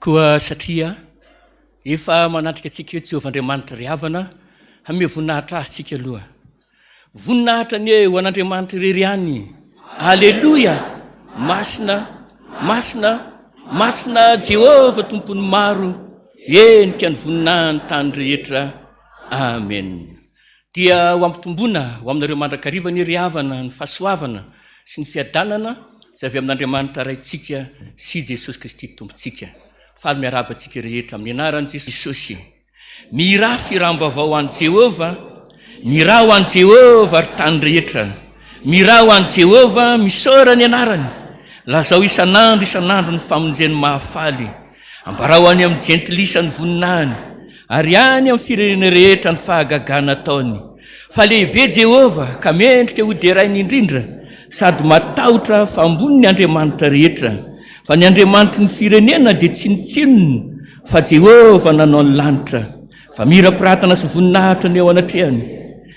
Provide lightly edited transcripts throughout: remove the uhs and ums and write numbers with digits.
koa satria efa manatrika antsika hoe Jehovahandriamanitra ry havana hame voninahitra azy tsika aloha. Voninahitra ny ho an'Andriamanitra irery ihany. Alleluia! Masina, masina, masina Jehova tompony maro, enika ny voninahiny tany rehetra. Amen. Dia ho ampitomboana ho aminareo mandrakariva ny ry havana, ny fahasoavana sy ny fiadanana izay avy amin'Andriamanitra raintsika sy Jesosy Kristy tompontsika. Faly miarabantsika rehetra amin'ny anaran'i Jesosy. Mira firambavao an Jehova, mira ho an Jehova ry tany rehetra. Mira ho an Jehova misaora ny anarany. Lazao isan'andro ny famonjeny mahafaly. Ambarao any amin'ny jentilisa ny voninahiny, ary any amin'ny firenena rehetra ny fahagagana ataony. Fa lehibe Jehova ka mendrika ho derainy indrindra, sady matahotra fa ambony ny Andriamanitra rehetra. Fa ny Andriamanitra ny firenena dia tsy nitsinony, fa Jehova nanao ny lanitra. Fa mira piratana sy voninahitra ny ao anatrehany.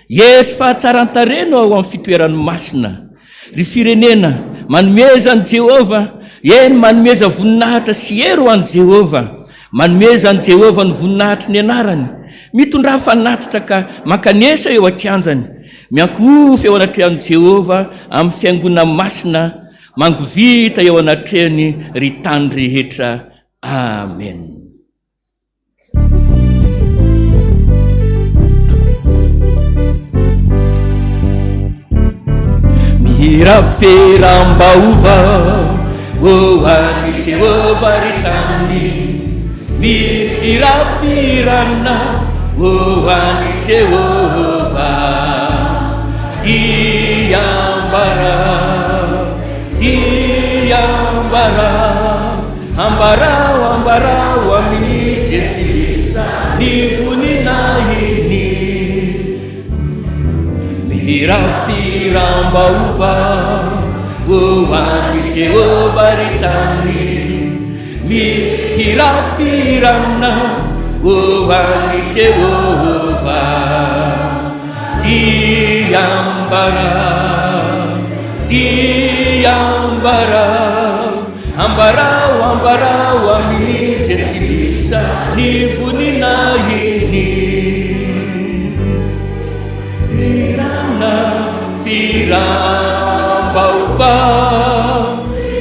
Yesu fahatsaran-tareno ao amin'ny fitoerany masina. Ry firenena manomeza ny Jehova, eny manomeza voninahitra sy hery ho an Jehova. Manomeza ny Jehova ny voninahitra ny anarany. Mitondra fanatitra ka makanesa eo akianjany. Miankofy eo anatrehany Jehova amin'ny fiangona masina, mangovita eo anatrehany ry tany rehetra. Amen. Mira feram-baova ho an'i Jehova ry tany. Mira firana ho an'i Jehova. Diambara, diambara, ambarao, ambarao amin'ny jentilisa ny voninahiny. Mira firam-baova ho an'i Jehova ry tany. Mira firana ho an'i Jehova. Diambara, diambara, ambarao, ambarao amin'ny jentilisa ny voninahiny. Firana, firam-baova,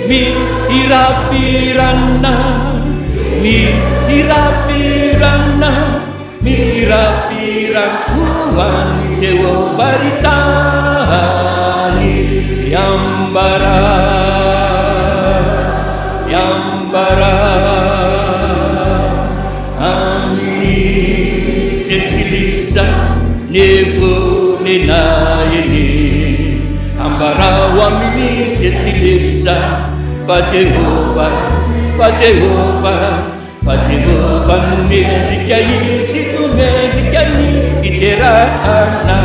mira firana, mira firana, mira firana ho an'i Jehova ry tany. Diambara, diambara, amin'ny jentilisa ny voninahiny. Ambarao amin'ny jentilisa fa Jehova, fa Jehova, fa Jehova nomendrika izy, nomendrika ny fiterahana.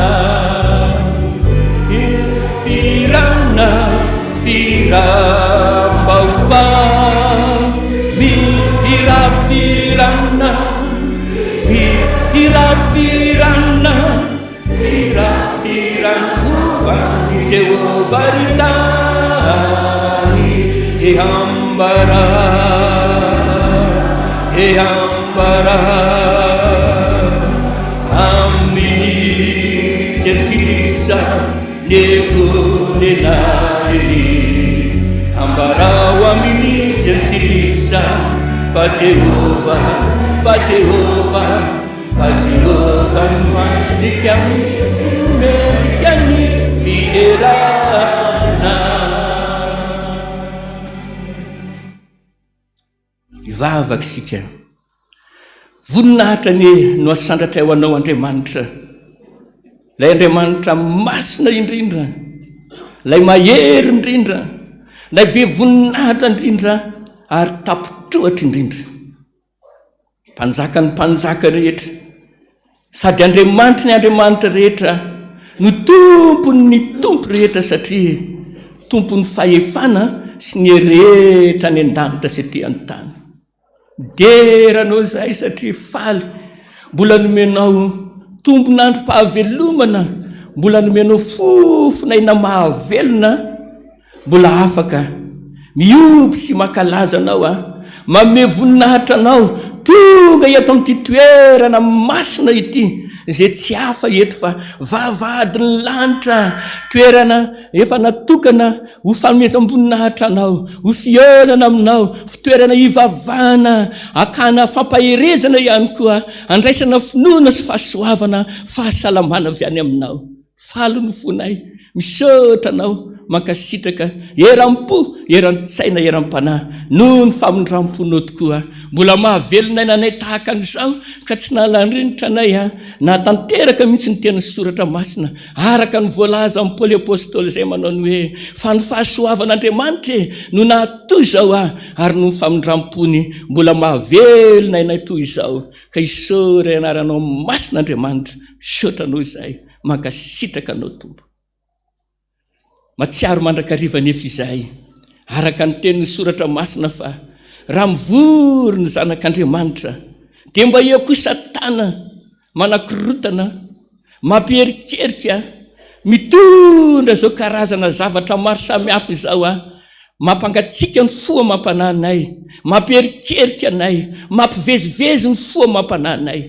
Firana, firam-baova, mira firana, mira firana, mira firana ho an'i Jehova ry tany. Diambara, diambara, amin'ny jentilisa ny voninahiny. Ambarao amin'ny jentilisa fa Jehova, fa Jehova, fa Jehova nomendrika ny fiterahana. Ivavaka isika. Voninahitra no asandratra ho anao Andriamanitra. Lay Andriamanitra masina indrindra, lay mahery indrindra, lay be voninahitra indrindra ary tapotrohatra indrindra. Mpanjaka ny mpanjaka rehetra, sady Andriamanitra ny Andriamanitra rehetra, no tompony ny tompo rehetra, satria tompony fahefana sy ny rehetra ny an-danitra sy aty an-tany. Deranao zay satria faly, mbola nomenao tombon'androm-pahavelomana, mbola nomenao fofona mahavelona, mbola afaka miompy sy mankalaza anao mame voninahitra anao tonga eto amin'ity toerana masina ity zay tsy hafa eto fa vavadiny lanitra toerana efa natokana ho fanomezam-boninahitra anao ho fionana aminao fitoerana ivavana akana fampaherezana ihany koa andraisana finoana sy fahasoavana fahasalamana avy any aminao falo ny fonay misaotra anao mankasitraka eram-po eran-tsaina eram-panahy noho ny famondram-ponao tokoa mbola mahavelonay nanay tahaka an'izao ka tsy nalandrinitra anay natanteraka mihitsy ny tena soratra masina araka ny voalaza amin'ny Paoly apôstôly izay manao ny hoe fa ny fahasoavan'Andriamanitra no nahatoy izao ary no famondram-pony mbola mahavelonay nay toy izao ka isaora anaranao masin'Andriamanitra saotranao izay mankasitraka anao tompo matsiaro mandrakariva nefa izay araka ny tenin'ny soratra masina fa raha mivory ny zanak'Andriamanitra dia mba eo koa Satana manakorotana mampierikerika mitondra zao karazana zavatra maro samihafa izao mampangatsika ny foa mampananay mampierikerika anay mampivezivezy ny foa mampananay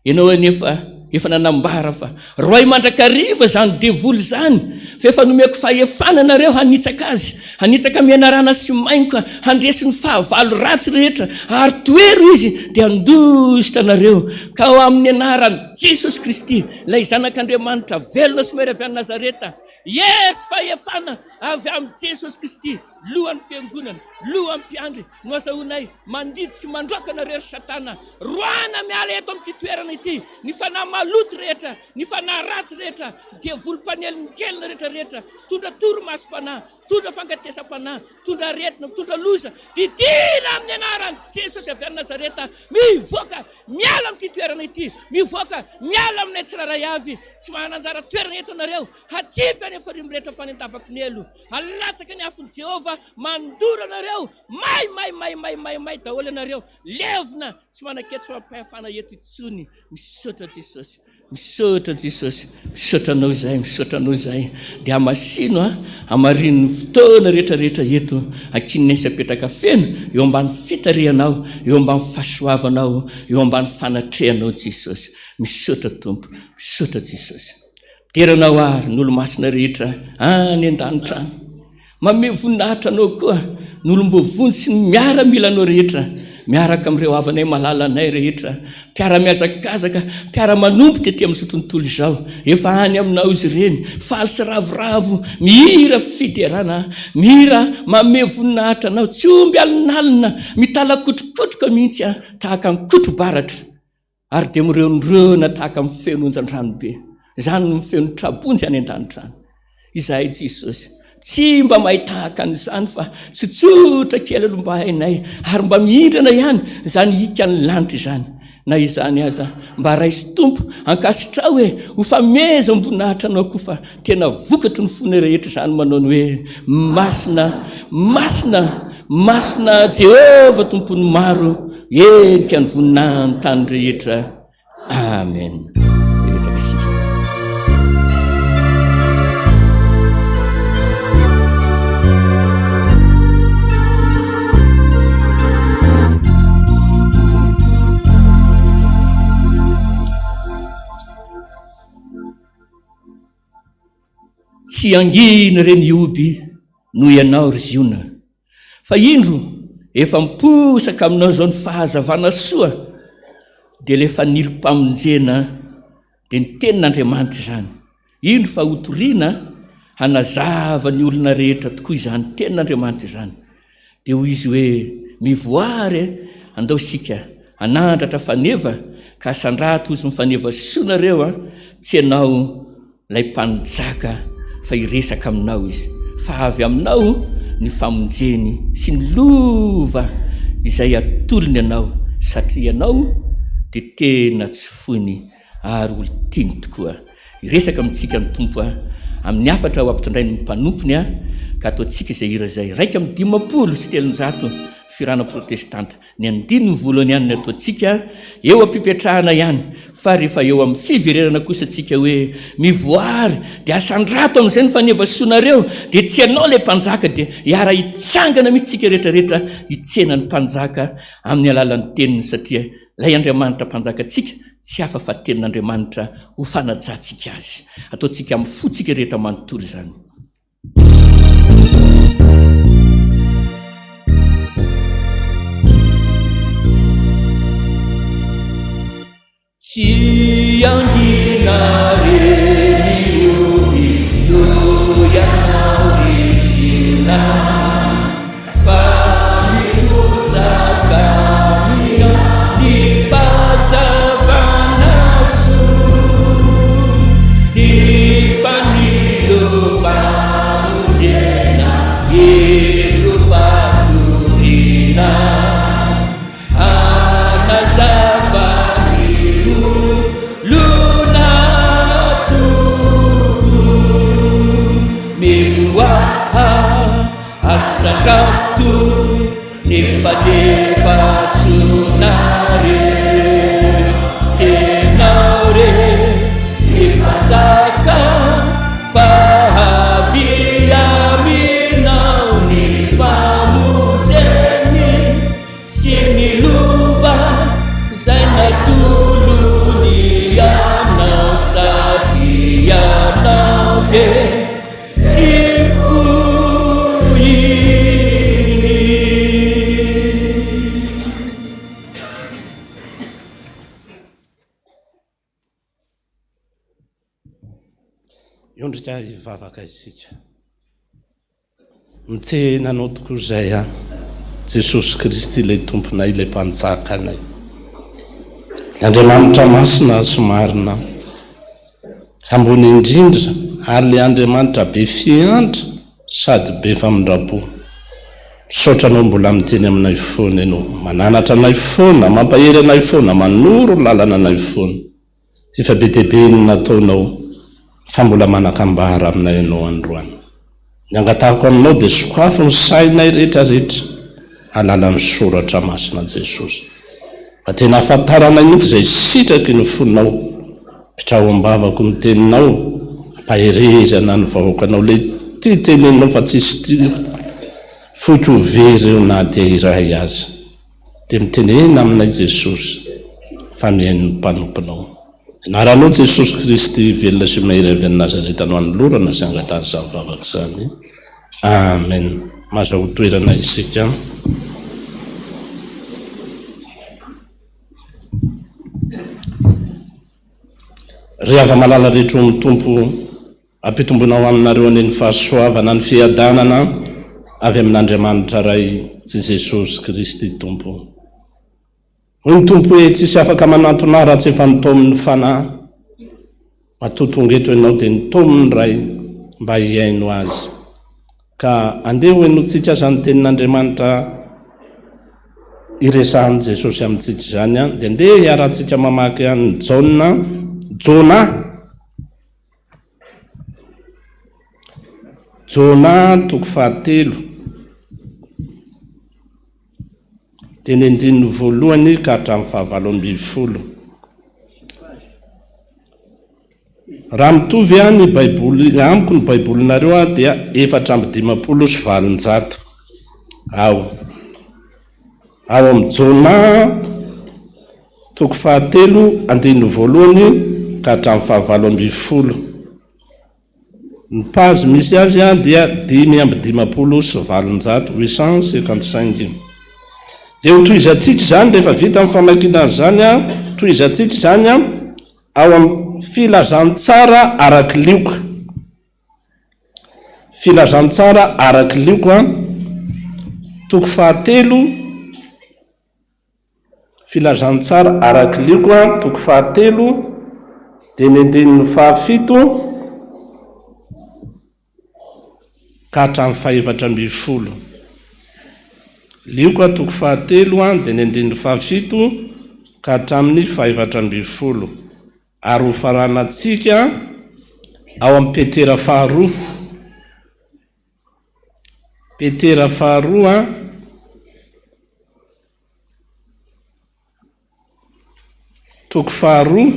ianao anefa efa nanambara fa roay mandrakariva zany devoly zany fa efa nomeko fahefana nareo hanitsaka azy hanitsaka mianarana sy mainka handresy ny fahavalo ratsy rehetra ary toero izy dia handositra nareo ka ao amin'ny anaran'i Jesosy Kristy ilay zanak'Andriamanitra velona sy mahery avy any Nazareta yes fahefana avy amin'ny Jesosy Kristy lohan'ny fiangonana lohan'ny mpiandry no azahoanay mandidy sy mandroaka nareo Satana roana miala eto amin'ity toerana ity ny fanahy maloto rehetra ny fanahy ratsy rehetra dia volom-panelin-kelina rehetrarehetra tondra toromasom-panahy tondra fangatesam-panahy tondra aretina tondra loza didina amin'ny anaran'i Jesosy avy any Nazareta mivoaka miala amin'ity toerana ity mivoaka miala aminay tsiraray avy tsy mananjara toerana eto anareo hatsipy any efa rimrehetra fanendavako ny elo halatsaka ny afon'i Jehova mandora anareo may daholo anareo levona tsy manaketsy fampahefana eto itsony misaotra Jesosy misaotra Jesosy misaotranao izay dia amasino amarin'ny fotoana rehetrarehetra eto ankinay sy apetraka feno eo ambany fitarianao eo ambany fahasoavanao eo ambany fanatrehanao Jesosy misaotra tompo misaotra Jesosy teranao ary n'olo masina rehetra any an-danitra any mame voninahitra anao koa n'olom-bovony sy ny miaramilanao rehetra miaraka amin'ireo havanay malalanay rehetra mpiara-miazakazaka mpiara-manompo tetỳ amin'ny tontolo izao efa any aminao izy ireny faly sy ravoravo mihira fiderana mihira mame voninahitra anao tsy omby alinalina mitalakotrokotroka mihitsy tahaka ny kotro-baratra ary dia mireonirona tahaka amin'ny fenonjan-dranobe zany ny feno trabonjy any an-danitra any izahay Jesosy tsy mba mahitahaka an'izany fa tsy tsotra kely aloha mba hainay ary mba mihindrana ihany zany hika ny lanitra izany na izany aza mba raisy tompo ankasitra hoe ho fameza am-boninahitra anao koa fa tena vokatry ny fony rehetra zany manao ny hoe masina Jehova tompony maro endrika ny voninahiny tany rehetra amen. Tsy angina reny oby no ianao ry ziona fa indro efa miposaka aminao zao ny fahazavana soa dia le faniri-pamonjena dia ny tenin'Andriamanitra zany indro fa hotoriana hanazava ny olona rehetra tokoa izany tenin'Andriamanitra zany dia hoy izy hoe mivoary andao sika hanandratra faneva ka sandrato ozy mifaneva sonareo tsy ianao lay mpanjaka fa iresaka aminao izy fa avy aminao ny famonjeny sy ny lova izay atolony ianao satria ianao dia tena tsy fony ary olo tiany tokoa iresaka amintsika ny tompo amin'ny afatra ho ampitondrai ny mpanompony ka ataontsika izay hira izay raika amin'ny 500 sy 300 firana protestanta ny andininy voalohany ihany ny ataontsika eo ampipetrahana ihany fa rehefa eo amin'ny fivererana kosa tsika hoe mivoary dia asandrato amin'izay ny faneva soanareo dia tsy ianao ilay mpanjaka dia hiara hitsangana misy tsika rehetrarehetra hitsena ny mpanjaka amin'ny alalan'ny teniny satria ilay Andriamanitra mpanjaka tsika tsy hafa fa tenin'Andriamanitra ho fanajantsika azy ataontsika amin'ny fotsika rehetra manontolo izany. Tsy angina reny io ianao izina fa minosaka mina ny fahazavana soa ny fanilobanjena eto fatorina Asakato ni padefa sunare senare ni pasaka fahavia minau ni famujeni sini luva zaina tulu ni anau satianau de Iondrika hivavaka isika mitsena anao tokoa izay a Jesosy Kristy ilay tomponay ilay mpanjakanay Andriamanitra masina somarina ambony indrindra ary ilay Andriamanitra be fiantra sady be famindrapo misaotra anao mbola miteny aminay foana ianao mananatra anay foana mampahery anay foana manoro lalana anay foana efa be dia be ny nataonao fa mbola manakambara aminay ianao androany ny angatahako aminao dia sokafo ny sainay rehetrarehetra alalan'ny soratra masina Jesosy fa tena ahafantaranay mihitsy izay sitraky ny fonao pitraho ambavako ny teninao ampaherezana ny vahoakanao ilay ty teneninao fa tsisy ty foky very eo na dia iray azy dia mitenena aminay Jesosy fa mihain'ny mpanomponao anaranao Jesosy Kristy velona sy mahery avy any Nazareta no anolorana sy angatany izany vavaka izany. Amen. Mazaho toerana isika. Ry ava-malala rehetra ny tompo ampitombonao aminareo aneny fahasoavana ny fiadanana avy amin'Andriamanitra ray tsy Jesosy Kristy tompo. Ny tompo hoe tsisy afaka manantona raha tsy efa nitao amin'ny fanahy matotongeto ianao dia nitao amin'ny ray mba hiaino azy ka andeha ho hainotsika aza ny tenin'Andriamanitra iresahan'i Jesosy amintsika izany a dia andeha hiarantsika mamaky any Jona toko 7 dia ny andininy voalohany ka hatramin'ny 20. Raha mitovy a ny baiboly amiko ny baibolinareo a dia 450 sy 700 ao amin'ny Jona toko 7 andininy voalohany ka hatramin'ny 20. Ny pazy misy azy a dia 550 sy 700 855. Dia ho toizantsika izany rehefa vita amin'ny famakiana izany a toizantsika izany a ao amin'ny filazantsara araky lioka. Filazantsara araky lioka toko 7 filazantsara araky lioka toko 7 dia ny andininy 7 ka hatramin'ny 400. Lioka toko 7 dia ny andininy 7 ka hatramin'ny 400. Ary ho faranantsika ao amin'ny Petera faharoa. Petera faharoa toko faharoa,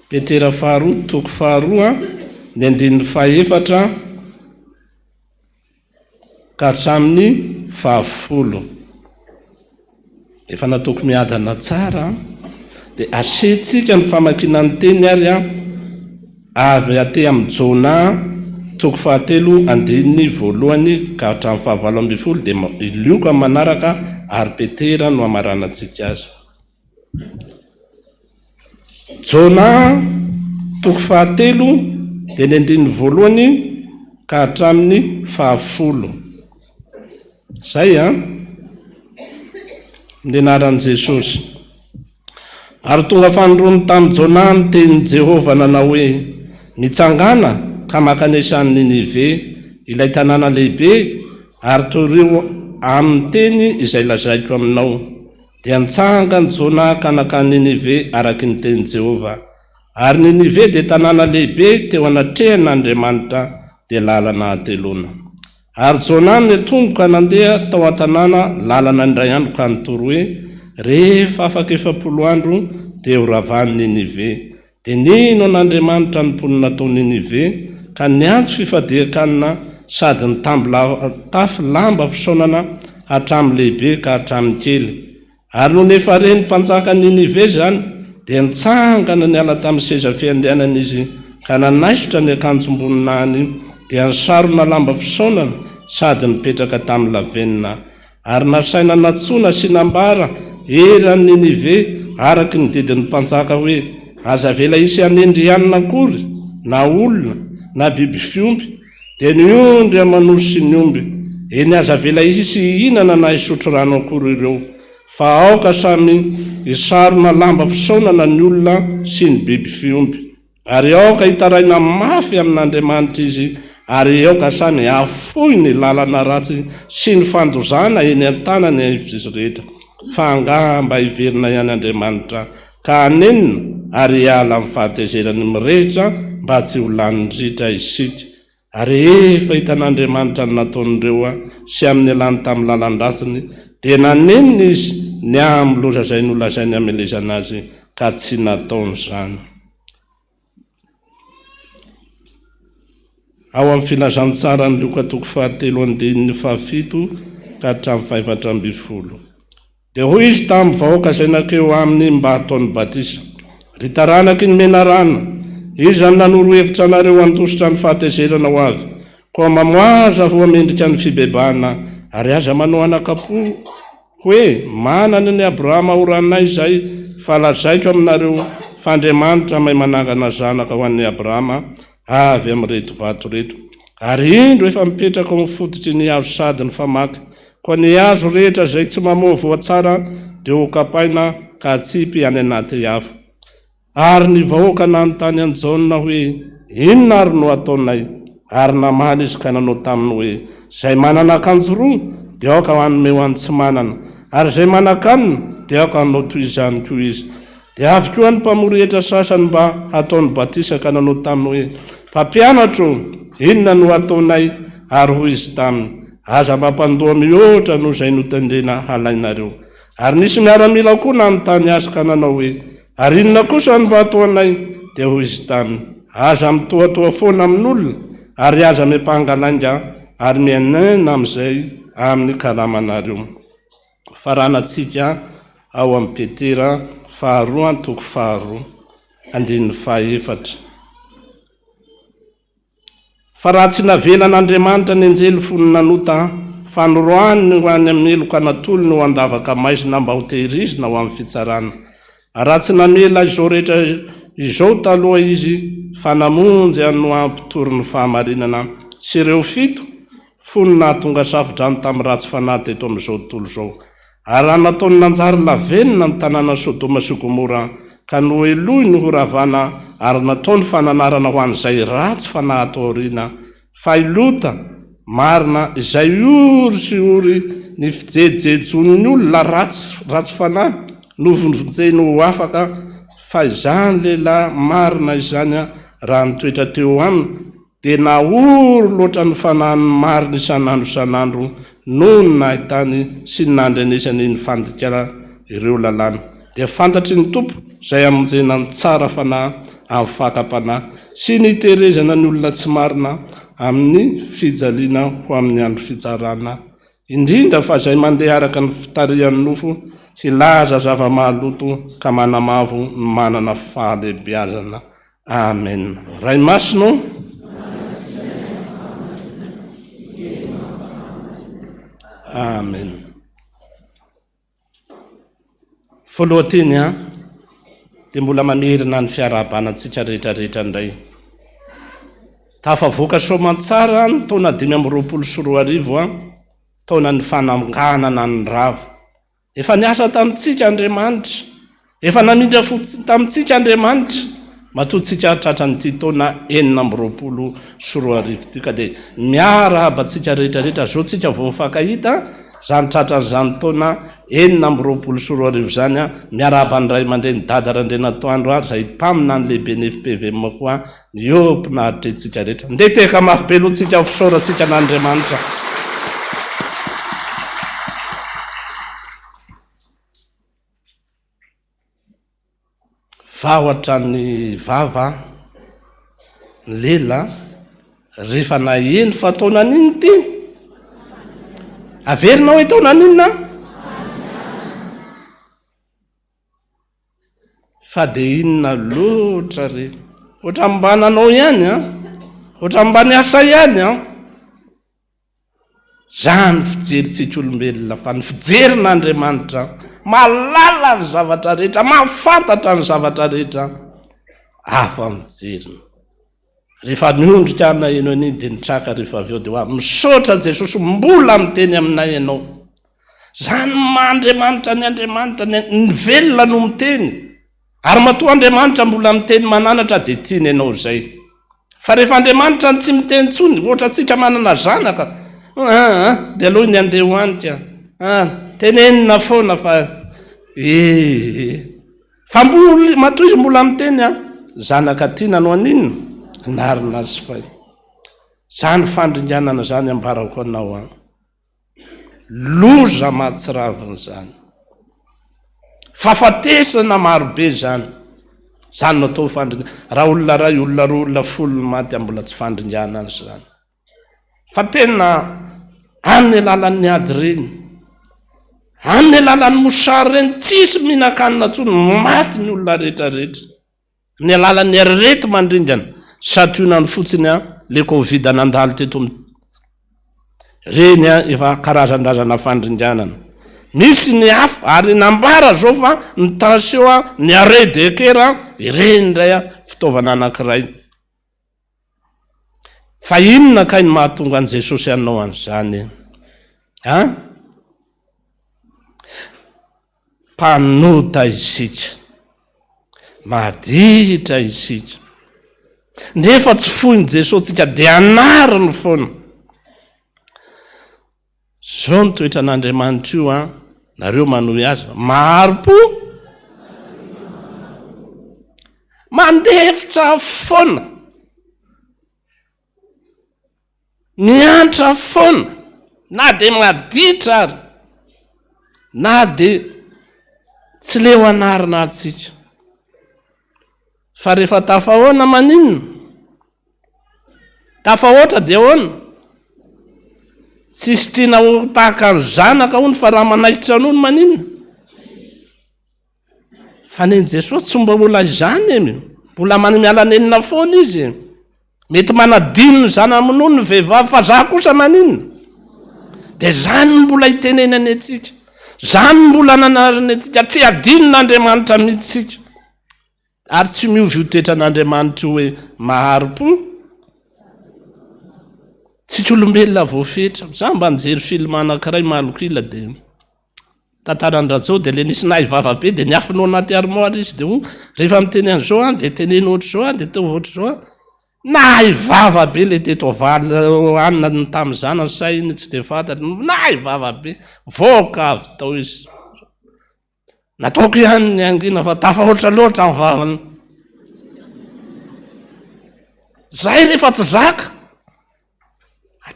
Petera faharoa toko faharoa ny andininy fahaefatra ka hatramin'ny fahafolo. Efa nataoko miadana tsara dia asehtsika ny famakiana ny teny ary avy aty amin'ny Jona toko fahatelo andininy voalohany ka hatramin'ny fahavalo ambin'ny folo dia ilioko amin'ny manaraka ary Petera no amaranantsika azy. Jona toko fahatelo dia ny andininy voalohany ka hatramin'ny fahafolo. Zay ny anaran'i Jesosy. Ary tonga fanondrony tamin'i Jona ny tenin'i Jehova nanao hoe mitsangana ka makanesan'ny Ninive ilay tanàna lehibe ary toreo amin'ny teny izay lazaiko aminao. Dia nitsangany Jona ka nakany Ninive araky ny tenin'i Jehova. Ary Ninive dia tanàna lehibe teo anatrehan'Andriamanitra dia lalana atelona. Ary Jona netomboka nandeha tao an-tanàna lalana indray andro ka nitoro hoe rehefa afaka 70 andro dia horavany Ninive. Dia nino an'Andriamanitra ny mponina tao Ninive ka niantso fifadian-kanina sady tafy lamba fisaonana hatramin'ny lehibe ka hatramin'ny kely. Ary no nefa reny mpanjaka Ninive zany dia nitsangana niala tamin'ny seza fiandrianana izy ka nanaisotra ny akanjom-boninahiny dia nisarona lamba fisaonana sady nipetraka tamin'ny lavenina. Ary nasaina natsona sy nambara eran'ny Ninive araky ny didin'ny mpanjaka hoe aza vela isy anendrianina akory na olona na biby fiomby dia niondry amanosy sy niomby. Eny aza vela isy sy ihinana na isotro rano akory ireo fa aoka samy isarona lamba fisaonana ny olona sy ny biby fiomby. Ary aoka hitaraina mafy amin'Andriamanitra izy ary aoka samy afoy ny lalana ratsy sy ny fandozana eny an-tanany izy rehetra. Fa angamba hiverina ihany Andriamanitra ka anenina ary hiala amin'ny fahatezerany mirehitra mba tsy ho lanindritra isika. Ary efa hitan'Andriamanitra ny nataon'ireo sy amin'ny alany tamin'ny lalan-dratsiny dia nanenina izy ny amin'ny loza izay nolazainy hamelezana azy ka tsy nataon'izany. Ao amin'ny filazantsara ny Luka toko fahatelo andininy fahafito ka hatramin'ny fahaefatra ambin'ny folo. Dia hoy izy tamin'ny vahoaka izay nakeo aminy mba hataony batisa: ry taranaky ny menarana, izy zany nanoro hevitra anareo antositra ny fahatezerana ho avy, koa mamoaza voamendrika ny fibebahana ary aza manao anakapo hoe manana ny Abrahama oranay izay falazaiko aminareo fa Andriamanitra mahay manangana zanaka ho an'ny Abrahama avy amin'ny reto vato reto. Ary indro efa mipetraka ao mifototry ny hazo sady ny famaky, koa ny hazo rehetra izay tsy mamoa voatsara dia ho kapaina ka atsipy any anaty hafa. Ary ny vahoaka nanontany an'i Jaona hoe inona ary no ataonay? Ary namaly izy ka nanao taminy hoe izay manana akanjo roa dia aoka hanome ho an'ny tsy manana, ary izay manan-kanina dia aoka hanao toy izany koa izy. Dia avy koa ny mpamory hetra sasany mba hataony batisa ka nanao taminy hoe mpampianatro, inona no ataonay? Ary hoy izy taminy aza mampandoa mihoatra noho izay notendrena halainareo. Ary nisy miaramila koa nanontany azy ka nanao hoe ary inona kosa ny mba hataonay? Dia hoy izy taminy aza mitoatoa foana amin'olona ary aza miampangalainga ary mianena amin'izay amin'ny kalamanareo. Faranantsika ao amin'ny Petera faharoa toko faharoa andininy fahaefatra. Fa raha tsy navelan'Andriamanitra ny anjely fony nanota fanoroany ho any amin'ny eloka anatolony ho andavaka maizina mba ho tehirizina ho amin'ny fitsarana. Raha tsy namela izao rehetra izao taloha izy fa namonjy no ampitory ny fahamarinana sy ireo fito fony nahatonga safodrano tamin'ny ratsy fanahy teto amin'izao tontolo izao. Ary nataony nanjary lavenina ny tanàna Sodoma sy Gomora ka noeloy ny horavana ary nataony fananarana ho an'izay ratsy fanahy atao aoriana fa ilota marina izay ory sy ory ny fijejejon'ny olona ratsy fanahy novonjeny ho afaka fa izany lehilahy marina izany raha nitoetra teo aminy dia naory loatra ny fanahiny marina isan'andro noho ny nahitany sy ny nandrenesany ny fandikana ireo lalàna. dia fantatry ny tompo izay amonjena ny tsara fanahy amin'ny fakam-panahy sy ny terezana ny olona tsy marina amin'ny fijaliana ho amin'ny andro fitsarana, indrindra fa izay mandeha araka ny fitarihan'ny nofo sy laza zava-mahaloto ka manamavo ny manana fahalehibiazana. Amen. Ray masino. Amen. Voalohany dia mbola mamerina ny fiarahabanantsika rehetrarehetra indray. Tafavoaka soamantsara ny taona 2024 taona ny fananganana ny rava. Efa niasa tamintsika Andriamanitra, efa namindra fotsy tamintsika Andriamanitra, matoantsika tratra nyity taona 2024 ity ka dia miara abantsika rehetrarehetra zao tsika vao mifankahita zany tratra zany taona 2024 zany miara aban'ray mandreny dada Randrenatoandro ary zay mpamina ny lehibe ny FPVM koa miopina atretsika rehetra. Ndeha teka mafy be loatsika fisoratsika n'Andriamanitra. Vahatra ny vava ny lela rehefa naheno fa taona an'iny ty averinao hoe taona an'inona fa dia inona loatra re ohatra mbananao ihany ohatra mbany asa ihany zany fijeritsika olombelona fa ny fijerin'Andriamanitra malala ny zavatra rehetra, mahafantatra ny zavatra rehetra afa mijerina. Rehefa niondrika ana ianao an'iny dia nitraka rehefa avy eo dia hoa misaotra Jesosy mbola miteny aminay ianao. Zany Andriamanitra ny Andriamanitra ny velona no miteny ary matoa Andriamanitra mbola miteny mananatra dia tiany ianao zay. Fa rehefa Andriamanitra ny tsy miteny tsony ohatra tsika manana zanaka dia aloha ny andeha hoanika tenenina foana fa fa mbola matoa izy mbola miteny zanaka tiana no an'inona narina azy fay. Zany fandringanana zany ambarako anao loza mahatsiravina zany, fahafatesana marobe zany natao fandringana. Raha olona ray olona roa olona folo maty mbola tsy fandringanana zany fa tena amin'ny alalan'ny ady reny, amin'ny alalan'ny mosary reny tsisy mihinan-kanina tsony maty ny olona rehetrarehetra, ny alalan'ny arety mandringana sationany fotsiny le Covid nandalo teto reny efa karazan-drazana fandringanana. Misy ny hafa ary nambara zao fa ny tension ny arrêt de cœur ireny indray fitaovana anankiray. Fa inona kay ny mahatonga an' Jesosy anao an'izany mpanota isika, maditra isika, nefa tsy foiny Jesosy tsika dia anariny foana. Zao ny toetra n'Andriamanitra io nareo manohy azy maro-po mandefitra foana, miantra foana, na dia maditra ary na dia tsy leo anarina atsika. Fa rehefa tafahoana maninona, tafahoatra dia hoana, tsisy tiana ho tahaka ny zanaka hony fa raha manaikitra an'ony maninona. Fa neny Jesosy tsy mba mbola izany mbola miala nenina foana izy, mety manadino ny zana amin'ony ny vehivavy fa za kosa maninona. Dia zany mbola hitenenany atsika, zany mbola nanariny atsika, tsy adinon'Andriamanitra mihitsika ary tsy miovy toetra n'Andriamanitra hoe maharo-po. Tsika olombelona voafetra. Za mba nijery film anankiray malokila dia tantaran-drajao dia le nisy nahy vavabe dia niafinao anaty armoire izy dia rehefa miteny an'izao dia teneny ohatr'izao dia tao ohatr'izao nahy vavabe le teto avaly anina ny tamin'izana ny sainy tsy dia fantatra, nahy vavabe voaka avy tao izy. Nataoko ihany ny angina fa tafahoatra loatra ny vavany. Zay rehefa tsy zaka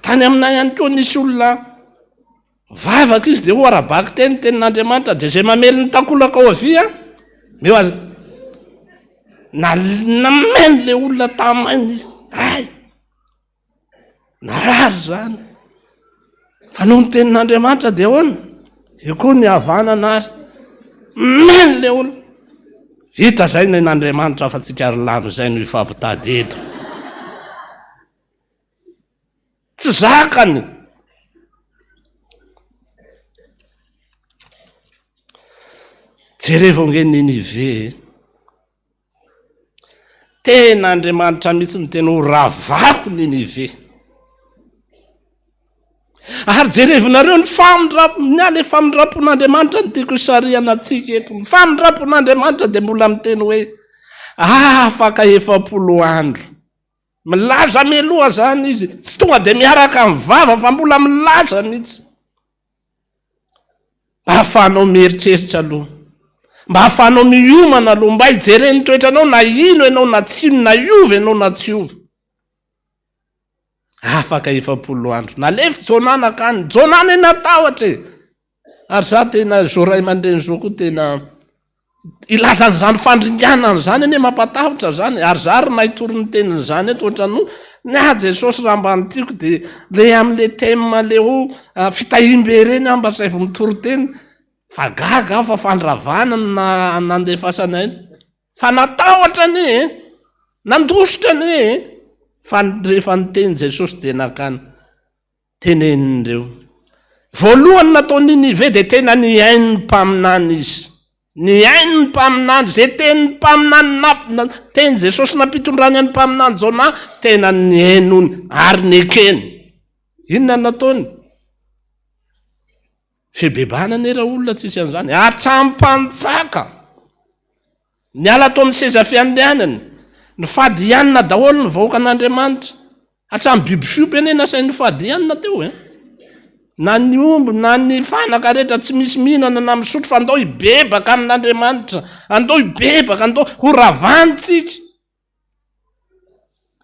tany aminay ihany koa nisy olona vavaka izy dia ho arabaky teny tenin'Andriamanitra dia zay mamely ny takolaka ao avia meo azy nameny le olona tamainy izy ay narary zany fa noho ny tenin'Andriamanitra dia ahoana io koa ny havanana azy meny le olona vita zay ny n'Andriamanitra fa tsika rilamy zay no ifampitady eto tsy zakany jerevonge Ninive ten'Andriamanitra mihitsy ny tena ho ravako Ninive ary jerevinareo ny famindrapo famindrapon'Andriamanitra ny tiako isariana atsika eto ny famindrapon'Andriamanitra dia mbola miteny hoe afaka 7 andro milaza meloha zany izy tsy tonga dia miaraka amin'ny vava fa mbola milaza mihitsy mba hafanao mieritreritra aloha mba hafanao miomana aloha mba hijereny toetranao na ino ianao na tsino na iova ianao na tsy iova afaka 7 andro nalefa jonana kany jonana eny atahotra ary za tena zao ray aman-dreny zao koa tena ilazan'izany fandringanana zany eny mampatahotra zany ary za ry nahitoro ny teniny zany eto ohatrano ny Jesosy raha mba nytiako dia le amin'le tema leo fitahimbe reny mba zay vo mitoro teny fa gaga fa fandravana na nandefasana eny fa natahotra ane nandositra ane fa rehefa niteny Jesosy dia nakany tenenindreo voalohany natao Ninive dia tena niainy ny mpaminany izy niainy ny mpaminany zay teny ny mpaminany teny Jesosy nampitondrany any mpaminany Jona tena niainony ary nekeny inona nataony fibebana nera olona tsisy an'izany atrampantsaka niala tao amin'ny seza fiandrianany ny fady ianina daholo ny vahoaka an'Andriamanitra hatramy bibifiompy ene nasainy fady ianina teo na ny omby na ny fanaka rehetra tsy misy mihinana na misotro fa andao hibebaka amin'Andriamanitra andao hibebaka andao ho ravantsika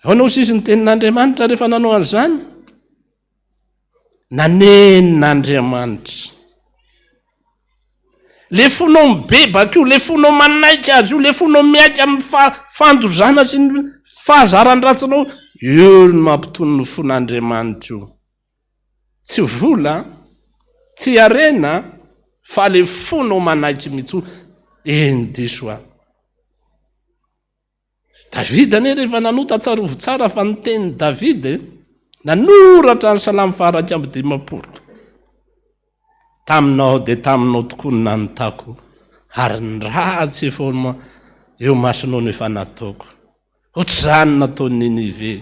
aonao sisy ny tenin'Andriamanitra rehefa nanao an'izany nanenin'Andriamanitra le fonao mibebaka io le fonao manaika azy io le fonao miaika amin'ny fandozana sy ny fahazaran-dratsinao io no mampitony ny fon'Andriamanitra io tsy vola tsy arena fa le fonao manaiky mihitsy eny diso a Davida ane rehefa nanota tsarovo tsara fa niteny Davida nanoratra ny salamy faharaiky amby 50 taminao dia taminao tokoa ny nanontako ary ny ratsy efa eo masonao no efa nataoko ohatr'izany nataony Ninive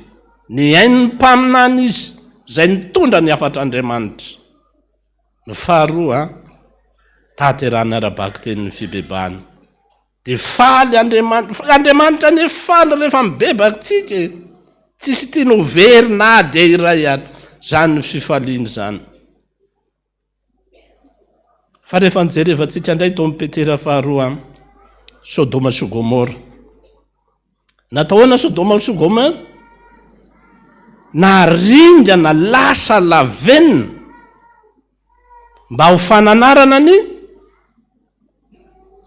niainy ny mpaminany izy zay nitondra ny afatr'Andriamanitra ny faharoa taterana arabaky tenin'ny fibebana dia faly Andriamanitra ne faly rehefa mibebaka tsika tsisy tiano very na dia iray ary zany ny fifaliany zany fa rehefa nijerevantsika indray tao amin'ny Petera faharoa Sodoma sy Gomora natahoana Sodoma sy Gomora naringana lasa lavenina mba ho fananarana ny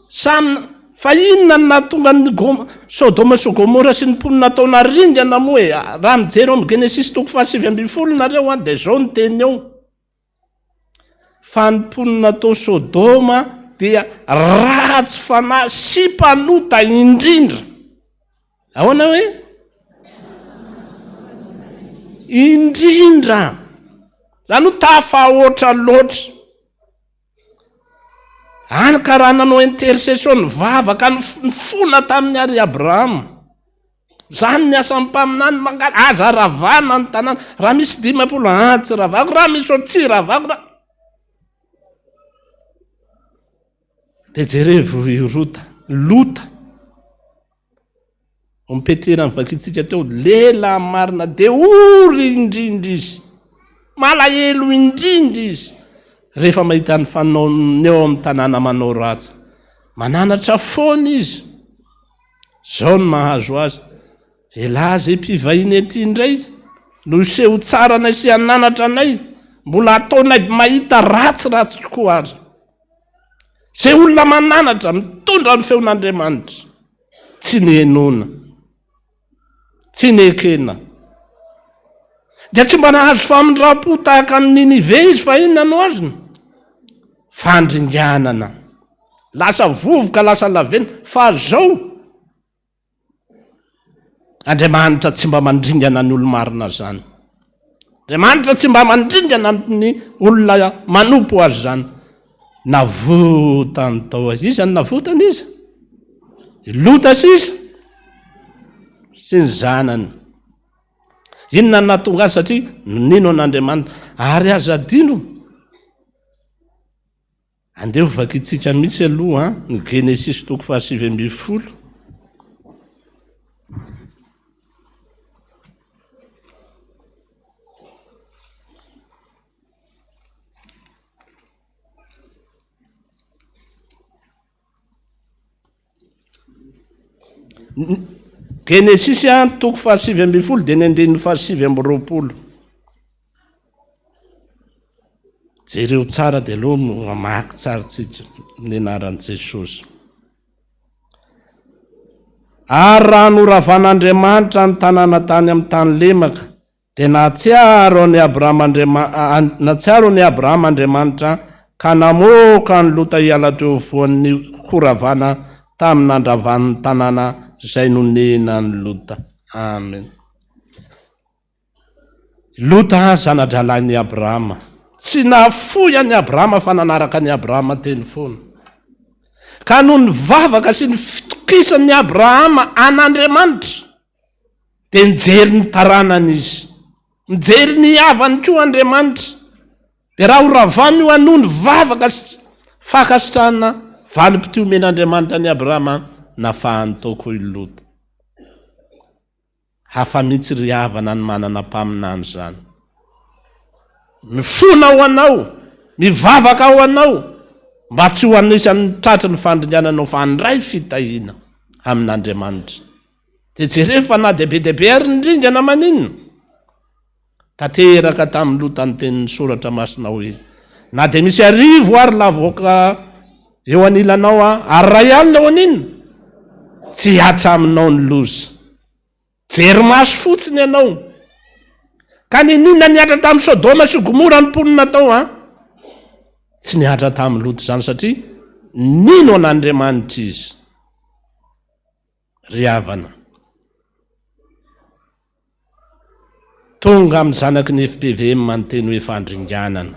samy fa inona ny nahatonga ny Sodoma sy Gomora sy ny mponina natao naringana moa raha mijery amin'ny Genesis 7:20 nareo dia zao ny teny eo fa ny mponina natao Sodoma dia ratsy fanahy sy mpanota indrindra ahoana hoe indrindra zany ho tafahoatra loatra any ka raha nanao intercession vavaka ny fona tamin'ny ary Abrahama zany ny asa mpaminany mangala aza ravana ny tanàna raha misy 10 tsy ravako raha misy tsy ravako dia jerevo lota ompetera mivakitsika teo lela marina dia ory indrindra izy malahelo indrindra izy rehefa mahita ny fanaoneo amin'ny tanàna manao ratsy mananatra foana izy zao ny mahazo azy zay zay mpivahiny ety indray no seho tsara nay sy ananatra anay mbola ataonay mahita ratsiratsy koa ary zay olona mananatra mitondra ny feon'Andriamanitra, tsy ny enona, tsy ny ekena. Dia tsy mba nahazo famindram-po tahaka ny Ninive izy fa inona no azony? Fandringanana. Lasa vovoka, lasa lavena. Fa zao Andriamanitra tsy mba mandringana ny olo-marina zany. Andriamanitra tsy mba mandringana ny olona manompo azy zany. Navotany tao azy. Iza ny navotany izy? Lota sisa sy ny zanany. Inona natonga azy? Satria nino an'Andriamanitra. Ary aza dino. Andeha vakitsika mitsy aloha ny Genesis 7:20. Genesis 7:20 dia ny andininy 7:20. Jereo tsara dia aloha mamaky tsara tsika ny anaran'i Jesosy. Ary raha noravan'Andriamanitra ny tanàna tany amin'ny tany lemaka, dia natsiaro ny Abrahama Andriamanitra ka namoaka ny Lota hiala teo voan'ny koravana tamin'ny nandravan'ny tanàna izay nonena ny Lota. Amen. Lota zanadralan'i Abrahama. Tsy nafoy an'i Abrahama fa nanaraka an'i Abrahama teny foana. Ka noho ny vavaka sy ny fitokisan'i Abrahama an'Andriamanitra dia nijery ny taranany izy. Nijery ny havany koa Andriamanitra. Dia raha horavany io anoho ny vavaka sy fakasitrahana valim-pitomen'Andriamanitra an'i Abrahama, nafahany tao koa i Lota. Hafa mitsy ry havana ny manana mpaminany zany. Mifona ho anao, mivavaka ho anao, mba tsy ho anisan'ny tratry ny fandringananao fa handray fitahina amin'Andriamanitra. Dia jereo fa na dehibe ary nindringana maninona. Tanteraka tamin'ny Lota ny tenin'ny soratra masina hoe, na dia misy arivo ary lavoaka eo anilanao ary ray alina eo aninona, tsy hatraminao ny loza. Jery maso fotsiny ianao. Ka ninona niatra tamin'ny Sodoma sy Gomora ny mponina tao tsy niatra tamin'ny Lota zany, satria nino an'Andriamanitra izy. Ry havana, tonga amin'ny zanaky ny FPVM manteny hoe fandringanana.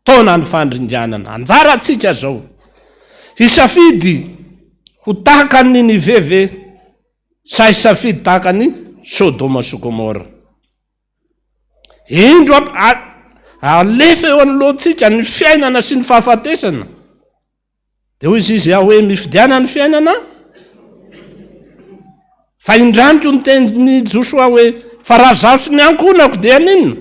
Taona ny fandringanana. Anjara atsika zao hisafidy ho tahaka ny Ninive ve sa hisafidy tahaka ny Sodoma sy Gomora. Indro alefa eo anoloantsika ny fiainana sy ny fahafatesana. Dia hoy izy hoe mifidiana ny fiainana. Fa indraniko ny teniny Joshua hoe fa raha zaho sy ny ankonako dia ninona?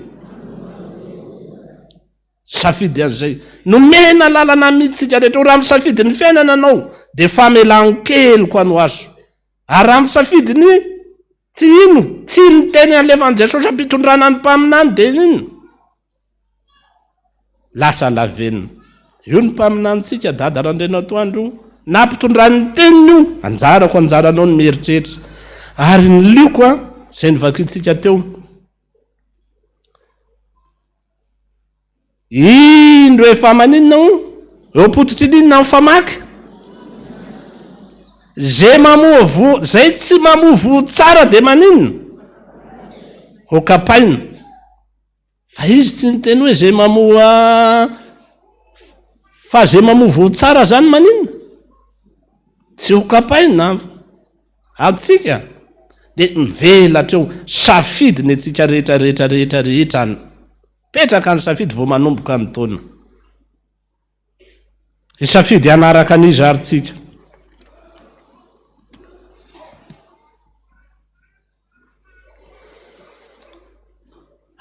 Safidy an'izay. Nomena lalana miditsika rehetra. Raha misafidy ny fiainana anao dia famelan-keliko ano azo. Ary raha misafidy ny tsy ino, tsy ny teny alefan'i Jesosy ampitondrana ny mpaminany dia inona? Lasa lavenina. Io ny mpaminantsika dada randrena atoandro, na ampitondrany teniny io, anjarako anjaranao ny mieritreritra. Ary ny lioko izay nivakitsika teo, indro efa maninona eo potitry ninona ny famaky? Zay tsy mamovo tsara dia maninona? Ho kapaina. Fa izy tsy niteny hoe zay mamoa, fa zay mamovo tsara zany maninona? Tsy ho kapaina. Atsika dia mivelatra eo safidy ny atsika rehetra. Petraka ny safidy vao manomboka ny taona. Safidy anaraka an'izy ary tsika.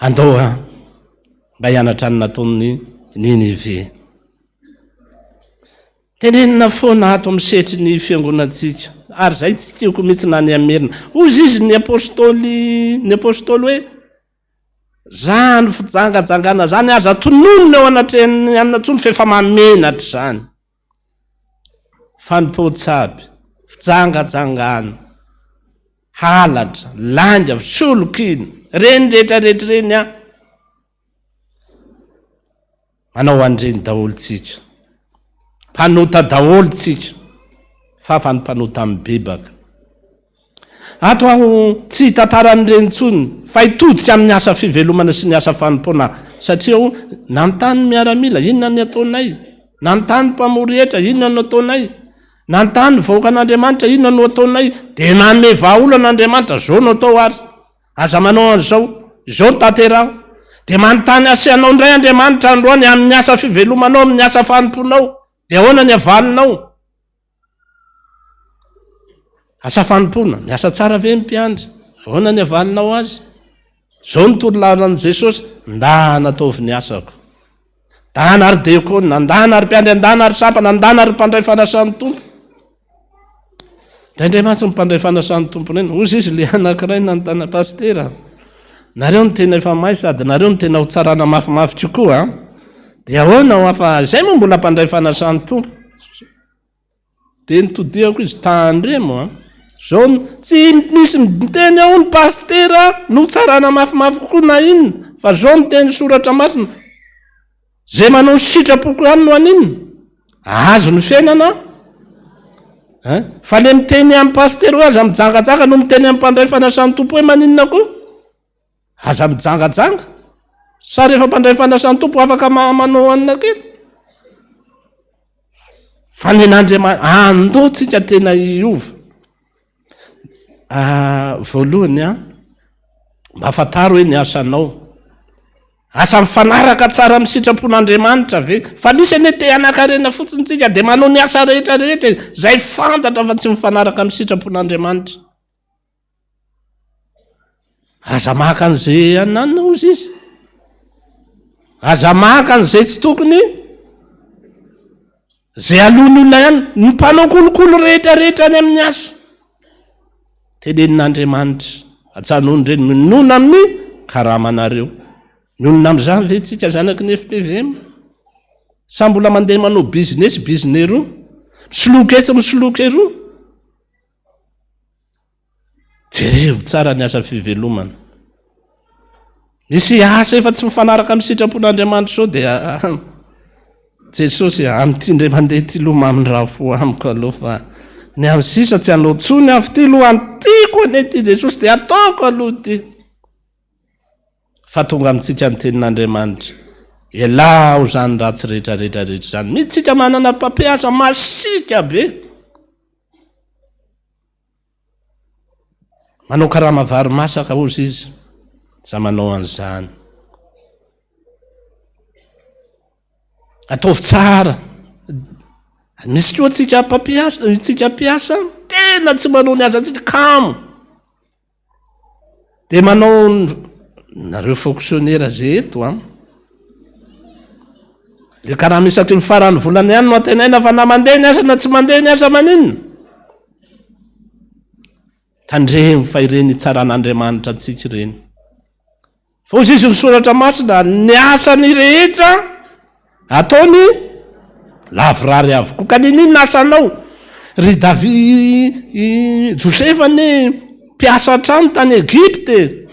Andao mba hianatra ny nataon'ny Ninive. Tenenina foana ato amin'ny setry ny fiangonantsika. Ary zay tsy tiako mitsy na ny amerina. Ozy izy ny apôstôly hoe zany fijangajangana zany aza tononona eo anatrehany anatsony fa efa mamenatra zany. fanompotsy fijangajangana halatra langa solokiny reny rehetrarehetra reny a manao andreny daholontsika mpanota daholontsika fa fanimpanota amin'ny bebaka ato aho tsy tantaran'ireny ntsony fa hitodika amin'ny asa fivelomana sy ny asa fanompona satria o nantany miaramila inona ny ataonay nantany mpamorehetra inona no ataonay nantany vahoakan'Andriamanitra inona no ataonay dia nanome vahaolo an'Andriamanitra zao no atao ary aza manao an'izao zao no tanteraho dia manontany asianao indray Andriamanitra androany amin'ny asa fivelomanao amin'ny asa fanomponao dia ahoana ny avalinao asa fanompona miasa tsara ve mpiandry ahoana ny avalinao azy zao ny torolanan'i Jesosy nda nataovy ny asako ndana ary dekona ndana ary mpiandry andana ary sampana ndana ary mpandray fanasan'ny tompo Andriamanitra mpandray fanasan'ny tompo reny ozy izy le anankiray nanontana pastera nareo ny tena efa may sady nareo ny tena ho tsarana mafimafy tokoa dia ahoana ho afa zay moa mbola mpandray fanasan'ny tompo dia nitodiako izy tandremo zao tsy misy miteny ao ny pastera no tsarana mafimafy kokoa na inona fa zao ny teny soratra masina zay manao sitrapoko ihany no aninona azo ny fiainana fa le miteny amin'ny pastera hoe aza mijangajanga no miteny amin'ny mpandray fanasan'ny tompo hoe maninona koa aza mijangajanga sa rehefa mpandray fanasan'ny tompo afaka manao anina kely fa nen'Andriamanitra andotsika tena iova voalohany mba fataro hoe ny asanao asa mifanaraka tsara amin'ny sitrapon'Andriamanitra ve fa misy ane te anakarena fotsiny tsika dia manao ny asa rehetra rehetra zay fantatra fa tsy mifanaraka amin'ny sitrapon'Andriamanitra aza maka an'izay ananina ozy izy aza maka an'izay tsy tokony zay alony olona ihany ny mpanao kolokolo rehetra rehetra any amin'ny asa tenenin'Andriamanitra atsanony reny minona amin'ny karamanareo minona amin'izany ve tsika zanaky ny FPVM sa mbola mandeha manao businero misolokeroa jerevo tsara ny asa fivelomana misy asa efa tsy mifanaraka amin'ny sitrapon'Andriamanitra sao dia Jesosy amin'ity mandeha ty lomamy raha fo amiko aloha fa ny amin'ny sisa tsy hanao tsony avy ty lohany tiako ane ty Jesosy dia ataoko aloha ty fa tonga amintsika ny tenin'Andriamanitra elao zany ratsy rehetrarehetra zany mitsika manana mpampiasa masika be manao karamavary masaka ozy izy za manao an'izany ataovy tsara misy koa tsika mpiasa tena tsy manao ny azantsika kamo dia manao nareo fonctionnaire zeto le karaha misaky ny farany volana ihany no atenaina fa na mandeha ny asa na tsy mandeha ny asa maninona tandremo fa ireny tsaran'Andriamanitra antsika ireny fa ozy izy ny soratra masina ny asany rehetra ataony lavorary avokoa ka ninina asanao ry Josefa ny mpiasa trano tany Egypte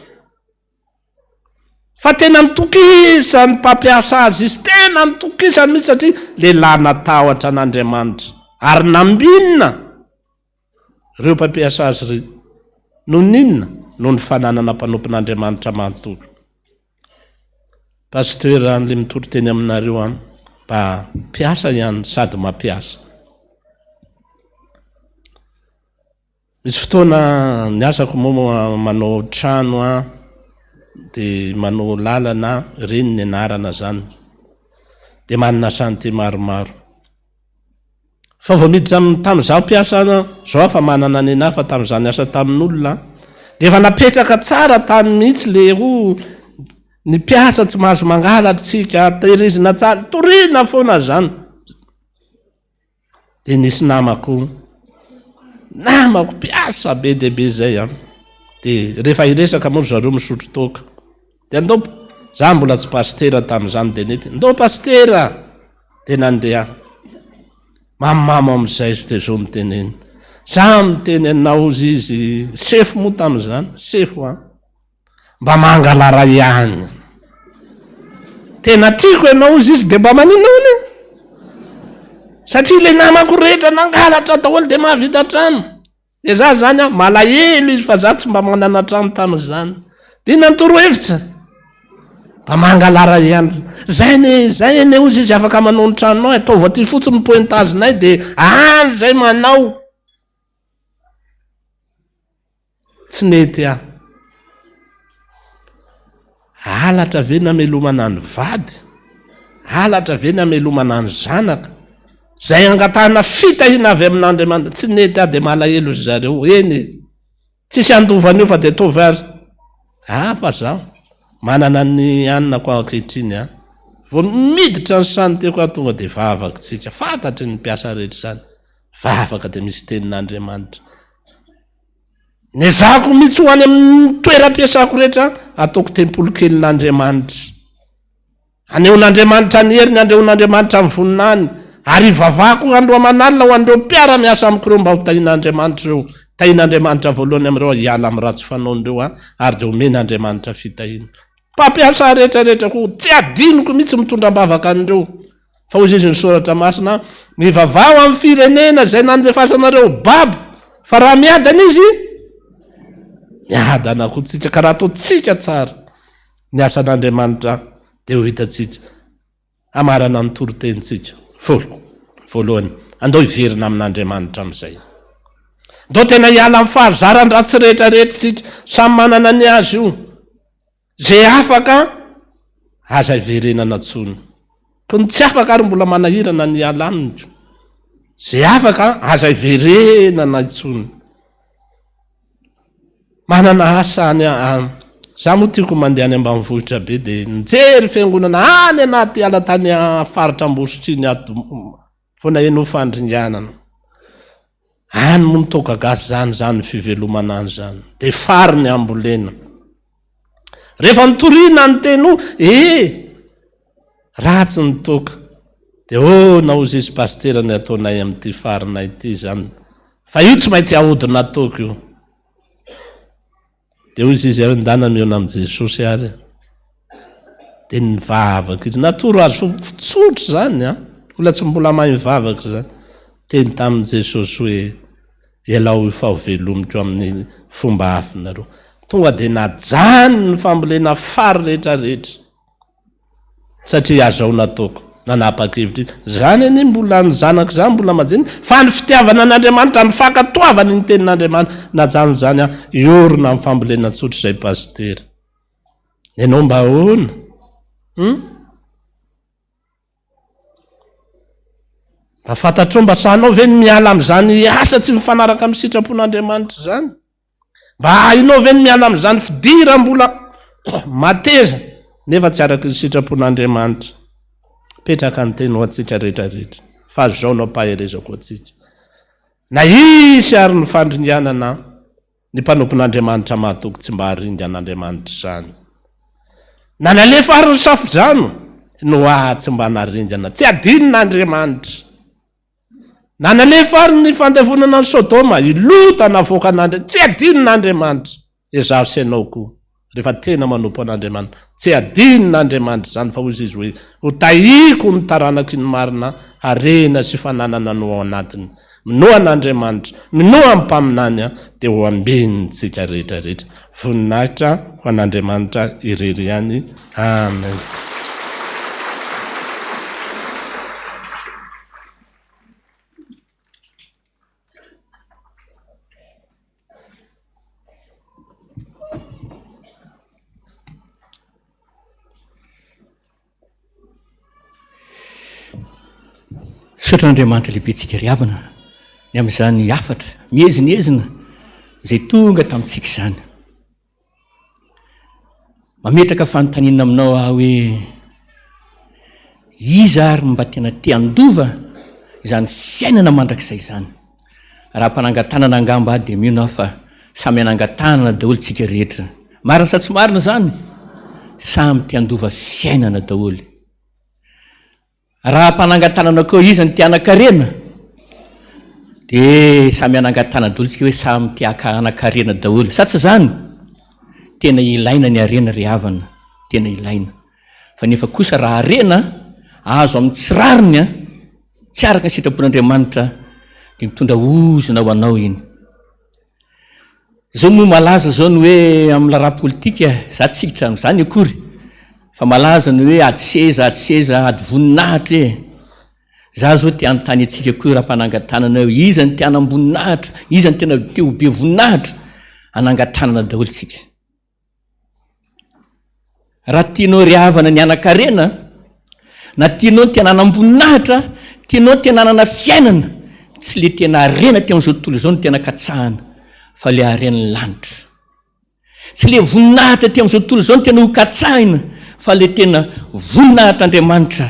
fa tena mitokisany mpampiasa azy izy tena mitokisany mihitsy satria lehilahy natahotra an'Andriamanitra ary nambinina reo mpampiasa azy ry no ninona no ny fananana mpanompon'Andriamanitra manontolo pasteur an'le mitoro teny aminareo mba mpiasa ihany sady mampiasa misy fotoana ny asako moa manao trano dia manao lalana reny ny anarana zany dia manana santé maromaro fa vao miditra tamin'izaho mpiasa zao afa manana ny anahy fa tamin'izany asa tamin'olona dia efa napetraka tsara tany mihitsy le ny mpiasa tsy mahazo mangalatsika tehirizina tsara torina foana zany dia nisy namako mpiasa be dehibe zay dia rehefa iresaka moa zareo misotro toka dia ndao za mbola tsy pastera tamin'izany dia nety ndao pastera dia nandeha mamimama am'izay sy de zao miteneny za miteny anaozy izy sefo moa tam'izany sefo a mba mangalara ihany tena tiako anaozy izy de mba maninony satria le namako rehetra nangalatra daholo de mahavita trano de za zany a malahelo izy fa za tsy mba manana trano tam'izany de nantorohevitra mba mangalara ihany zay ene ozy izy afaka manao ny tranonao ataova ty fotsiny pointazinay de zay manao tsy nety halatra ve namelomana ny vady halatra ve namelomana ny zanaka zay angatahana fitahina avy amin'Andriamanitra tsy nety de malahelo ry zareo eny tsisy andovana io fa de tovy azy fa zaho manana ny anako ankehitriny vo miditra ny sanyteko tonga de vavaka tsika fantatry ny mpiasa rehetra zany vavaka de misy tenin'Andriamanitra ne zako mitsy ho any amin'ny toeram-piasako rehetra ataoko tempolo kelin'Andriamanitra aneon'Andriamanitra ny heriny andreon'Andriamanitra ny voninany ary vavako andro amanalina ho andreo mpiara miasa amiko reo mba ho tahin'Andriamanitra reo tahin'Andriamanitra voalohany am'ireo hiala amin'ny ratsy fanaondreo ary de omen'Andriamanitra fitahina mpampiasa rehetrarehetra ko tsy adiniko mihitsy mitondram-bavaka andreo fa ozy izy ny soratra masina mivavao amin'ny firenena zay nandefasanareo babo fa raha miadana izy miadana ko tsika ka raha ataotsika tsara ny asan'Andriamanitra de ho hitatsika amarana ny torotenitsika voalohany andao hiverina amin'Andriamanitra am'izay ndao tena hiala amin'ny fahazarany ratsy rehetrarehetra sika samy manana ny azy io zay afaka aza hiverenana tsony ko ny tsy afaka ary mbola manahirana ny ala aminy zay afaka aza hiverenana itsony manana asany za moa tiako mandeha any ambanivohitra be de nijery fiangonana any anaty ala tany faritra ambositriny ato fona eno fandringanana any mo mitoka gasy zany fivelomana any zany de fary ny ambolena rehefa nitorina ny teno ratsy nitoka de naozy izy pastera ny ataonay am'ty farinay ty zany fa io tsy maintsy ahodina toko io de ozy izy arindanany eo am' Jesosy ary de nivavaka izy natoro azy fotsotry zany ola tsy mbola mahay mivavaka zany teny tamin'i Jesosy hoe ialao fahavelomiko amin'ny fomba hafinareo tonga de najany ny fambolena fary rehetrarehetra satria azao nataoko nanapa-kevitra zany eny mbola ny zanaka zany mbola majeny fa ny fitiavana an'Andriamanitra ny fankatoavany ny tenin'Andriamanitra najano zany iorona amin'ny fambolena tsotra zay pastera ianao mba ahoana mba fantatrao mba sahanao ve ny miala am'izany asa tsy mifanaraka amin'ny sitrapon'Andriamanitra zany mba hainao ve ny miala am'izany fidira mbola mateza nefa tsy araka ny sitrapon'Andriamanitra petraka ny teny ho atsika rehetrarehetra fa zao nao paherezako atsika na isy ary ny fandringanana ny mpanompon'Andriamanitra mahatoko tsy mba haringan'Andriamanitra zany na nalefa ary ny safojano no tsy mba naringana tsy adinon'Andriamanitra na nalefa ary ny fandevonana ny Sodoma ilota navoaka an'Andriamanitra tsy adinon'Andriamanitra ezaho sy anao koa rehefa tena manompo an'Andriamanitra tsy adinon'Andriamanitra zany fa ozy izy hoe ho tahiko ny taranaky ny marina harena sy fananana no ao anatiny minoa an'Andriamanitra minoa amin'ny mpaminany de ho ambenitsika rehetrarehetra voninahitra ho an'Andriamanitra irery any amen. Sotran'Andriamanitra lehibe tsika ry havana ny am'izany afatra mieziniezina zay tonga tamintsika izany mametraka fanontaniana aminao hoe iza ary mba tena te-andova izany fiainana mandrakizay izany raha mpanangatanana angamba de mionao fa samy anangatanana daholo tsika rehetra marina sa tsy marina zany samy te-andova fiainana daholo raha mpanangatanana koa izy ny tiana-karena dia samy anangatana daholo tsika hoe samy tiaka anakarena daholo sa tsy zany tena ilaina ny arena ry havana tena ilaina fa nefa kosa raha arena azo amin'ny tsirariny a tsy araka ny sitrapon'Andriamanitra dia mitondra ozona ho anao iny zao moa malaza zao ny hoe amin'ny lara politika za tsikitra zany akory fa malaza ny hoe ady seza ady voninahitra e za zao te anontany atsika koa raha mpanangatanana eo iza ny te anamboninahitra iza ny tena te ho be voninahitra anangatanana daholo tsika raha tianao ry havana ny anakarena na tianao ny tena anamboninahitra tianao ny tena anana fiainana tsy le tena arena ty amin'izao tontolo izao no tena katsahana fa le aren'ny lanitra tsy le voninahitra ty amin'izao tontolo izao no tena ho katsahina fa le tena voninahitra Andriamanitra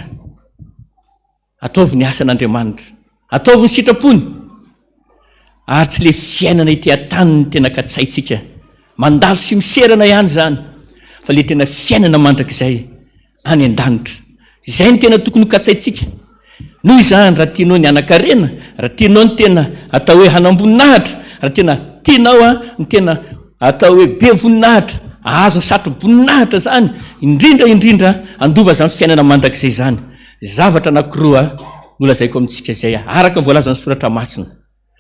ataovy ny asan'Andriamanitra ataovy ny sitrapony ary tsy le fiainana ity an-tany ny tena katsaitsika mandalo sy miserana ihany zany fa le tena fiainana mandrakizay any an-danitra izay ny tena tokony ho katsaitsika noho izany raha tianao ny anakarena raha tianao ny tena atao hoe hanamboninahitra raha tena tianao ny tena atao hoe be voninahitra azo ny satry voninahitra zany indrindra andova zany fiainana mandrakizay zany zavatra anankiroa nolazaiko amintsika izay araka voalaza ny soratra masina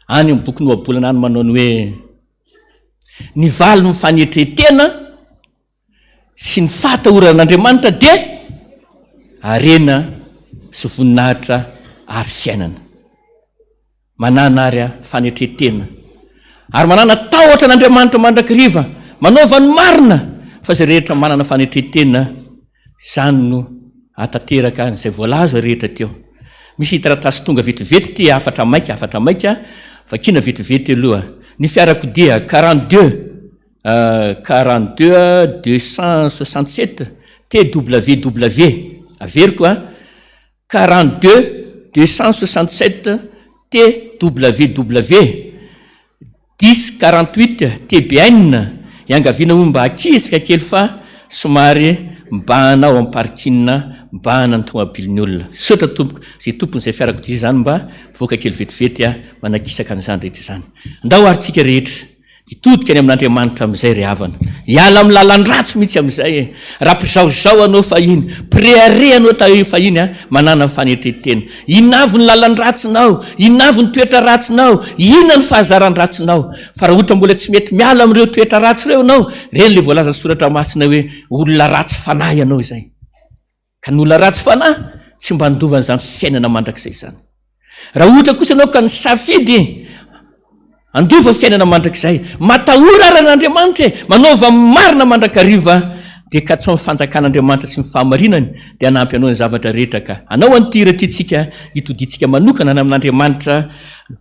any amin'ny boky noabolana any manao ny hoe ny valy ny fanetretena sy ny fahatahoran'Andriamanitra dia arena sy voninahitra ary fiainana manana ary fanetretena ary manana tahotra n'Andriamanitra mandrakiriva manaova ny marina fa zay rehetra manana fanetretena zany no atateraka zay voalaza rehetra teo misy taratasy tonga vetivety ty afatra maika vakina vetivety aloha ny fiarakodia 42 267 TWW averiko 42 267 TWW 1048 TBN iangaviana hoe mba akisika kely fa somary mbana ao amparkina mbana ny tomabiliny olona sotra tompoka zay tompony zay fiarakodia zany mba voaka kely vetivety manakisaka an'izany rehetra zany ndao aritsika rehetra hitodika any amin'Andriamanitra amin'izay ry havana hiala amin'ny lalan-dratsy mihitsy amin'izay raha mpizaozao anao fahiny préare anao fahiny manana fanetretena inavo ny lalan-ratsinao inavo ny toetra ratsinao ina ny fahazaran-ratsinao fa raha ohatra mbola tsy mety miala amin'ireo toetra ratsy reo anao reny le voalaza ny soratra masina hoe olona ratsy fanahy ianao izay ka ny olona ratsy fanahy tsy mba ndovana zany fiainana mandrakizay zany raha ohatra kosa anao ka ny safidy andova fiainana mandrakizay matahora aran'Andriamanitra manaova marina mandrakariva dia ka tsy mifanjakan'Andriamanitra sy mifahamarinany dia anampy anao ny zavatra rehetra ka anao antira tytsika hitoditsika manokana ny amin'Andriamanitra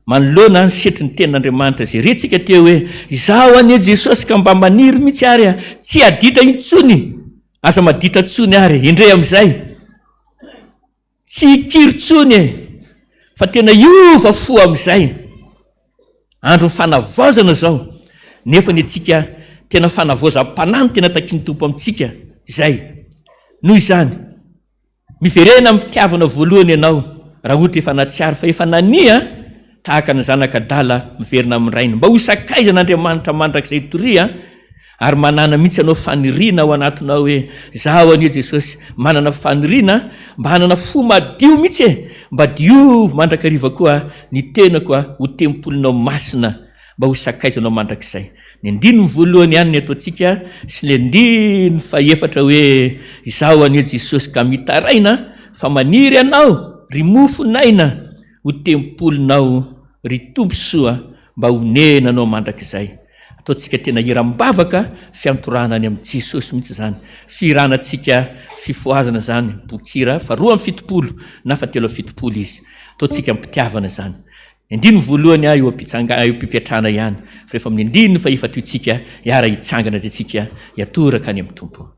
manoloana ny setry ny tenin'Andriamanitra zay retsika teo hoe izaho anie Jesosy ka mba maniry mihitsy ary tsy adita intsony aza madita tsony ary indray amin'izay tsy ikiritsony fa tena iova fo amin'izay andro fanavaozana zao nefa ny atsika tena fanavaozam-panany tena takiny tompo amintsika zay noho izany miverena amin'ny fitiavana voalohany ianao raha ohatra efa natsiary fa efa nania tahaka ny zanakadala miverina amin'ny rainy mba ho sakaizan'Andriamanitra mandrakizay toria ary manana mihitsy anao faniriana ao anatinao hoe zaho anie Jesosy manana faniriana mba hanana fo madio mihitsy mba diovy mandrakariva koa ny tena koa ho tempolinao masina mba ho sakaizanao mandrakizay ny andininy voalohany ihany ny ataontsika sy le andiny faefatra hoe izaho anie Jesosy ka mitaraina fa maniry anao ry mofonaina ho tempolinao ry tomposoa mba honenanao mandrakizay ataontsika tena hirambavaka fiantorana any amin'ny Jesosy mihitsy zany firanantsika fifoazana zany bokira fa 2:70 na fa 3:70 izy ataontsika mpitiavana zany indiny voalohany eo ampipiatrana ihany fa rehefa amin'ny indiny fa efatra itsika hiara hitsangana zay tsika hiatoraka any amin'ny tompo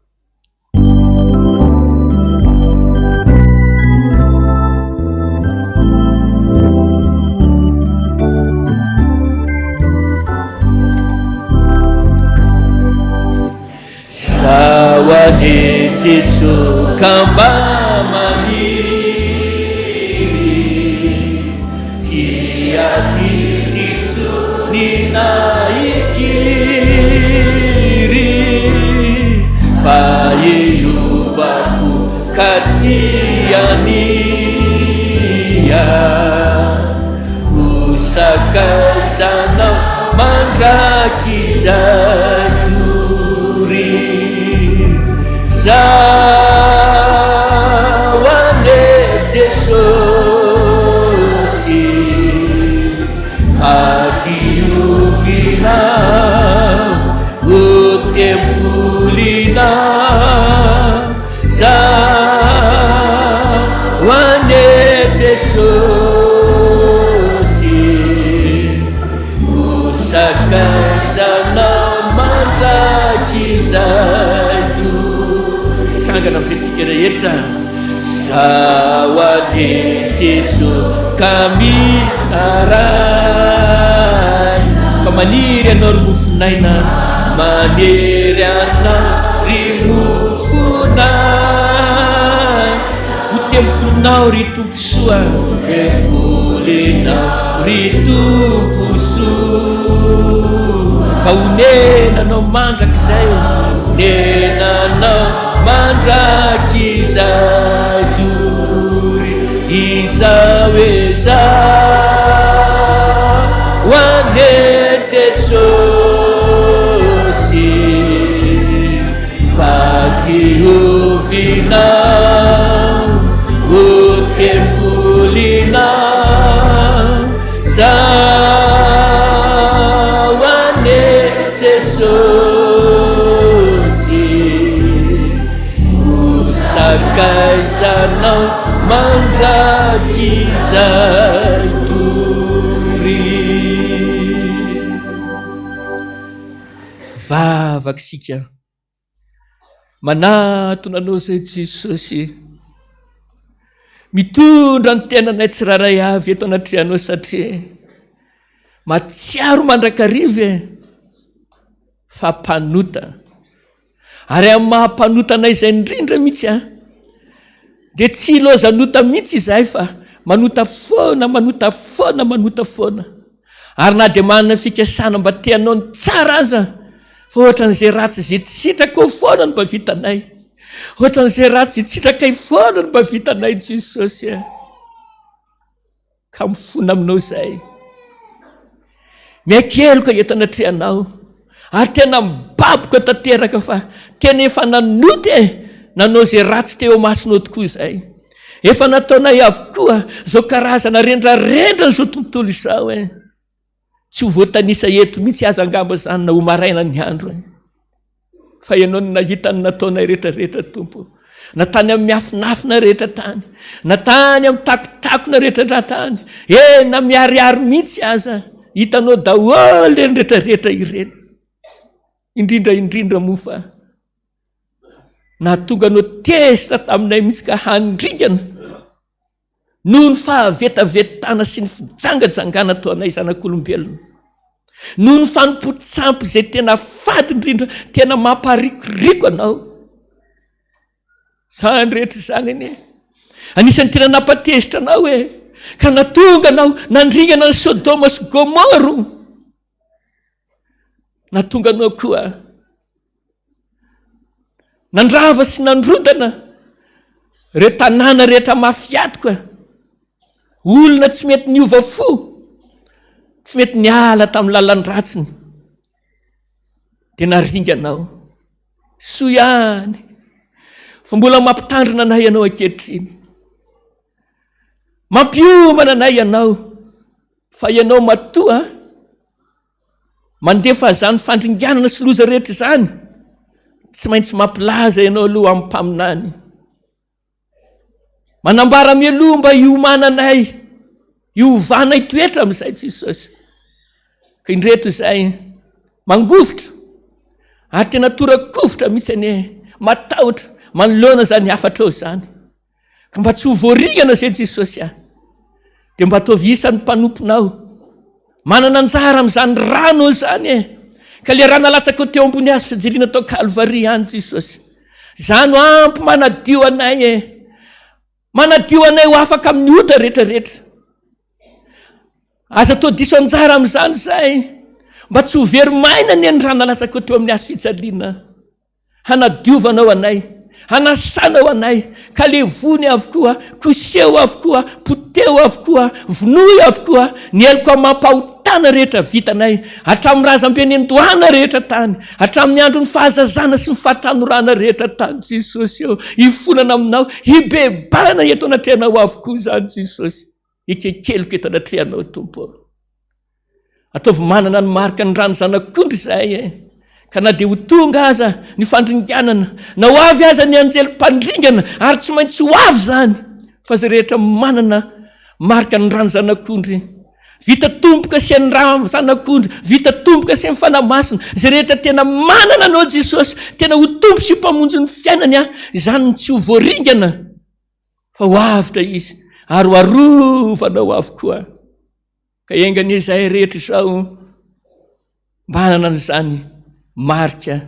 Sawane Jesu kamba maniry tiati sakaizanao mandraky zadory zao ane Jesosy adiovinao o tempolinao zao ane Jesosy o sakaizanao mandraky zadory sangana amin'iretsika rehetra zao ane Jesosy ka minaray fa maniry anao ry mofinaina manery anao ry mofonay ho tempolinao ry tomposoa tempolinao ry tomposoa mba honenanao mandraky zay honenanao mandraky zadory izao e zao ane Jesosy patiovinao o tempolinao zao ane Jesosy o sakaizanao mandraky zadory vavaky sika manatona anao zay Jesosy mitondra ny tenanay tsiraray avy eto anatrehanao satria matsiaro mandrakariva fa mpanota ary amin'ny mahampanotana izay indrindra mihitsy dia tsy lozanota mihitsy izahay fa manota foana ary na dia manana fikasana mba teanao ny tsara aza fa ohatran'izay ratsy izay tsy sitraka ho foana no mba vitanay ohatran'izay ratsy izay tsy sitraka hifoana no mba vitanay Jesosy ka mifona aminao izay miakeloka eto anatrehanao ary tena mibaboka tanteraka fa tena efa nanoty nanao izay ratsy teo masinao tokoa izay efa nataonay avokoa zao karazana rendrarendra zao tontolo izao tsy ho voatanisa eto mihitsy aza angamba zany na ho maraina ny andro fa ianao no nahita ny nataonay rehetrarehetra tompo natany amin'ny afinafina rehetra tany natany amin'ny takotakona rehetra tany na miariary mihitsy aza hitanao daholo reny rehetrarehetra ireny indrindra mofa nahatonga anao tezitra taminay mihitsy ka handringana noho ny fahavetavetana sy ny fijangajangana toanay zanak'olombelona noho ny fanompotsyampy izay tena fady indrindra tena mamparikoriko anao zany rehetra zany eny anisan'ny tena napatezitra anao ka natonga anao nandringana ny Sodoma sy Gomoro natonga anao koa nandrava sy nandrodana retanana rehetra mafiatoka olona tsy mety niova fo tsy mety niala tamin'ny lalan-dratsiny dia naringanao soa ihany fa mbola mampitandrina anay ianao ankehitriny mampiomana anay ianao fa ianao matoa mandefa zany fandringanana sy loza rehetra zany tsy maintsy mampilaza ianao aloha amin'ny mpaminany manambara mialoha mba hiomana anay hiovanay toetra amin'izay Jesosy ka indreto izay mangovotra ary tena torakovotra mihitsy ane matahotra manoloana zany hafatra ao zany ka mba tsy ho voarigana zay Jesosy dia mba ataovy isan'ny mpanomponao manana anjara amin'izany rano zany ka le raha nalatsaka teo ambony azy fijaliana tao Kalvari any Jesosy zany ho ampy manadio anay ho afaka amin'ny ota rehetrarehetra aza tao diso anjara amin'izany zay mba tsy ho very maina ny raha nalatsaka teo amin'ny azy fijaliana hanadiovanao anay hanasana ho anay, ka levony avokoa, koseho avokoa, poteo avokoa, vonoy avokoa, ny eloko mampahotana rehetra vitanay, hatramin'ny razam-be ny andohana rehetra tany, hatramin'ny andro ny fahazazana sy ny fahatanorana rehetra tany Jesosy eo, hifonana aminao, hibebana eto anatrehanao avokoa zany Jesosy, ikekeliko eto anatrehanao Tompo. Ataovy manana ny marika ny rano zanak'ondry izahay ka na dia ho tonga aza ny fandringanana, na ho avy aza ny anjelim-pandringana, ary tsy maintsy ho avy zany, fa zay rehetra manana marika ny rano zanak'ondry, vita tomboka sy ny rano zanak'ondry, vita tomboka sy ny fanamasina, zay rehetra tena manana anao Jesosy, tena ho tombo sy mpamonjy ny fiainany izany tsy ho voaringana, fa ho avitra izy ary ho arovanao avokoa. Ka engany izahay rehetra izao manana n'izany marika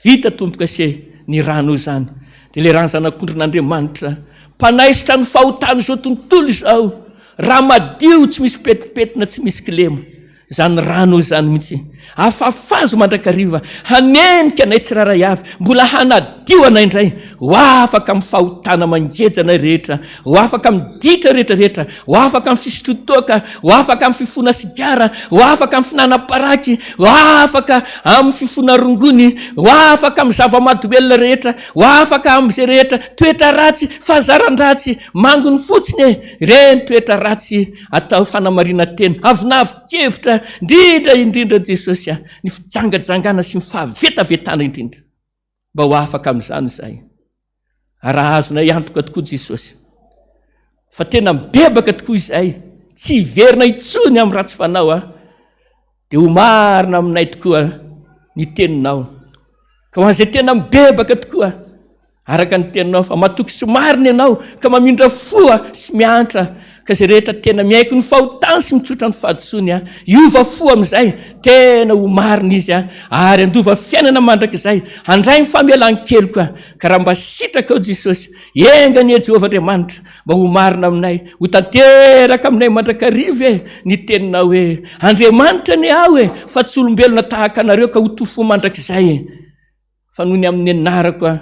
vita tomboka sy ny rano zany, dia le rano zanak'ondry n'Andriamanitra mpanaisitra ny fahotana izao tontolo izao, raha madio tsy misy petipetina, tsy misy kilema, zany rano zany mihitsy afafazo mandrakariva, hanenika anay tsiraray avy, mbola hanadio anay indray, ho afaka amin'ny fahotana mangejana rehetra, ho afaka amin'ny ditra rehetrarehetra, ho afaka amin'ny fisotrotoka, ho afaka amin'ny fifona sigara, ho afaka amin'ny finanam-paraky, ho afaka amin'ny fifona rongony, ho afaka amin'ny zava-mahadomelona rehetra, ho afaka amin'izay rehetra toetra ratsy, fahazaran-dratsy mangony fotsiny, reny toetra ratsy atao fanamarina tena, avinavikevitra indrindra Jesosy, ny fijangajangana sy ny fahavetavetana indrindra, mba ho afaka amin'izany izahay. Raha azonay antoka tokoa Jesosy, fa tena mibebaka tokoa izahay, tsy hiverina itsony amin'ny ratsy fanao, dia ho marina aminay tokoa ny teninao, ka ho an'izay tena mibebaka tokoa araka ny teninao, fa matoky sy marina ianao ka mamindra foa sy miantra, ka zay rehetra tena miaiko ny fahotana sy mitsotra ny fahadisoany, iova fo amin'izay, tena ho marina izy ary andova fiainana mandrakizay, handray ny famelan-keloka, ka raha mba sitraka ao Jesosy, engany Jehovah Andriamanitra, mba ho marina aminay, ho tanteraka aminay mandrakariva ny teninao hoe Andriamanitra ny aho fa tsy olombelona tahaka anareo ka ho tofo mandrakizay, fa noho ny amin'ny anarako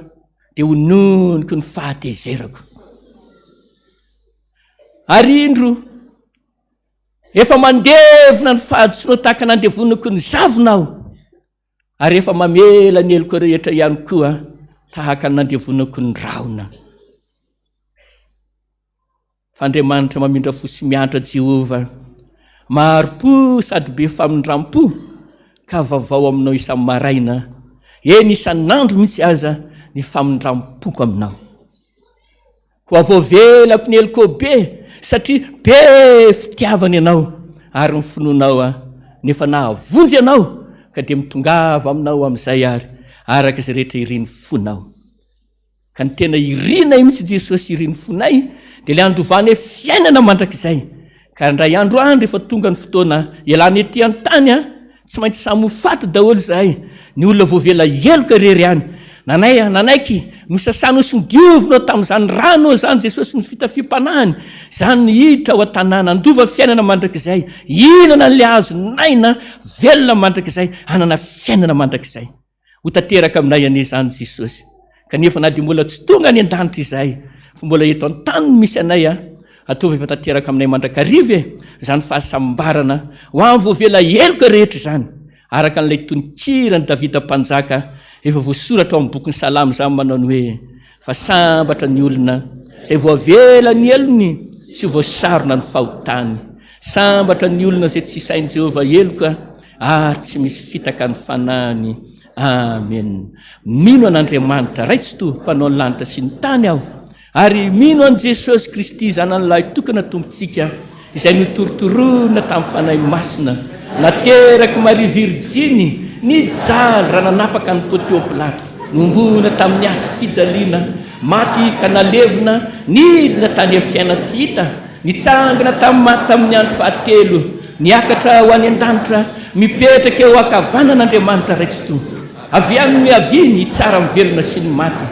dia ho noniko ny fahatezerako. Ary indro efa mandevina ny fahadisoana tahaka nandevonako ny zavinao, ary efa mamela ny eloko rehetra ihany koa tahaka nandevonako ny rahona. Fa Andriamanitra mamindra fo sy miantra Jehovah, maro-po sady be famindram-po, ka vaovao aminao isan'ny maraina, eny isan'andro mihitsy aza ny famindram-poko aminao. Ko avoavelako ny eloko be, satria be fitiavana ianao ary ny finoanao nefa nahavonjy ianao, ka dia mitongava aminao amin'izay ary araka izay rehetra iriny fonao. Ka ny tena irinay mihitsy Jesosy iriny fonay, dia ilay andovany fiainana mandrakizay, ka ndray andro efa tonga ny fotoana ialany ety an-tany, tsy maintsy samy ho faty daholo izahay, ny olona voavela eloka rery ihany, nanaiky nosasana sy nidiovinao tamin'izany rano zany Jesosy ny fitafiam-panahiny, zany ny hiditra ao an-tanàna, andova fiainana mandrakizay, inana n'ilay azonaina velona mandrakizay, hanana fiainana mandrakizay. Ho tanteraka aminay anie zany Jesosy, kanefa na dia mbola tsy tonga any an-danitra izahay, fa mbola eto an-tany misy anay, atao efa tanteraka aminay mandrakariva zany fahasambarana ho amin'ny voavela eloka rehetra zany, araka n'ilay tononkirany Davida mpanjaka efa voasoratra ao amin'ny boky ny Salamy zany manao ny hoe fa sambatra ny olona izay voavela ny elony sy voasarona ny fahotany, sambatra ny olona izay tsy sain'i Jehovah eloka ary tsy misy fitaka ny fanahiny. Amen. Mino an'Andriamanitra raitsy to mpanao ny lanitra sy ny tany aho, ary mino an' Jesosy Kristy zanan'lahy tokana tompontsika izay notorotorona tamin'ny fanahy masina, nateraky Maria Virginy nijaly raha nanapaka ny Pontio Pilato, nombona tamin'ny asa fijaliana, maty ka nalevina, nidina tany amin'ny fiaina tsy hita, nitsangana tamin'ny andro fahatelo, niakatra ho any an-danitra, mipetraka eo ankavanan'Andriamanitra raitsy to, avy any miaviny tsara mivelona sy ny maty.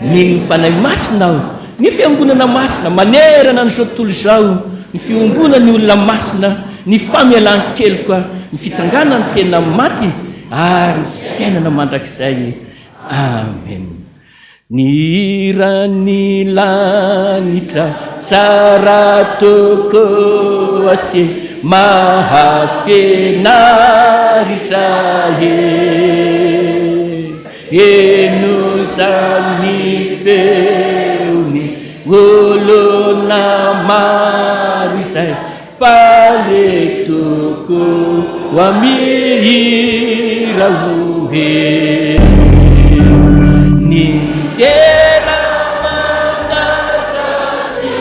Ny fanahy masina aho, ny fiangonana masina manerana n'izao tontolo izao, ny fiombona ny olona masina, ny famelan-keloka, ny fitsangana ny tena maty ary ny fiainana mandrakizay. Amen. ny irany lanitra tsara toko ase mahafinaritra eno zany feony olona maro izay fa le toko amihira ohe ny tena manasa sy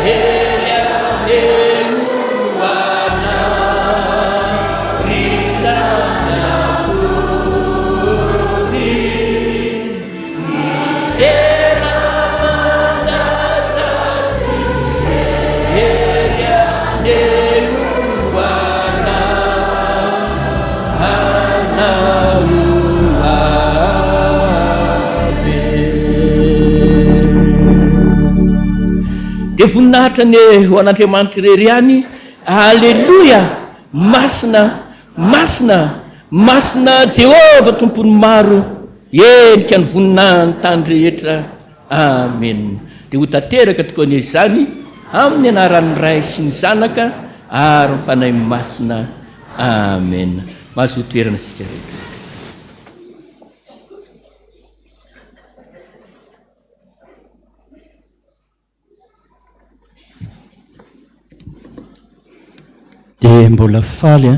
hery anehoana risana koti ny tena manasa sy hery anehoana dia voninahitra ny ho an'Andriamanitra irery ihany. Alleluia! Masina Jehova tompony maro, endrika ny voninahiny tany rehetra. Amen. Dia ho tanteraka tokoa n'izany amin'ny anaran'ny Ray sy ny Zanaka ary ny fanahy masina. Amen. Mahazo toerana isika rehetra. dia mbola faly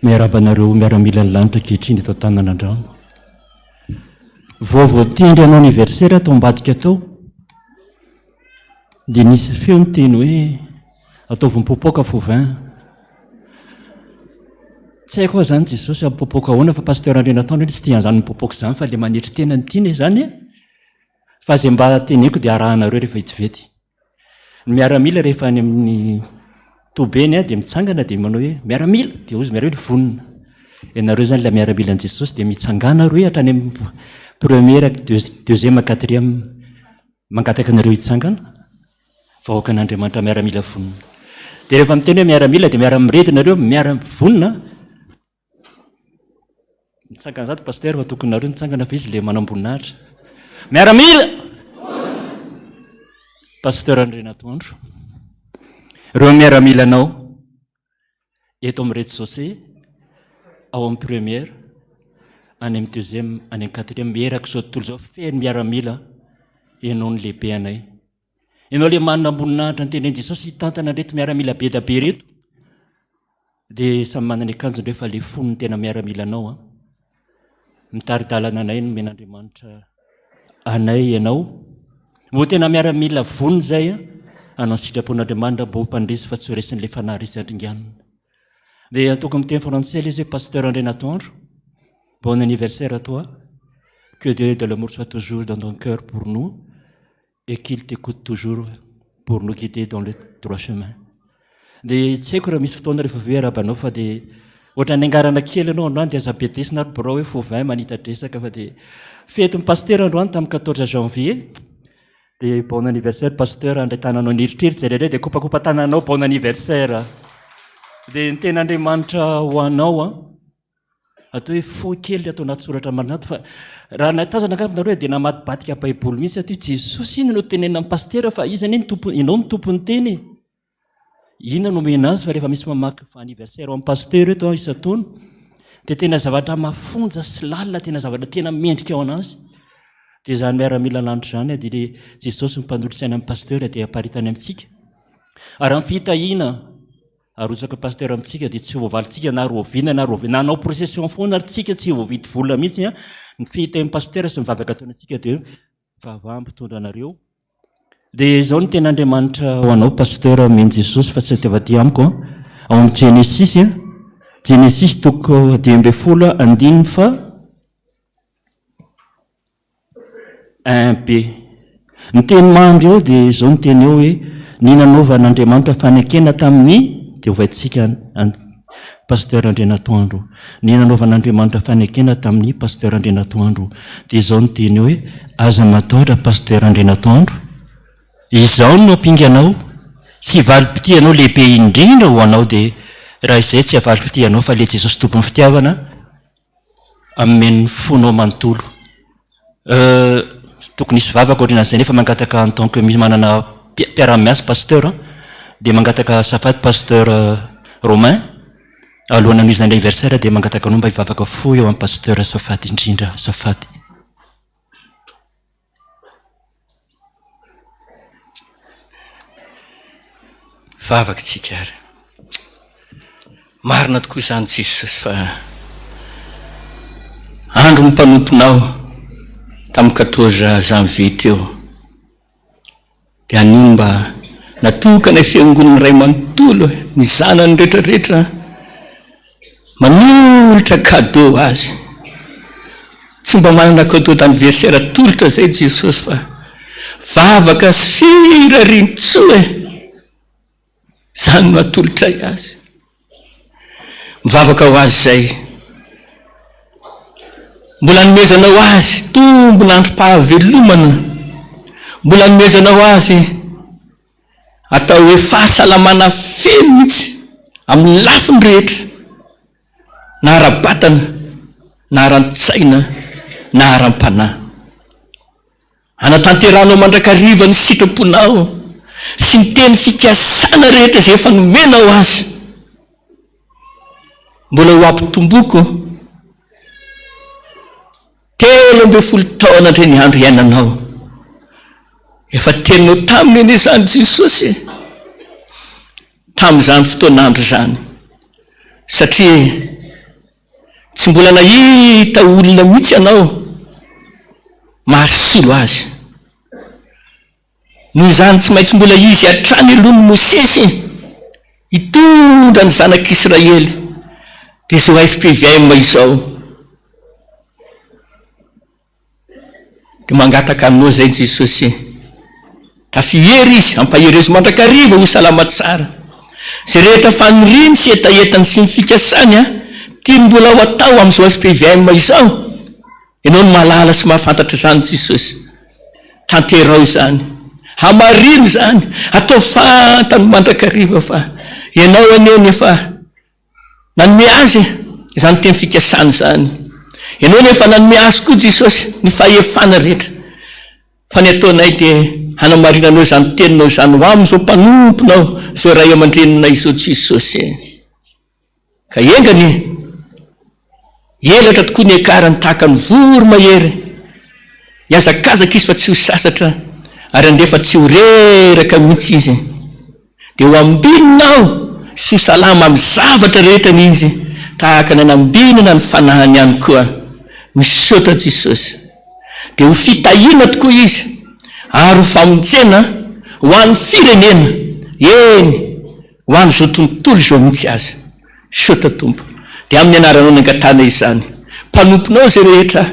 miarabanareo miaramila ny lanitra kehitriny atao tananandrano. Voatendry anao aniversaire atao ambadika atao dia nisy feo nyteny hoe ataovim-popoaka fauvin. Tsy haiko zany Jesosy ampopoaka ahoana fa pasteur Andrinataona tsy tian'izany mipopoaka izany fa le manetry tena ny tiana izany fa zay mba teneko dia arahanareo rehefa hitivety. Ny miaramila rehefa any amin'ny tobeny dia mitsangana dia manao hoe miaramila dia ozy miaramila vonina. Ianareo zany la miaramila an'i Jesosy dia mitsangana reo hatrany amin'ny première, deuxième, quatrième mangataka anareo hitsangana vahoaka an'Andriamanitra miaramila vonina. Dia rehefa miteny hoe miaramila dia miara-mirety nareo miara-vonina. Mitsangana zato pasteur fa tokony nareo mitsangana fa izy le manam-boninahitra. Miaramila! Pasteur Andrinatoandro. Reo miaramilanao eto amin'ny rez-de-chaussée, ao amin'ny première, any amin'ny deuxième, any amin'ny quatrième, mieraka izao tontolo izao feno miaramila ianao ny lehibe anay. Ianao le manana amboninahitra ny tenen'i Jesosy hitantana reto miaramila be da be reto dia samy manana akanjony rehefa le fonony tena miaramilanao. Mitaridalana anay no men'Andriamanitra anay ianao. Mo tena miaramila vonina zay anao sitrapon'Andriamanitra mbo mpandresy fa tsy ho resin'ilay fanahy resy andringanina. Dia ataoko amin'ny teny français les pasteur Andrinatoandro. Bon anniversaire à toi. Que Dieu de l'amour soit toujours dans ton cœur pour nous et qu'il t'écoute toujours pour nous guider dans le droit chemin. Dia tsy haiko raha misy fotoana rehefa ve arabanao fa dia ohatrany angarana kely anao androany dia azabedesina ary borao hoe fauvin manitadresaka fa dia fetin'ny pasteur androany tamin'ny 14 janvier. Dia bon anniversaire pasteur, andray tananao neritreritra zay dia kopakopa tananao bon anniversaire. Dia ny ten'Andriamanitra ho anao atao hoe fo kely atao anaty soratra marinaty fa raha natazana angaronareo dia namatibadika baiboly mihitsy atao Jesosy iny no tenena amin'ny pasteur fa izany inao ny tompony teny. Ina no mena azy fa rehefa misy mamaky fa anniversaire amin'ny pasteur eto isa-taona dia tena zavatra mafonja sy lalina, tena zavatra tena mendrika ao anazy. Dia izany miaramila lanitra zany dia le Jesosy ny mpanolotsaina amin'ny pasteur dia aparitany amintsika. Ary amin'ny fitahiana arotsaka pasteur amintsika dia tsy voavalitsika na rovina na rovina. Nanao procession foana ary tsika tsy voavity vola mihitsy ny fitahin'ny pasteur sy mivavaka ataony antsika dia vavampitondrana anareo. Dia izao ny ten'Andriamanitra ho anao pasteur meny Jesosy fa tsy tevady amiko ao amin'ny Genesis Genesis toko 12 fa 1b. Ny teny mandry eo dia izao ny teny eo hoe ny nanaovan'Andriamanitra fanekena tamin'ny dia hovaintsika pasteur Andrinatoandro. Ny nanaovan'Andriamanitra fanekena tamin'ny pasteur Andrinatoandro. Dia izao ny teny eo hoe aza matahotra pasteur Andrinatoandro. Izao no ampinganao sy valim-pitianao lehibe indrindra ho anao dia raha izay tsy avalim-pitianao fa le Jesosy tompony fitiavana amin'ny fonao manontolo. tokony isy vavaka ohatran'izay nefa mangataka en tant que misy manana mpiara-miasa pasteur dia mangataka safady pasteur Romain alohan'ny izy anniversaire dia mangataka anao mba hivavaka fo eo amin'ny pasteur safady indrindra safady. Vavaka tsika ary marina tokoa izany Jesosy fa andro ny mpanomponao tamin'ny 14 janvier teo dia aniny mba natokana fiangonana iray manontolo ny zanany rehetrarehetra manolotra cadeau azy, tsy mba manana cadeau d'anniversaire tolotra zay Jesosy fa vavaka sy firarintsoe zany no atolotray azy. Mivavaka ho azy zay mbola nomezanao azy tombon'androm-pahavelomana, mbola nomezanao azy atao hoe fahasalamana feno mihitsy amin'ny lafiny rehetra, na ara-batana na ara-tsaina na ara-panahy. Anatanteranao mandrakariva ny sitraponao sy ny teny fikasana rehetra izay efa nomenao azy. Mbola ho ampitomboako 13 taona indray ny andro iainanao, efa teninao taminy eny izany Jesosy tamin'izany fotoanandro izany, satria tsy mbola nahita olona mihitsy ianao mahasolo azy. Noho izany tsy maintsy mbola izy hatrany aloha ny Mosesy hitondra ny zanak'Israely dia izao FPVM izao dia mangataka aminao zay Jesosy, tafihery izy hampaherezy mandrakariva ho salama tsara. Zay rehetra faniriny sy etaetany sy ny fikasany tia mbola ho atao amin'izao FPVM izao, ianao no mahalala sy mahafantatra izany Jesosy. Tanterao izany, hamarino izany, atao fantany mandrakariva fa ianao aneny efa nanome azy izany teny fikasany izany. Ianao nefa nanome azy koa Jesosy ny fahefana rehetra, fa ny ataonay dia hanamarinanao izany teninao izany ho amin'izao mpanomponao izao ray aman-dreninay izao Jesosy. Ka engany elatra tokoa ny akarany tahaka ny voro mahery, hiazakazaka izy fa tsy ho sasatra ary andefa tsy ho reraka mihitsy izy, dia ho ambininao sy ho salama amin'ny zavatra rehetra ny izy tahaka ny anambinina ny fanahany ihany koa. Misaotra Jesosy, dia ho fitahiana tokoa izy ary ho famonjena ho an'ny firenena, eny ho an'izao tontolo izao mihitsy azy. Misaotra Tompo, dia amin'ny anaranao ny angatana izany, mpanomponao izay rehetra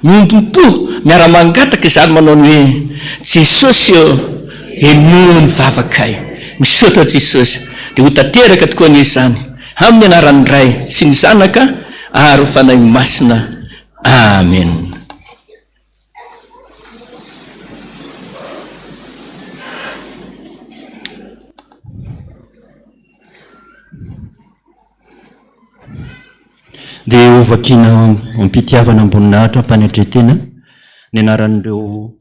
miompompo miara-mangataka izany manao ny hoe Jesosy eo enoa ny vavakay. Misaotra Jesosy, dia ho tanteraka tokoa ny izany amin'ny anaran'ny Ray sy ny Zanaka ary ho fanahy masina. Amen. Dia ovakina ampitiavana amboninahitra mpanetretena ny anaran'ireo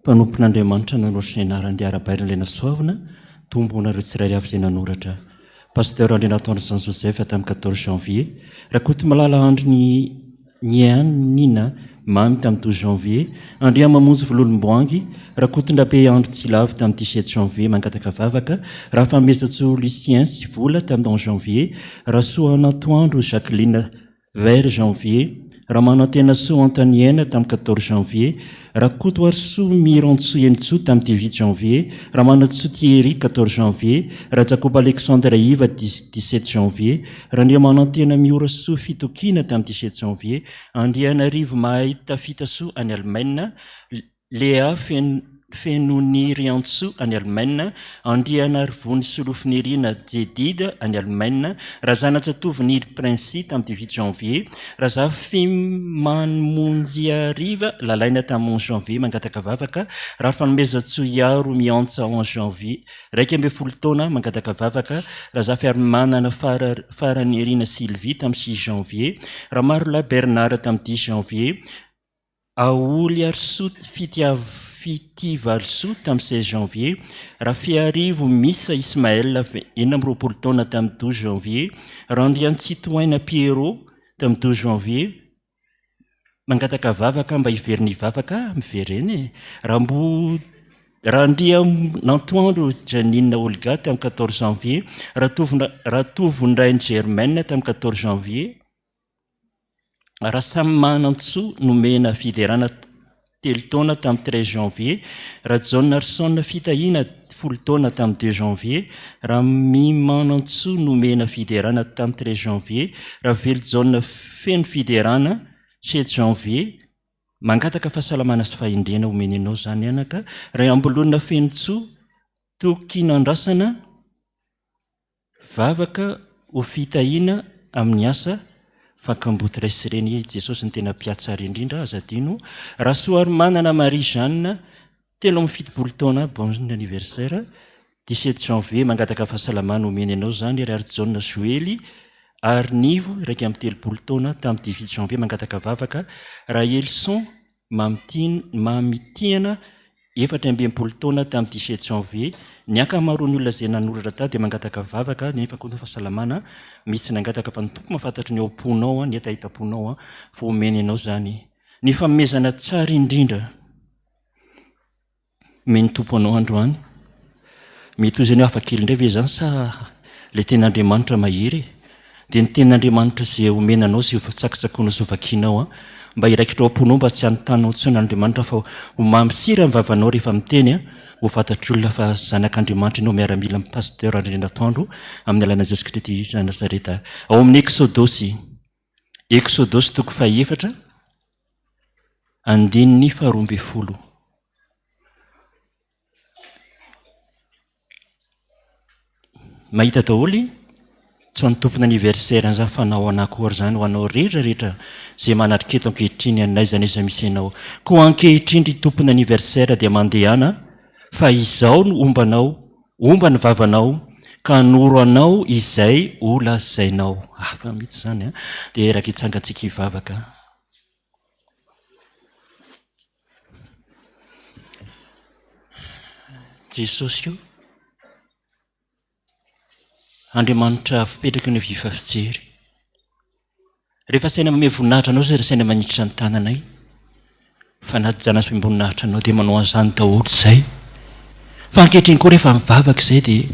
mpanompon'Andriamanitra nanoratra ny anarany dia ara-bairana soavina tombonareo tsirairay avy izay nanoratra pasteur Andrinatondra Jean Joseph tamin'ny 14 janvier, rakoto malala andro ny anina mamy tamin'ny 12 janvier, andria mamonjy vololom-boangy rakotondrabe andro tsilavy tamin'ny 17 janvier mangataka vavaka, raha famezatso Lucien sy vola tamin'ny 11 janvier, raha soa Anatoandro Jacqueline Vert janvier, raha manantena soa Antanienne tamin'ny 14 janvier, rakoto arso Mirantso Enitso tamin'ny 18 janvier, raha manatso Thierry 14 janvier, raha Jacob Alexandre Iva 17 janvier, raha andria manantena Mioraso Fitokina tamin'ny 17 janvier, Andrianarivo Mahita Fitaso any Allemagne, Léa Fenoni Riantso any Allemagne, Andrianarivony Solofinirina Jedida any Allemagne, raha Zanatsatovo Niry Princy tamin'ny 18 janvier, raha Zafimanmonjy Ariva lalaina tamin'ny 11 janvier mangataka vavaka, raha Fanomezatso Iaro Miantsa 11 janvier, raiky amby folo taona mangataka vavaka, raha Zafiarimanana Faranirina Sylvie tamin'ny 6 janvier, raha Marola Bernard tamin'ny 10 janvier, aoly arisoa fitiva arisoa tamin'ny 16 janvier raha fiarivo misa Ismaël 9 taona tamin'ny 12 janvier Randrian-Tsitoaina Pierrot tamin'ny 12 janvier mangataka vavaka mba hiveriny vavaka mivereny Randria Nantoandro Janine Olga tamin'ny 14 janvier Ratovondrainy Germaine tamin'ny 14 janvier Rasamanantsoa nomena fiderana telo taona tamin'ny 13 janvier John Arson fitahina 10 taona tamin'ny 2 janvier Mimanantsoa nomena fiderana tamin'ny 13 janvier Veljon feno fiderana 7 janvier mangataka fahasalamana sy fahindrena omeny anao zany anaka Amboloana Fenotsoa tokinandrasana vavaka ho fitahina amin'ny asa fakamboty raisireny Jesosy ny tena mpiatsara indrindra azadino Rasoary manana Marie Jeanne 17 taona bon anniversaire 17 janvier mangataka fahasalamana omeny anao zany John Joely Arnivo raiky amin'ny 30 taona tamin'ny 18 janvier mangataka vavaka Elson mamitiana 17 taona tamin'ny 17 janvier ny ankamaroany olona zay nanoratra tao dia mangataka vavaka nefa koa fahasalamana misy nangataka fa ny tompo mahafantatry ny aomponao ny etaitaponao fa omeny anao zany ny famezana tsara indrindra meny tompo anao androany metozy anao afakely indray ve zany sa le ten'Andriamanitra mahery dia ny ten'Andriamanitra zay omena anao zay tsakitsakoana zovakinao mba iraikitra aomponao mba tsy anotanao tson'Andriamanitra fa ho mamisiry amin'ny vavanao rehefa miteny ho fantatry olona fa zanak'Andriamanitra ianao miaramila amin'ny pasteur André Natandro amin'ny alana Jésus Kristy Nazareta ao amin'ny Exodosy toko 4 andininy 12 mahita daholy tsy ho an'ny tompony anniversaire an'izany fanao anakory zany ho anao rehetrarehetra zay manatriketo ankehitriny anaiza naiza misy anao koa ankehitrindry tompony anniversaire dia mandehana fa izao no omba ny vavanao ka noro anao izay ho lazainao fa mitsy zany dia eraka hitsangatsika hivavaka Jesosy io Andriamanitra fipetraka ny viva fijery rehefa saina mame voninahitra anao zay saina manititra ny tananay fa anaty janasy fiamboninahitra anao dia manao an'izany daholo izay fa ankehitriny koa rehefa mivavaka izay dia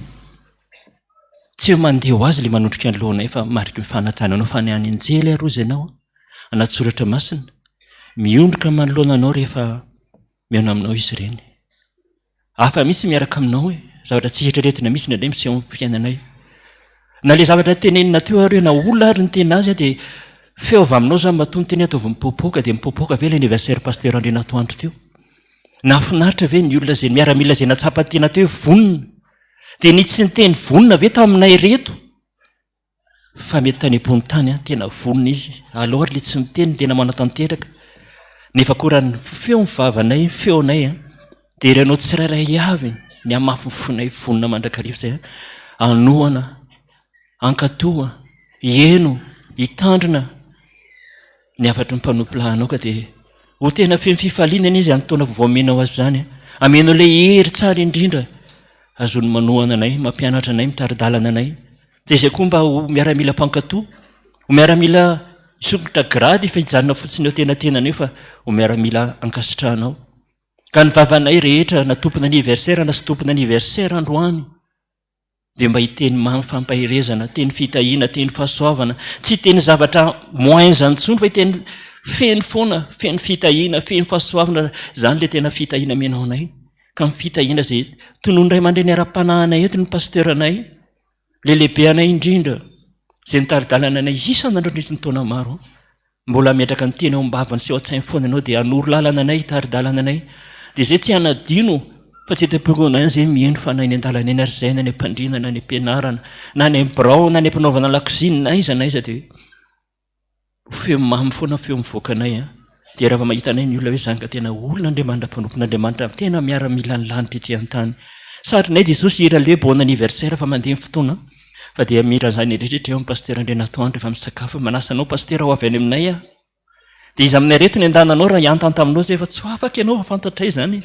tsy eo mandeha ho azy le manondrika ny lohanay fa mariky mifanajana anao fa ny any anjely arozy ianao anaty soratra masina miondrika manoloana anao rehefa miaona aminao izy ireny hafa misy miaraka aminao zavatra tsy hitreretina misy nandray misy eo fiainanay na le zavatra tenenina teo areo na olona ary ny tena azy dia feo avy aminao zany maton'ny teny ataovy mipopoka dia mipopoka ve le anniversaire pasteur André Natandro teo nafinaritra ve ny olona zay miaramila zay natsapatena teo vonina dia nitsy ny teny vonina ve taminay reto fa mety tany am-pony tany tena vonina izy aloha ary le tsy miteny tena manatanteraka nefa koa raha ny feo mivavanay feonay dia irenao tsirairay avy ny amafy fonay vonina mandrakarivo zay anoana ankatoa eno hitandrina ny afatry ny mpanompilahanao ka dia ho tena feno fifalinana izy amin'ny taona vovoamenao azy zany ameno le hery tsara indrindra azony manohana anay mampianatra anay mitaridalana anay dia izay koa mba ho miaramila mpankatoa ho miaramila isokotra grady fa hijanona fotsiny eo tenatenana eo fa ho miaramila ankasitrahanao ka ny vavanay rehetra na tompony anniversaire na sy tompony anniversaire androany dia mba hiteny fampahirezana teny fitahiana teny fahasoavana tsy teny zavatra moinzany tsony fa hiteny feno foana feno fitahiana feno fahasoavana zany le tena fitahiana menao anay ka ny fitahiana zay tonondray mandray ny ara-panahanay eto ny pasteur anay le lehibe anay indrindra zay nitaridalana anay isan'andro ny taona maro mbola miatraka ny teny ao mbavany sy eo an-tsainy foana anao dia anoro lalana anay hitaridalana anay dia zay tsy hanadino fa tsy tepokonay zay mieno fa na ny andalana eny ary zay na ny ampandrina na ny ampianarana na ny ambrao na ny ampanaovana lakoziny naiza dia feo mamy foana feo mivoaka anay dia raha mahita anay ny olona hoe zany ka tena olona Andriamanitra mpanompon'Andriamanitra tena miaramila ny lanitra ety an-tany satry nay Jesosy ira le bon anniversaire fa mandeha fotoana fa dia mira zany rehetra eo amin'ny pasteur André Natandro efa misakafo manasanao pasteur ho avy any aminay dia izy amin'ny aretiny an-dananao raha hiantany taminao zay efa tsy afaka ianao afantatra izany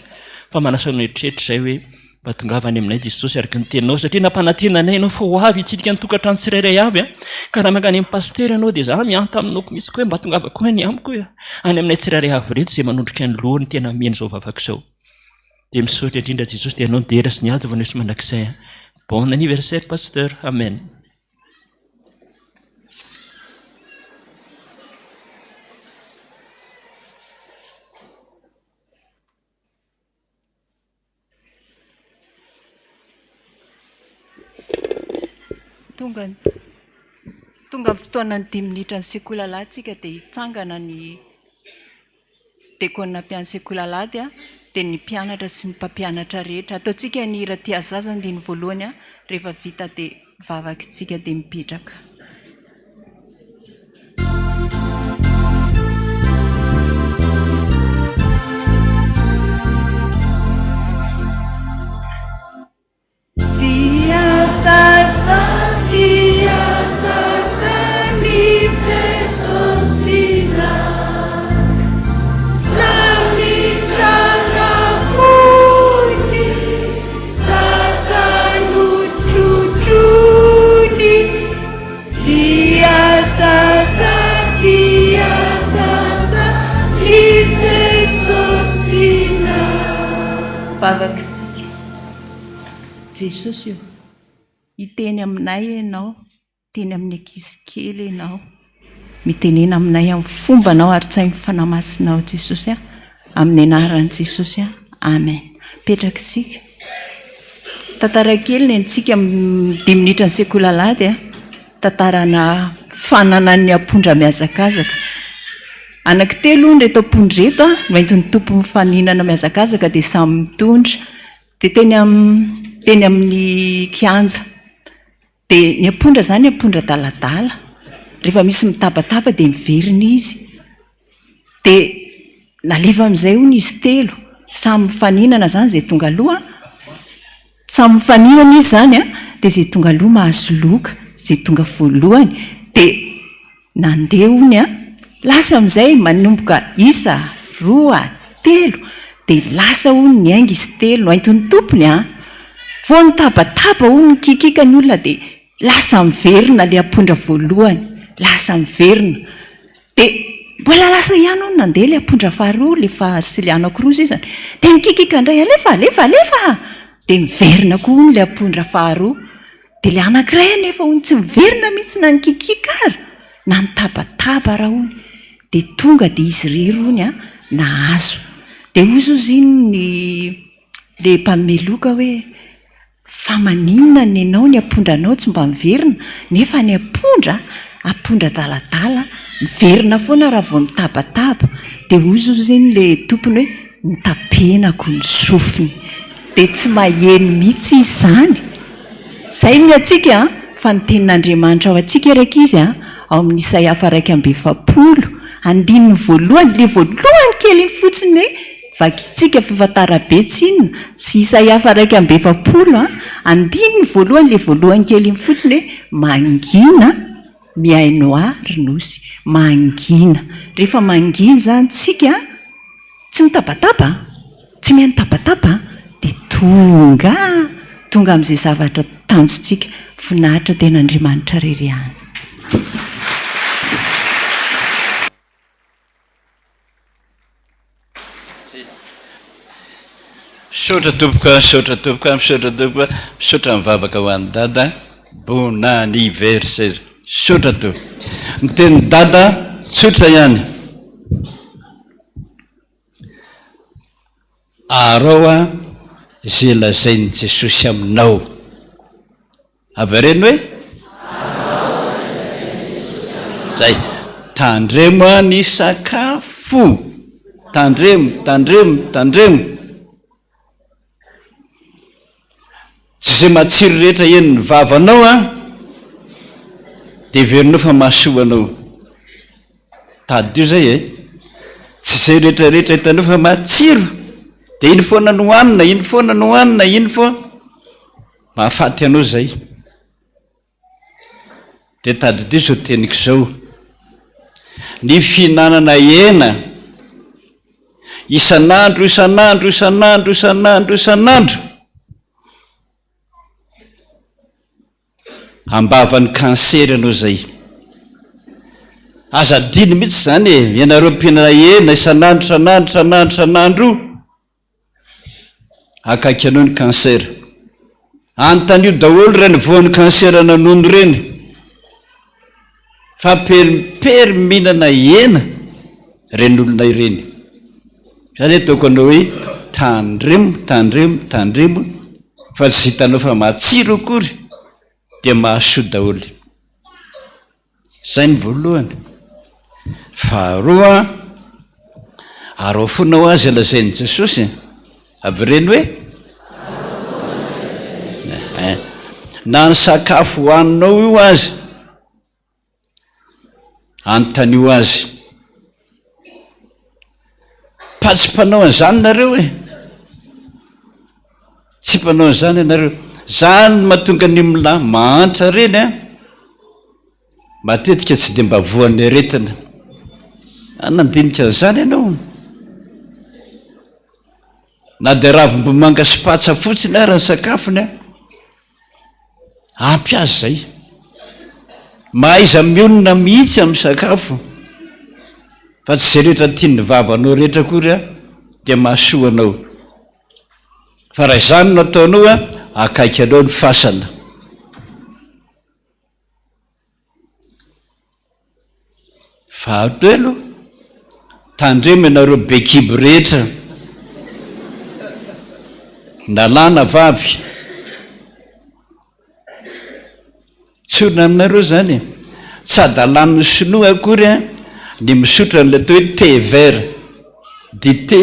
fa manasa no eritreritry izay hoe mba tongavany aminay Jesosy araka ny teninao satria nampanantenanay ianao fa ho avy hitsidika ny tokantrano tsirairay avy a ka raha mankany amin'ny pastera ianao dia za mianta aminao misy koa hoe mba tongavako hoe ny amiko hoe any aminay tsirairay avy reto izay manondrika ny lohany tena meny izao vavaka izao dia misaotra indrindra Jesosy dia ianao dera sy ny ady vanesy mandrakizay bon anniversaire pasteur amen. tonga fotoana ny 10 minitra ny sekolalady tsika dia hitsangana ny dekona mpian'ny sekolalady a dia ny mpianatra sy ny mpampianatra rehetra ataontsika ny hira tia zaza ny voalohany a rehefa vita dia vavaka tsika dia mipetraka. Vavakisika Jesosy io hiteny aminay ianao, teny amin'ny ankizy kely ianao, mitenena aminay amin'ny fombanao ary tsy hainy fanamasinao Jesosy amin'ny anaran'i Jesosy amen. Petrakisika tantara kely ny antsika 10 minitra ny sekolalady tantarana fananan'ny ampondra miazakazaka. Anankitelo ny reto ampondra reto mainty ny tompo mifaninana miazakazaka dia samy mitondra dia teny amin'ny kianja dia ny ampondra zany ampondra daladala rehefa misy mitabataba dia miverina izy dia nalefa amin'izay hono izy telo samy mifaninana zany zay tonga aloha samy mifaninana izy zany dia zay tonga aloha mahazo loka zay tonga voalohany dia nandeha hony lasa amin'izay manomboka isa 2 3 dia lasa hono ny ainga izy telo ainto ny tompony vao nitabataba hono ny kikika ny olona dia lasa miverina le ampondra voalohany lasa miverina dia mbola lasa ihany hono nandeha le ampondra faharoa le Silianakroa izany dia mikikika indray alefa dia miverina koa hono le ampondra faharoa dia le anankiray nefa hono tsy miverina mihitsy na nikikika ary na nitabataba raha hono dia tonga dia izy rerony nahazo dia ozy ozy iny le mpameloka hoe fa maninona ny ianao ny ampondranao tsy mba miverina nefa ny ampondra daladala miverina foana raha vao nitabataba dia ozy ozy iny le tompony hoe nitapenako ny sofiny dia tsy maheno mihitsy izy zany zay ny atsika fa ny tenin'Andriamanitra ao atsika raiky izy ao amin'ny Isaia 1:7 andininy voalohany le voalohany kely fotsiny hoe vakitsika fifatara-betsy inona sy Isaia 1:7 andininy voalohany le voalohany kely fotsiny hoe mangina miaino rinosy mangina rehefa mangina zany tsika tsy mitabataba tsy mihaino tabataba dia tonga amin'izay zavatra tanjotsika finahitra ten'Andriamanitra reriany. Misaotra tompoka, misaotra mivavaka ho an'ny dada, bon anniversaire, misaotra to. Ny teny dada tsotra ihany. Arao izay lazain'i Jesosy aminao. Avereno hoe? Zay, tandremo ny sakafo. Tandremo. Tsy izay matsiro rehetra eny ny vavanao dia verinao fa mahasoanao. Tady io zay tsy izay rehetrarehetra hitanao fa matsiro dia iny foana no hohanina, iny foa mahafaty anao zay. Dia tady io zao teniko izao ny fihinanana hena isan'andro ambavany kansera anao zay. Aza diny mihitsy zany e, ianareo mpihinana hena isan'andro akaiky anao ny kansera. Antan'io daholo reny voan'ny kansera nanono reny, fa perimpery mihinana hena reny olona ireny. Zany ataoko anao hoe tandremo fa tsy hitanao fa matsiro akory dia mahasoa daholo. Zay ny voalohany. Faharoa, araofonao azy alazain'i Jesosy avy reny hoe na ny sakafo hoaninao io azy antanio azy. Tsy mpanao an'izany nareo e, tsy mpanao an'izany ianareo. Zany mahatonga ny mila mahantra reny a, matetika tsy dia mba voan'ny aretina. Nandinika an'izany ianao, na dia ravim-bomanga sy patsa fotsiny ary ny sakafony a, ampy azy zay. Mahaiza mionona mihitsy amin'ny sakafo, fa tsy zay rehetra tian'ny vavanao rehetra kory a dia mahasoa anao. Fa raha izany nataonao a, akaiky anao ny fasana. Fahatelo, tandremo ianareo bekiby rehetra, nalana vavy, tsona aminareo zany, tsy adalan'ny sinoa akory a ny misotra n'ilay atao hoe thé vert, dité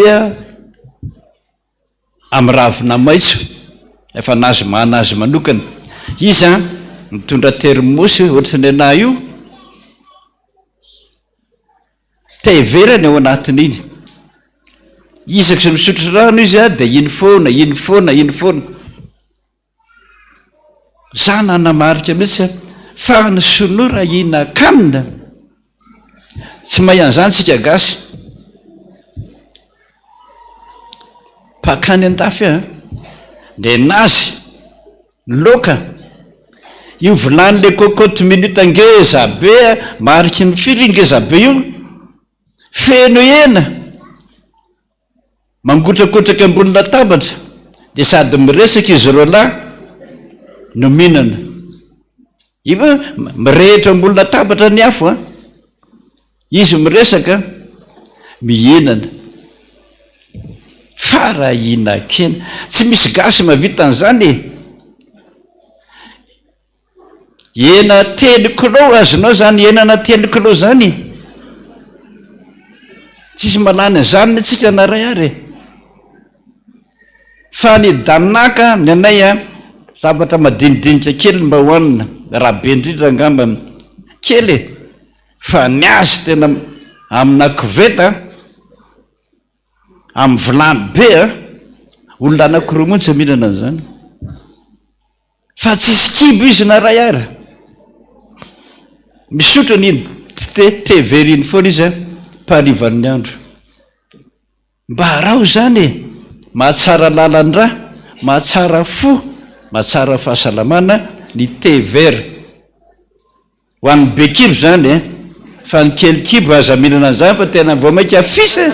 amin'ny ravina maitso, efa nazy mahanazy manokana. Izy a mitondra termosy ohatrany anahy io, thé vert ny ao anatin'iny. Isaka sy misotro rano izy a dia iny foana. Za nanamarika mihitsy fa ny sonora hinan-kanina, tsy mahay an'izany tsika gasy. Pakany an-dafy a dia nazy loka io vilan'le cocotte minute ngeza be mariky ny fily ngeza be io, feno hena mangotrakotraka ambony latabatra, dia sady miresaka izy roa lahy no mihinana. Iva mirehitra ambony latabatra ny afo a, izy miresaka mihinana. Fa raha hinan-kena tsy misy gasy mavita an'izany e. Hena 3 kilô azonao zany, henana 3 kilô zany, tsisy malany an'izany tsika na ray ary. Fa ny danaka ny anay a, zavatra madinidinika kely mba hohanina, raha be indrindra angamba kely e. Fa ny azy tena amina koveta, amin'ny vilany be a, olona anankiroa montsy mihinana an'izany. Fa tsisy kibo izy na ray ary. Misotro ny thé vert iny foana izy a parivan'ny andro. Mba harao zany e, mahatsara lalan-dra, mahatsara fo, mahatsara fahasalamana ny thé vert. Ho an'ny be kibo zany e, fa ny kely kibo aza mihinana an'izany fa tena vao mainka afisa e.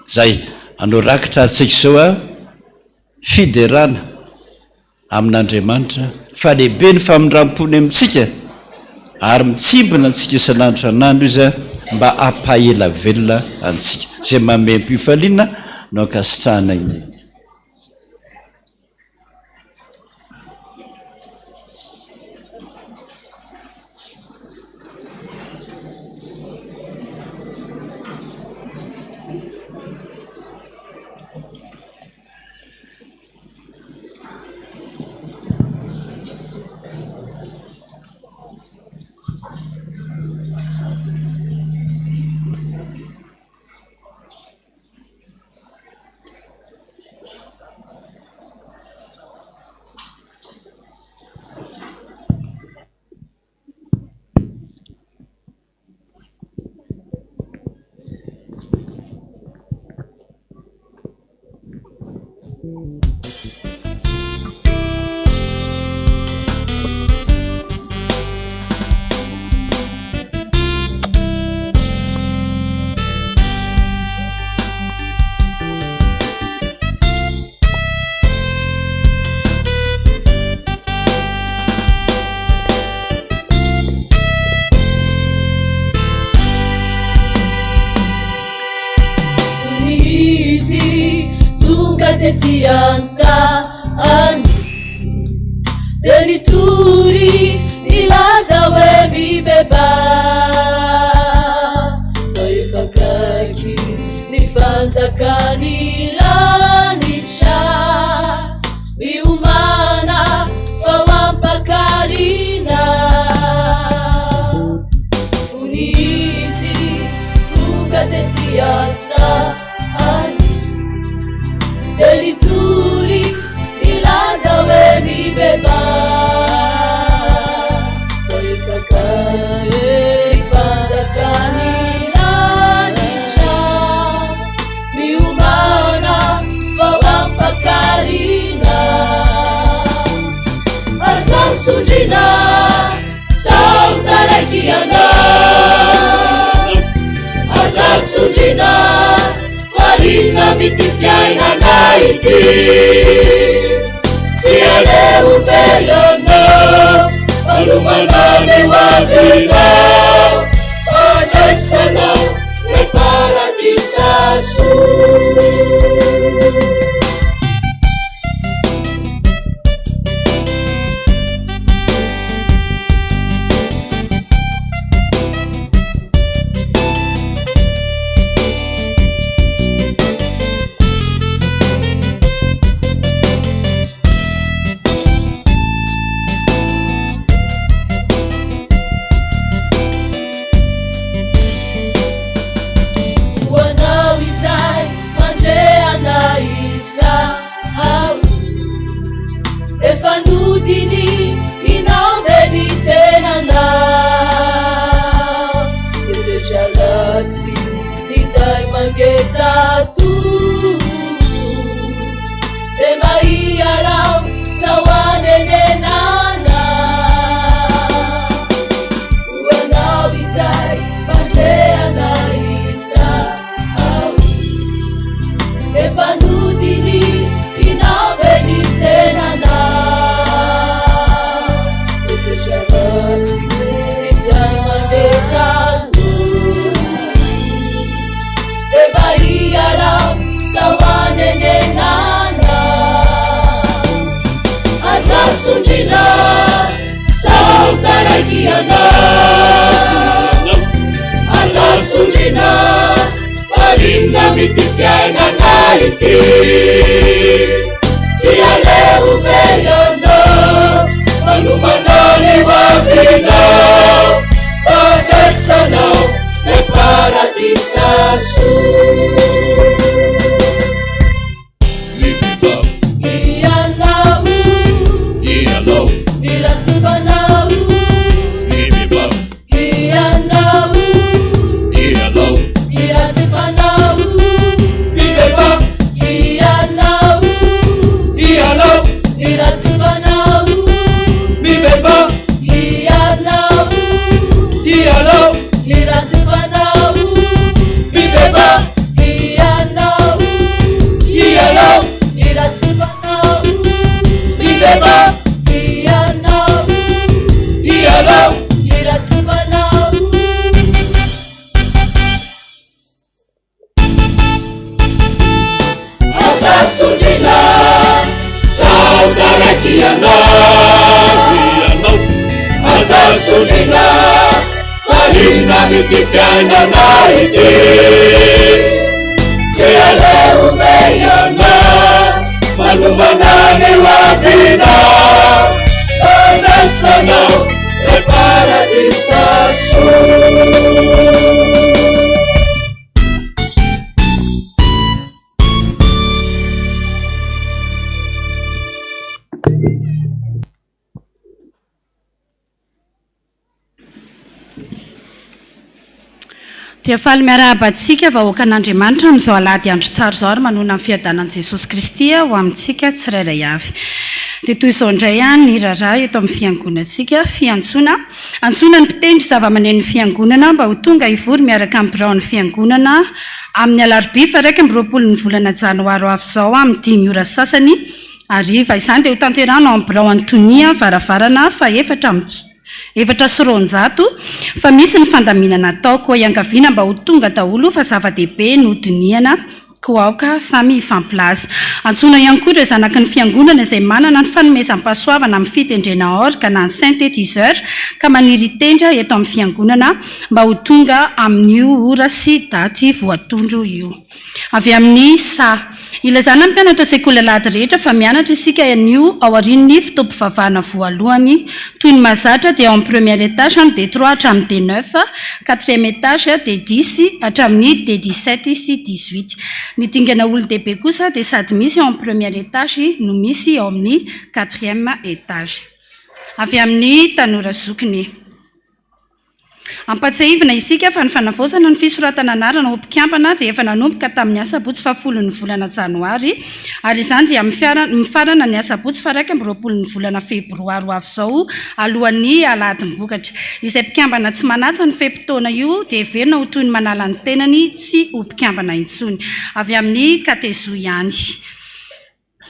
Zay anao rakitra atsika izao a, fiderana amin'Andriamanitra, fa lehibe ny famindram-pony amintsika ary mitsimbona antsika isan'andro san'andro izy a, mba ampaela velona antsika. Zay mamem-pifaliana no ankasitrahana indrindra. tetiantaany de nitory nilaza hoe mibeba fa efa kaiky ny fanjakany lanitra miomana fao ampakarina fony izy tonga tetiantaany de nitory nilaza hoe mibeba fa efa kaiky fanjakany lanitra miomana fao ampakarina azasondrina sautarakiana azasondrina marina mity fiainana ity tsy aleo velonao malumanane wavinao ajasanao le paradisasu efanudini inaoveni tenanao etejalati izay mangetatu emaialao sawanenenana uanao izay manjeanaisa efanudini inaoveni tenanao ebaialao sawanenenana azasondrina sautarakiana azasondrina marina mity fiainana ity tsy aleo velonao malumanane wavinao ajasanao le paradisasu ianao ianao iratsivanao ianao ianao iratsivanao ibeba ianao ianao iratsivanao ibeba ianao ianao iratsivanao ibeba ianao ianao iratsivanao ibeba ianao ianao iratsivanao azasondrina sautarakiana azasondrina marina mity fiainana ity tsy aleo velona malumanane wavinao ajasanao le paradisasu dia faly miarahabantsika vahoaka an'Andriamanitra amin'izao alahady andro tsara izao ary manona ny fiadanan'i Jesosy Kristy ho amintsika tsirairay avy. Dia toy izao indray ny raharaha eto amin'ny fiangonantsika fiantsona. Antsona ny mpitendry zava-maneno fiangonana mba ho tonga hivory miaraka amin'ny biraon'ny fiangonana amin'ny alarobia fa 20 ny volana janoary ho avy izao amin'ny 5 ora sasany hariva. Izany dia ho tanterahana ao amin'ny birao Antonia varavarana fa 7 soronjato fa misy ny fandaminana ataoko iangaviana mba ho tonga daholo fa zava-dehibe no diniana koaoka samy ifampilaza antsona ihany koa ireo zanaky ny fiangonana izay manana ny fanomezam-pahasoavana amin'ny fitendrena orga na ny synthétiseur ka maniry tendra eto amin'ny fiangonana mba ho tonga amin'io ora sy daty voatondro io avy amin'ny sa ilazana ny mpianatra sekoly alahady rehetra fa mianatra isika anio ao arin'ny fitompivavahana voalohany toy ny mazatra dia ao amin'ny premier étage ny D3 hatramin'ny D9 quatrième étage D10 hatramin'ny D17 sy 18 ny dingana olon-dehibe kosa dia sady misy ao amin'ny premier étage no misy ao amin'ny quatrième étage avy amin'ny tanora zokiny ampatsahivina isika fa ny fanavaozana ny fisoratana anarana ho mpikambana dia efa nanomboka tamin'ny asabotsy 10 ny volana janoary ary izany dia mifarana ny asabotsy 1 ny volana febroary ho avy izao alohan'ny alahady-mbokatra izay mpikambana tsy manatsa ny fepitaona io dia heverina ho toy ny manala ny tenany tsy ho mpikambana intsony avy amin'ny katezo ihany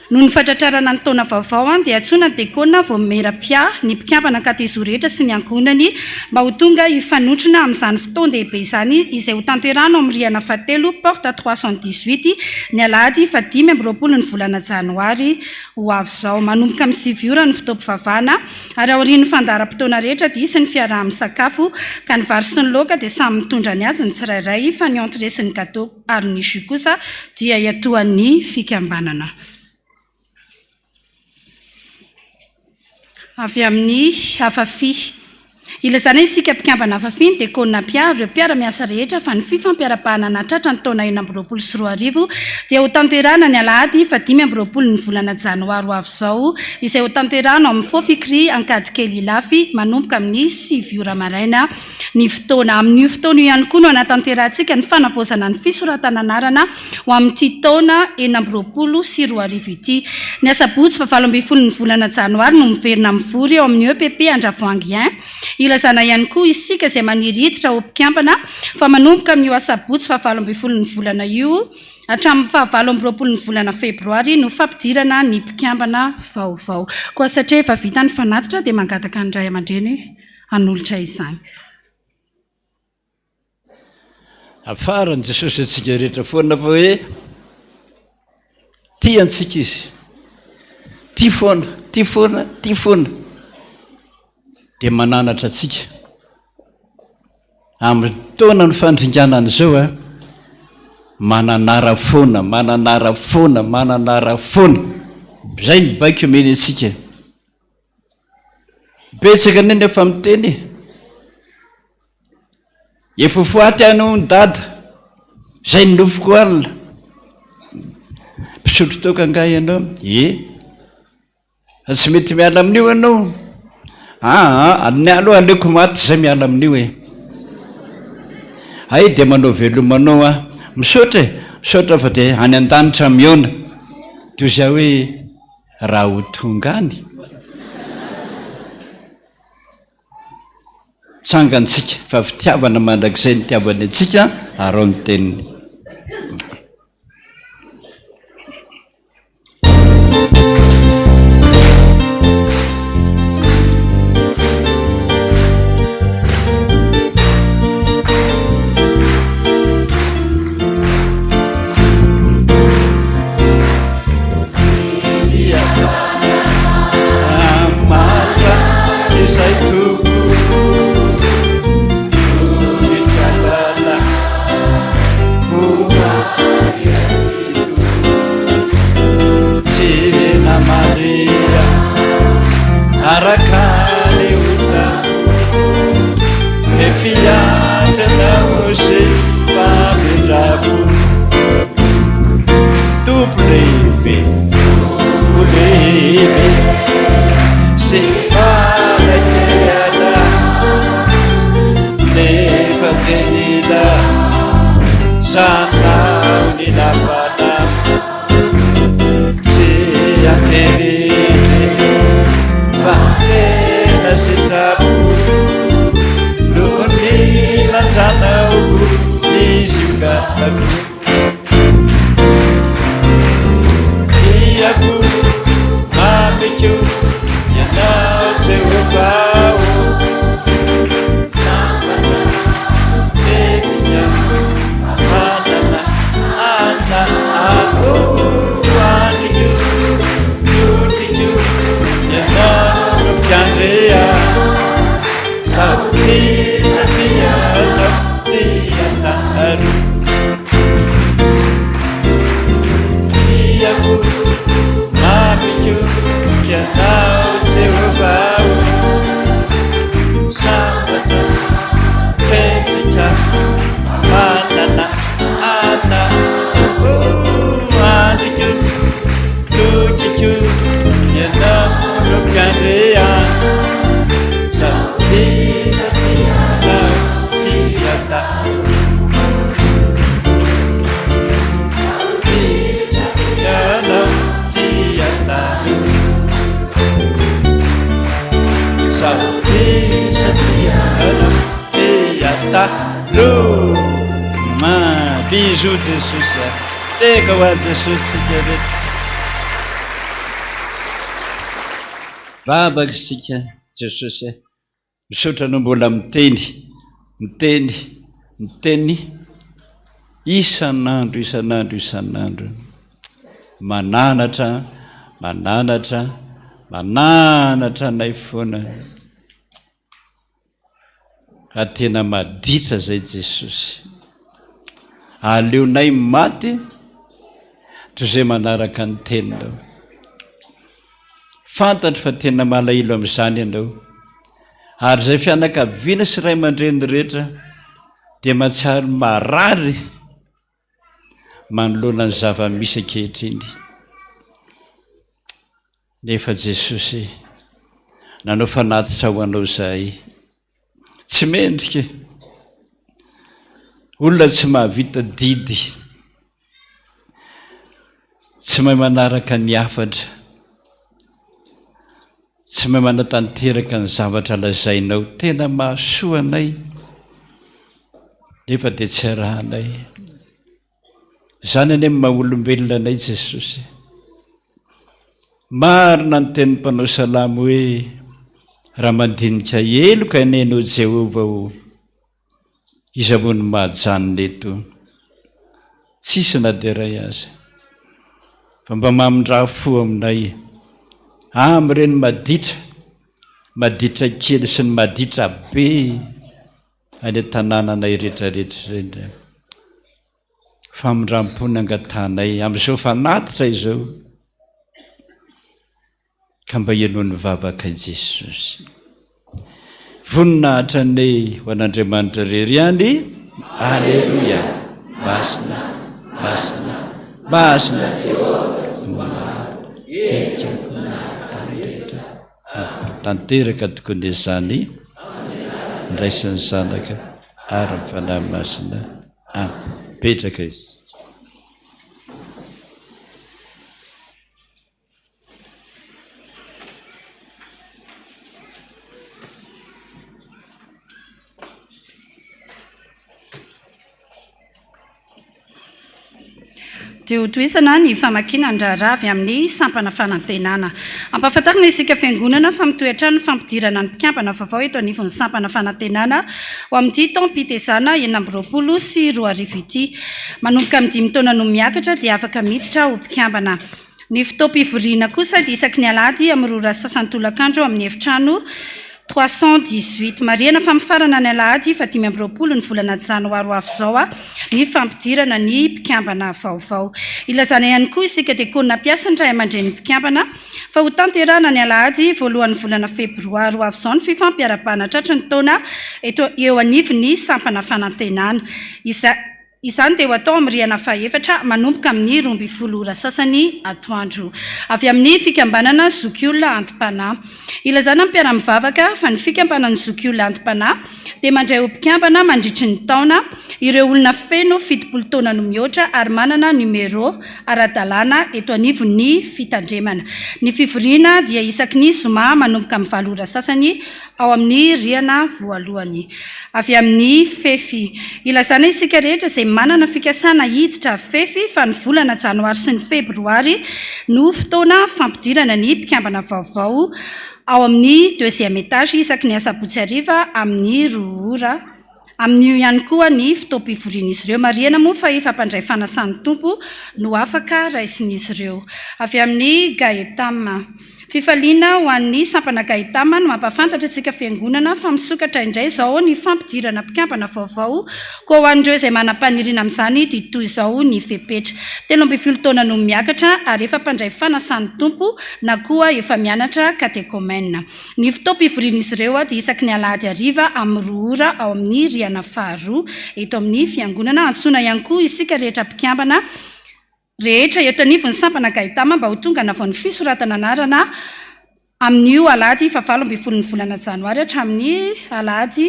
noho ny fatratrarana ny taona vaovao dia antsona dekona vao mera-pia ny mpikambana katezo rehetra sy ny ankonany mba ho tonga ifanotrona amin'izany fotoan-dehibe izany izay ho tanterano amin'ny riana fatelo porte 318 ny alahady 5 ny volana janoary ho avy izao manomboka amin'ny 7 ora ny fitoam-pivavahana ary ao aorian'ny fandaharam-potoana rehetra dia isy ny fiaraha-misakafo ka ny vary sy ny loka dia samy mitondra ny azy ny tsirairay fa ny entrée sy ny gâteau ary ny jus kosa dia iatoan'ny fikambanana avy amin'ny hafafi ilazana isika mpikambana hafafiny dia kona mpiara ireo mpiara-miasa rehetra fa ny fifampiara-pahana natratra ny taona 24 dia ho tanterana ny alahady 15 ny volana janoary ho avy izao izay ho tanterano amin'ny fofikry ankady kely ilafy manomboka amin'ny 7 ora maraina ny fotoana amin'io fotoana io ihany koa no anatanterantsika ny fanavaozana ny fisoratana anarana ho amin'ity taona 20 sy 20 ity ny asabotsy 17 ny volana janoary no miverina mivory eo amin'ny EPP Andravoahangy 1 ilazana ihany koa isika izay maniry hiditra ho mpikambana fa manomboka amin'io asabotsy 17 ny volana io hatramin'ny 19 ny volana febroary no fampidirana ny mpikambana vaovao koa satria efa vita ny fanatitra dia mangataka ny ray aman-dreny hanolotra izany afarany Jesosy antsika rehetra foana fa hoe tia antsika izy tia foana dia mananatra atsika amin'ny taona ny fandringanana izao mananara foana zay ny baiko meny atsika betsaka neny efa miteny efofoaty ano ny dada zay ny nofoko alina mpisotro toka nga ianao tsy mety miala amin'io ianao ny aloha aleoko maty zay miala amin'io ay dia manao velomanao misaotra fa dia any an-danitra miona toy zay hoe raha ho tongany tsangantsika fa fitiavana mandrakizay ny tiavany atsika arao ny teniny Bisous Jesús. Tega ho azy Jesosy sika rehetra. Vavaka sika Jesosy. Misaotra anao mbola miteny isan'andro. Mananatra anay foana. Tena maditra zay Jesosy. Aleonay maty toy izay manaraka ny teninao. Fantatro fa tena malahelo amin'izany ianao. Ary izay fianakaviana sy ray aman-dreny rehetra dia mahatsiaro marary manoloana ny zava-misy ankehitriny. Nefa Jesosy, nanao fanatitra ho anao izahay. Tsy mendrika. Olona tsy mahavita didy, tsy mahay manaraka ny hafatra, tsy mahay manatanteraka ny zavatra lazainao. Tena mahasoa anay, nefa dia tsy arahanay. Izany anie maha-olombelona anay Jesosy. Marina ny tenin'ny mpanao salamo hoe raha mandinika eloka nenao Jehova o, izy ambony mahajanona eto, tsisy na dia iray azy. Fa mba mamindraha fo aminay amin'ireny maditra kely sy ny maditra be any tanànanay rehetrarehetra ireny. Famindram-pony angatanay amin'izao fanatitra izao, ka mba ianao ny vavaka Jesosy. Voninahitra ny ho an'Andriamanitra rery ihany. Alleluia. Masina Jehova. Tanteraka tokony izany ndraisin'ny zanaka ary ny fanahy masina. Petraka izy. Dia hotoisana ny famakiana andrarava amin'ny sampana fanantenana. Ampahafantarina isika fiangonana fa mitoetra ny fampidirana ny mpikiambana vaovao eto anivon'ny sampana fanantenana ho amin'ity taom-pitesana 20 sy 2024 ity. Manomboka amin'ny 5 taona no miakatra dia afaka miditra ho mpikiambana. Ny fotoam-pivoriana kosa dia isaky ny alahady amin'ny 2 sasantolakandro amin'ny efitrano 318. Mariana fampifarana ny alahady fa 5 ny volana janoary ho avy izao ny fampidirana ny mpikiambana vaovao. Ilazana ihany koa isika dia konina mpiasa ny ray aman-dren'ny mpikiambana fa ho tanterana ny alahady voalohan'ny volana febroary ho avy izao ny fifampiarabana tratra ny taona eo anivon'ny sampana fanantenana. Izany dia ho atao amin'ny rihana fahaefatra manomboka amin'ny 12 sasany atoandro avy amin'ny fikambanana zokiolona antim-panahy. Ilazana ny mpiara-mivavaka fa ny fikambanana zokiolona antim-panahy dia mandray ho mpikiambana mandritry ny taona ireo olona feno 70 taona no mihoatra ary manana numero ara-dalàna eto anivon'ny fitandremana. Ny fivoriana dia isaky ny zoma manomboka amin'ny 7 sasany ao amin'ny rihana voalohany. Avy amin'ny fefy, ilazana isika rehetra izay manana fikasana hiditra fefy fa ny volana janoary sy ny febroary no fotoana fampidirana ny mpikiambana vaovao ao amin'ny 2e étage isaky ny asabotsy hariva amin'ny 2 ora. Amin'io ihany koa ny fotoam-pivorian'izy ireo. Mariana moa fa efa mpandray fanasan'ny tompo no afaka raisin'izy ireo. Avy amin'ny Gaetama, Fifaliana ho an'ny sampana Gaitama no mampafantatra antsika fiangonana fa misokatra indray izao ny fampidirana mpikambana vaovao koa ho an'ireo izay manam-paniriana amin'izany dia toy izao ny fepetra 17 taona no miakatra ary efa mpandray fanasany tompo na koa efa mianatra katekomena. Ny fotoam-pivorian'izy ireo dia isaky ny alahady hariva amin'ny 2 ora ao amin'ny riana faharoa eto amin'ny fiangonana. Antsoina ihany koa isika rehetra mpikambana rehetra eto anivon'ny sampana Gaitama mba ho tonga na vao ny fisoratana anarana amin'io alahady 17 ny volana janoary hatramin'ny alahady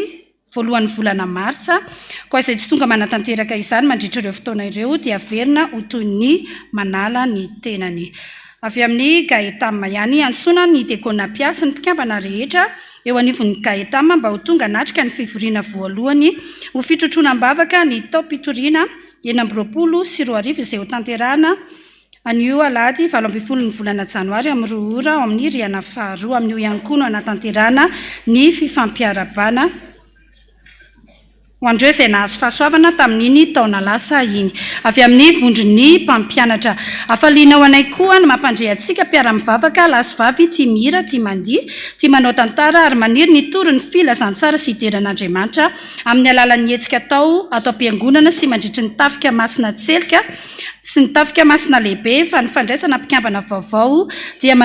1 volana marsa. Koa izay tsy tonga manatanteraka izany mandritra ireo fotoana ireo dia averina ho toy ny manala ny tenany. Avy amin'ny Gaitama ihany antsoina ny dekona mpiasa ny mpikambana rehetra eo anivon'ny Gaitama mba ho tonga natrika ny fivoriana voalohany ho fitrotroanam-bavaka ny tao-pitoriana 20 sy 20 izay ho tanterahana anio alahady 17 ny volana janoary amin'ny 2 ora ao amin'ny riana faharoa. Amin'io ihany koa no anatanterahana ny fifampiarabana ho andreo izay nahazo fahasoavana tamin'iny taona lasa iny. Avy amin'ny vondrony mpampianatra afaliana ho anay koa ny mampandre antsika mpiara-mivavaka lasy vavy tia mihira tia mandihy tia manao tantara ary maniry ny tory ny filazantsara sy hideran'Andriamanitra amin'ny alalan'ny hetsika atao am-piangonana sy mandritry ny tafika masina tselika sy ny tafika masina lehibe fa ny fandraisana mpikambana vaovao dia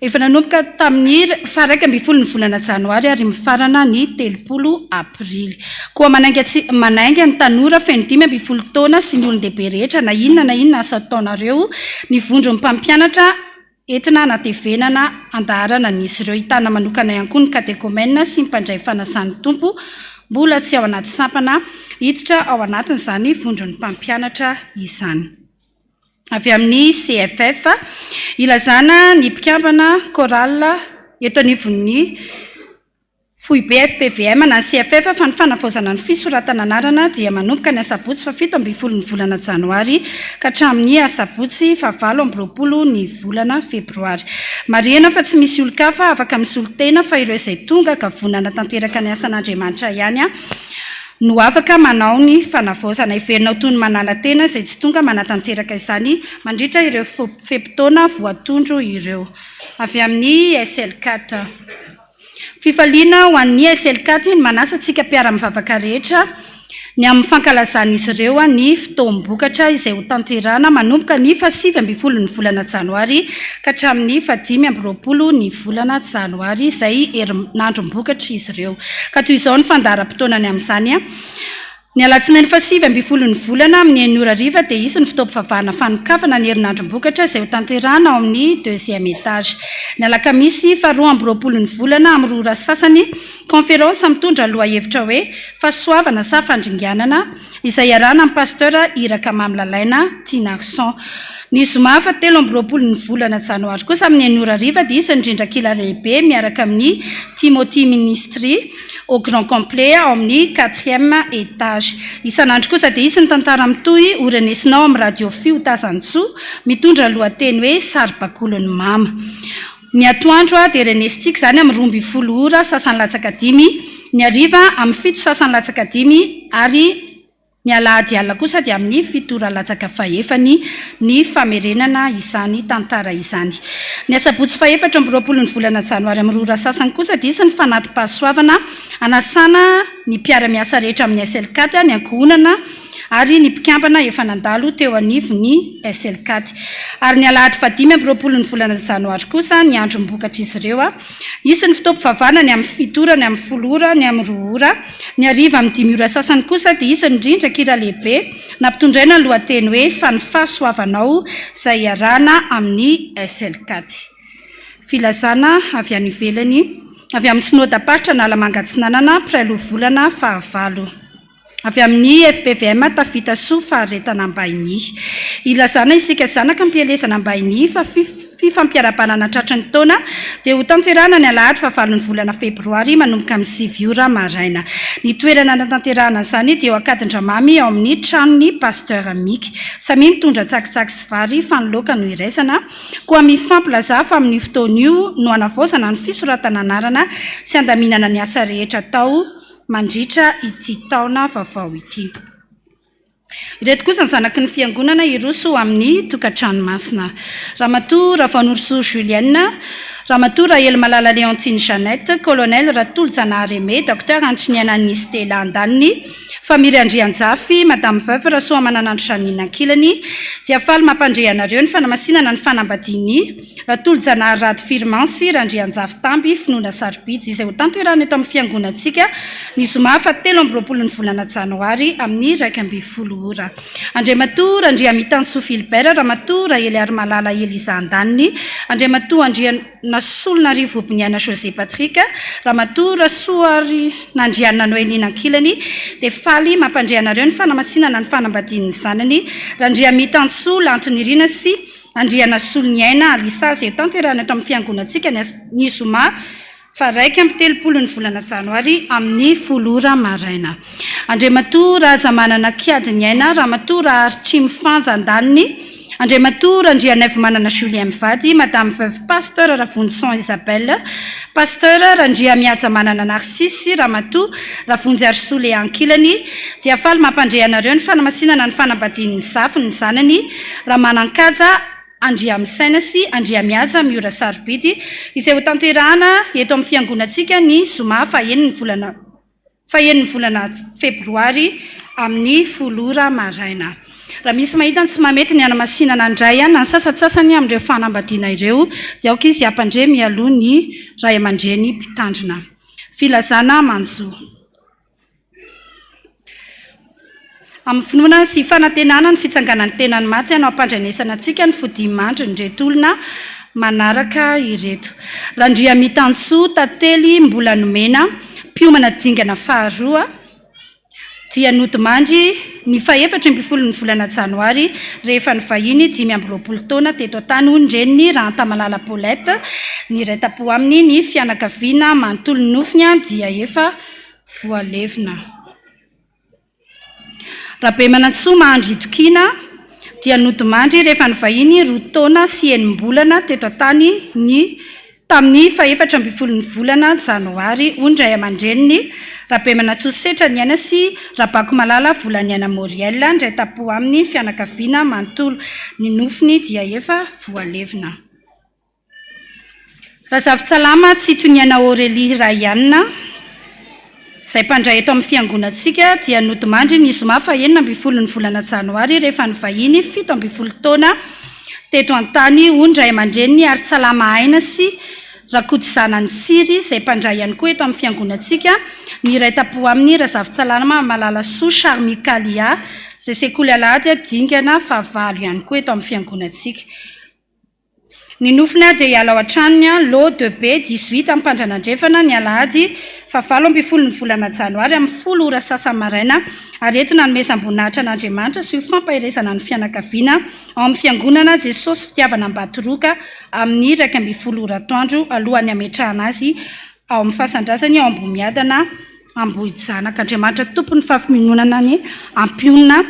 efa nanomboka tamin'ny 1 ny volana janoary ary mifarana ny 30 aprily. Koa manainga ny tanora feno 15 taona sy ny olon-dehibe rehetra na inona asa ataonareo ny vondron'ny mpampianatra entina natevenana andaharana nisy ireo. Hitana manokana ihany koa ny katekomena sy mpandray fanasany tompo mbola tsy ao anaty sampana hiditra ao anatin'izany vondron'ny mpampianatra izany. Avy amin'ny CFF ilazana ny mpikambana chorale eto anivon'ny FUIB FPVM na CFF fa ny fanavaozana ny fisoratana anarana dia manomboka ny asabotsy 17 ny volana janoary ka hatramin'ny asabotsy 20 ny volana febroary. Marihana fa tsy misy olon-kafa afaka misolotena fa ireo izay tonga ka vonana tanteraka ny asan'Andriamanitra ihany no afaka manao ny fanavaozana. Iverina ho toy ny manala tena izay tsy tonga manatanteraka izany mandritra ireo fepitaona voatondro ireo. Avy amin'ny SL4 fifaliana ho an'ny SL4 ny manasa antsika mpiara-mivavaka rehetra ny amin'ny fankalazan'izy ireo ny fotoam-bokatra izay ho tanterana manomboka ny 7 ny volana janoary ka hatramin'ny 15 ny volana janoary izay herinandrom-bokatra izy ireo. Ka toy izao ny fandaharam-potoanany amin'izany ny alatsinainy 7 ny volana amin'ny 9 ora riva dia isy ny fotoam-pivavahana fanokafana ny herinandrom-bokatra izay ho tanterana ao amin'ny 2e étage. Ny alakamisy 12 ny volana amin'ny 2 ora sasany conférence mitondra lohahevitra hoe fahasoavana sa fandringanana izay iarahana amin'ny pasteur Iraka Mamilalaina Tinarson. Ny zoma 13 ny volana janoary kosa amin'ny 9 ora riva dia isy ny rindran-kila lehibe miaraka amin'ny Timothy Ministry au grand complet ao amin'ny 4e étage. Isan'andro kosa dia isy ny tantara mitohy oranesinao amin'ny radio Fio Tazantsoa mitondra lohateny hoe saribakolon'ny mama. Ny atoandro dia renestika izany amin'ny 12 ora sasany latsaka 5 ny hariva amin'ny 7 sasany latsaka 5 ary ny alahady alina kosa dia amin'ny 7 ora latsaka 9 ny famerenana izany tantara izany. Ny asabotsy 14 ny volana janoary amin'ny 2 ora sasany kosa dia isy ny fanatim-pahasoavana anasana ny mpiara-miasa rehetra amin'ny SL4 ny ankohonana ary ny mpikambana efa nandalo teo anivon'ny SL4. Ary ny alahady 15 ny volana janoary kosa ny androm-bokatra izy ireo isy ny fotoam-pivavahana ny amin'ny 7 ora ny amin'ny 10 ora ny amin'ny 2 ora ny hariva amin'ny 5 ora sasany kosa dia isy ny rindran-kira lehibe nampitondraina ny lohateny hoe fa ny fahasoavanao izay iarahana amin'ny SL4. Filazana avy any ivelany avy amin'ny synodam-paritra na Alamangatsinanana prailoha volana fahavalo. Avy amin'ny FPVM tafita soa faharetana Ambainy. Ilazana isika zanaka mpielezana Ambainy fa fifampiarabanana tratran'ny taona dia ho tanterahana ny alahady 9 ny volana febroary manomboka amin'ny 7 ora maraina. Ny toerana natanterahana izany dia eo Ankadindramamy ao amin'ny tranon'ny pasteur Mika. Samy mitondra tsakitsaky sy vary fanoloka no iraisana koa mifampilaza fa amin'ny fotoan'io no hanavaozana ny fisoratana anarana sy andaminana ny asa rehetra tao mandritra ity taona vaovao ity. ireto kosa ny zanaky ny fiangonana iroso amin'ny tokantranomasina ramatoa Ravanoroso Julienne, ramatoa Rahely Malala Léontine Jeannette, colonel Ratolo Janahary docteur Antriniana Nistela Andaniny, famille Andrianjafy, madame veuve Rasoa Mananandro Janina Ankilany, diafaly mampandrehanareo ny fanamasinana ny fanambadiany Ratolo Janahary Rady Firmancy Randrianjafy Tamby finoana Sarobidy izay ho tanterahana eto amin'ny fiangonantsika ny zoma fahatelo amby roapolo ny volana Janoary amin'ny 1 ora. Andriamatoa Randriamitantso Philbert, ramatoa Rahely Ary Malala Eliza Andaniny, andriamatoa Nasolonarivo Boniana José Patrick, ramatoa Rasoary Nandriana Noelina Ankilany, dia faly mampandrehanareo ny fanamasinana ny fanambadian'ny zanany Randriamitantso Lantonirina sy Andriana Soloniaina Alisa izay tanterahana eto amin'ny fiangonantsika ny zoma fa 1 ny volana Janoary amin'ny 10 ora maraina. Andriamatoa Rajamanana Kiadiny Aina, ramatoa Raharitsy Mifanja Andaniny, andriamatoa Randrianaivo Manana Julien Mivady, madame veuve pasteur Ravonson Isabelle, pasteur Randriamiaja Manana Narcisse, ramatoa Ravonjy Arsole Ankilany, diafaly mampandrehanareo ny fanamasinana ny fanambadian'ny Zafy ny zanany Ramanankanja Andriamisaina sy Andriamiaja Miora Sarobidy izay ho tanterahana eto amin'ny fiangonantsika ny zoma fahaeniny ny volana febroary amin'ny 10 ora maraina. Raha misy mahita tsy mamety ny anamasinana ndray na sasatsasany amin'ireo fanambadiana ireo dia aoka izy ampandre mialoha ny ray aman-dreny mpitandrina. Filazana Manjo. Amin'ny finoana sy fanantenana ny fitsanganan'ny tenany maty anao ampandrenesana antsika ny fodimandry ny reto olona manaraka ireto. Randriamitantso Tately Mbola Nomena, mpiomana dingana faharoa, dia notimandry ny faha-efatra ambin'ny folo ny volana Janoary rehefa ny vahiny 5 taona teto antany ondreniny Rantamalala Paulette ny retapo aminy ny fianakaviana manontolo ny nofiny dia efa voalevina. Rabe Manantsoa Mahandry Itokina dia notimandry rehefa ny vahiny 2 taona sy 9 mbolana teto antany ny tamin'ny faha-efatra ambin'ny folo ny volana Janoary ondray aman-dreniny Rabe Manantsoa Setra ny aina sy Rabako Malala Volaniana Moriel ndray tapo amin'ny fianakaviana manontolo ny nofiny dia efa voalevina. Razavitsalama Tsitoniana Aurélie Rayana izay mpandray eto amin'ny fiangonantsika dia notimandry ny zoma fahaenina ambin'ny folo ny volana Janoary rehefa ny vahiny 17 taona teto antany ondray aman-dreniny ary salama aina sy Rakodzana Ntsiry izay mpandray ihany koa eto amin'ny fiangonantsika ny ray tapo amin'ny Razavitsalama Malala Soa Charmy Kalia izay sekoly alahady dingana fahavalo ihany koa eto amin'ny fiangonantsika. Ny nofina dia hiala ao an-tranony Lot de B 18 amin'ny Pandranandrefana ny alahady fa 7 ambin'ny folo ny volana Janoary amin'ny 10 ora sasa maraina ary entina nomezam-boninahitra an'Andriamanitra sy ho fampahiresana ny fianakaviana ao amin'ny fiangonana Jesosy Fitiavana Ambatoroka amin'ny 1 ora atoandro alohan'ny ametrahana azy ao amin'ny fahasandrasany ao Ambomiadana Ambohijanaka. Andriamanitra tompony fahafinonana ny ampionana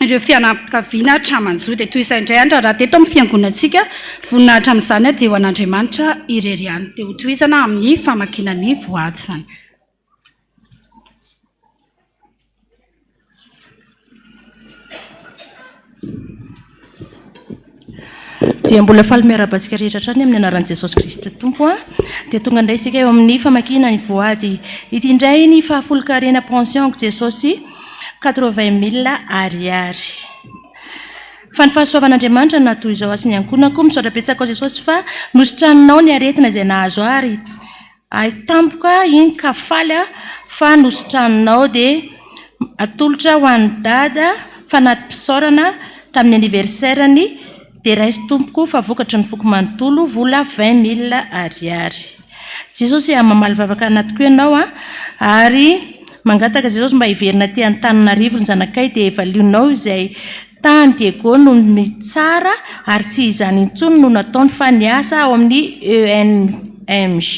ireo fianakaviana hatramanjo dia toy izay indray andra raha teto amin'ny fiangonantsika voninahitra amin'izany dia ho an'Andriamanitra ireriany dia ho tohizana amin'ny famakinany voady izany. dia mbola faly miara-basika rehetra hatrany amin'ny anaran'i Jesosy Kristy Tompo dia tonga indray isika eo amin'ny famakina ny voady ity indray ny fahafolokarena pension Jesosy 80,000 ariary. Fa ny fahasoavan'Andriamanitra natoy izao asiny ankonina koa misaotra betsaka ao Jesosy fa nositranonao ny aretina izay nahazo ary tampoka iny kafaly fa nositranonao dia atolotra ho an'ny dada fa natim-pisaorana tamin'ny anniversaire-ny dia raisy tompoko fa vokatra ny foko manontolo vola 20,000 ariary. Jesosy mamaly vavaka anaty koa ianao ary mangataka Jesosy mba hiverina ty Antananarivo ny zanakay dia valionao izay tany Diego no mitsara ary tsy izany intsony no nataony fa niasa ao amin'ny ENMG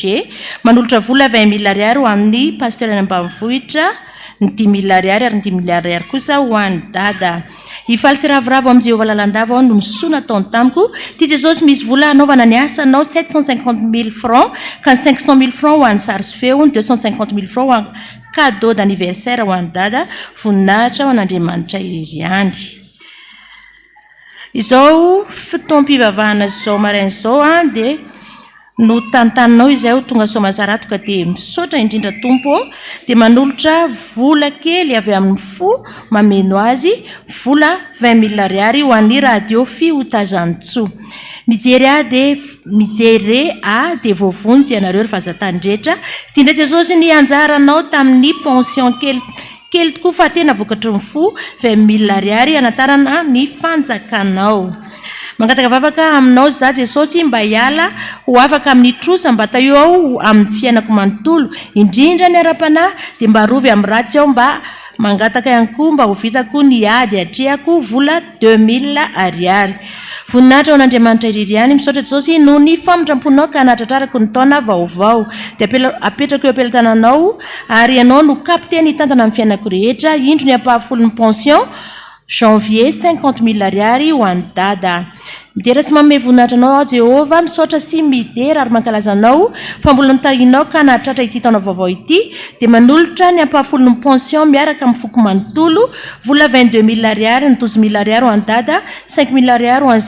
manolotra vola 20,000 ariary ho amin'ny pasteur any ambanivohitra ny 10,000 ariary ary ny 10,000 ariary kosa ho an'ny dada. Ifaly sy ravoravo amin'ny Jehovah lalandava ao no nisoa nataony tamiko ty Jesosy misy vola anaovana ny asanao 750,000 francs ka 500,000 francs ho an'ny sary sy feo 250,000 francs cadeau d'anniversaire ho an'ny dada voninahitra ho an'Andriamanitra iriany. Izao fotoam-pivavahana zao maraina zao dia no tantaninao izay ho tonga soamantsaratoka dia misaotra indrindra tompo dia manolotra vola kely avy amin'ny fo mameno azy vola 20,000 ariary ho an'ny radio Fiotazantsoa. Mijery dia voavonjy ianareo ry vazatany-drehetra. Ity ndray Jesosy ny anjaranao tamin'ny pension kely tokoa fa tena vokatry ny fo 20,000 ariary anatarana ny fanjakanao. Mangataka vavaka aminao za Jesosy mba hiala ho afaka amin'ny trosa mba atao ao amin'ny fiainako manontolo indrindra ny ara-panahy dia mba rovy amin'ny ratsy ao mba mangataka ihany koa mba ho vitako ny ady atrehako vola 2,000 ariary. Voninahitra ao an'Andriamanitra iririany misaotra Jesosy no ny famotramponao ka anatratrarako ny taona vaovao dia apetrako eo am-pelatananao ary ianao no kapiteny hitantana amin'ny fiainako rehetra indro ny ampahafolon'ny pension janvier 50,000 ariary ho an'ny dada. Midera sy manome voninahitra anao Jehova misaotra sy midera ary mankalaza anao fa mbola nitahinao ka nahatratra ity taona vaovao ity dia manolotra ny ampahafolon'ny pension miaraka amin'ny foko manontolo vola 22,000 ariary ny 12,000 ariary ho an'ny dada 5,000 ariary ho an'ny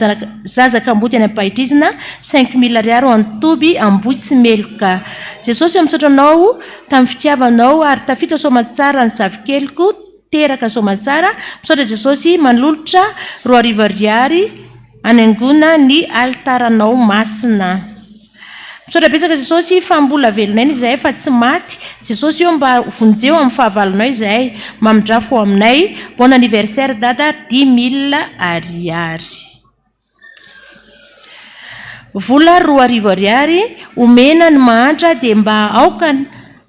zazakambody any ampahitrizina 5,000 ariary ho an'ny toby ambotsy meloka. Jesosy misaotra anao tamin'ny fitiavanao ary tafita soamantsara ny zavikeliko teraka soamantsara misaotra Jesosy manolotra 2,000 ariary anaingona ny altaranao masina. Misaotra betsaka Jesosy fa mbola velonay izahay fa tsy maty. Jesosy io mba vonjeo amin'ny fahavalonao izahay mamidrafo aminay. Bon anniversaire dada 10,000 ariary. Vola 2,000 ariary omena ny mahantra dia mba aoka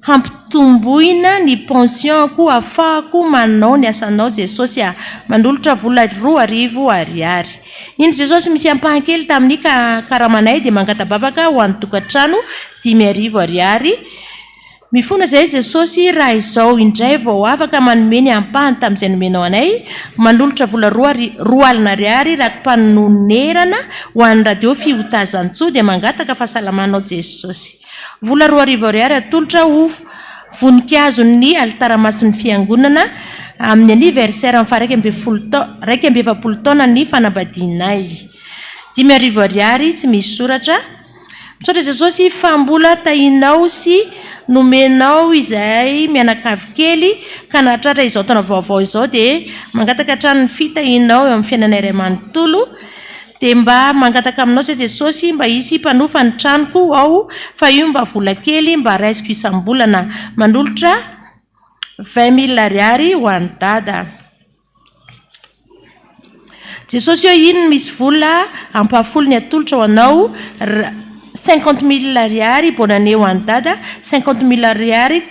hampitomboina ny pensionko afahako manao ny asanao Jesosy manolotra vola 2,000 ariary. Iny Jesosy misy ampahankely tamin'ny karamanay dia mangatabavaka ho an'ny tokantrano 10,000 ariary. Mifona izay Jesosy raha izao indray vao afaka manome ny ampahany tamin'izay nomenao anay manolotra vola 2,000 ariary ratom-panonerana ho an'ny radio Fiotazantsoa dia mangataka fahasalamanao Jesosy. Vola 2,000 ariary atolotra ho voninkazo ny altaramasin'ny fiangonana amin'ny anniversaire amin'ny faha 20 taona ny fanambadianay. 10,000 ariary tsy misy soratra. Misaotra Jesosy fa mbola tahinao sy nomenao izay mianakavy kely ka nahatratra izao taona vaovao izao dia mangataka hatrany fitahinao eo amin'ny fiainanay iray manontolo dia mba mangataka aminao se Jesosy mba hisy mpanofa ny tranoko ao fa io mba vola kely mba raisiko isam-bolana manolotra 20,000 ariary ho an'ny dada. Jesosy io ino misy vola ampahafolo ny atolotra ho anao 50,000 ariary bonne année ho an'ny dada 50,000 ariary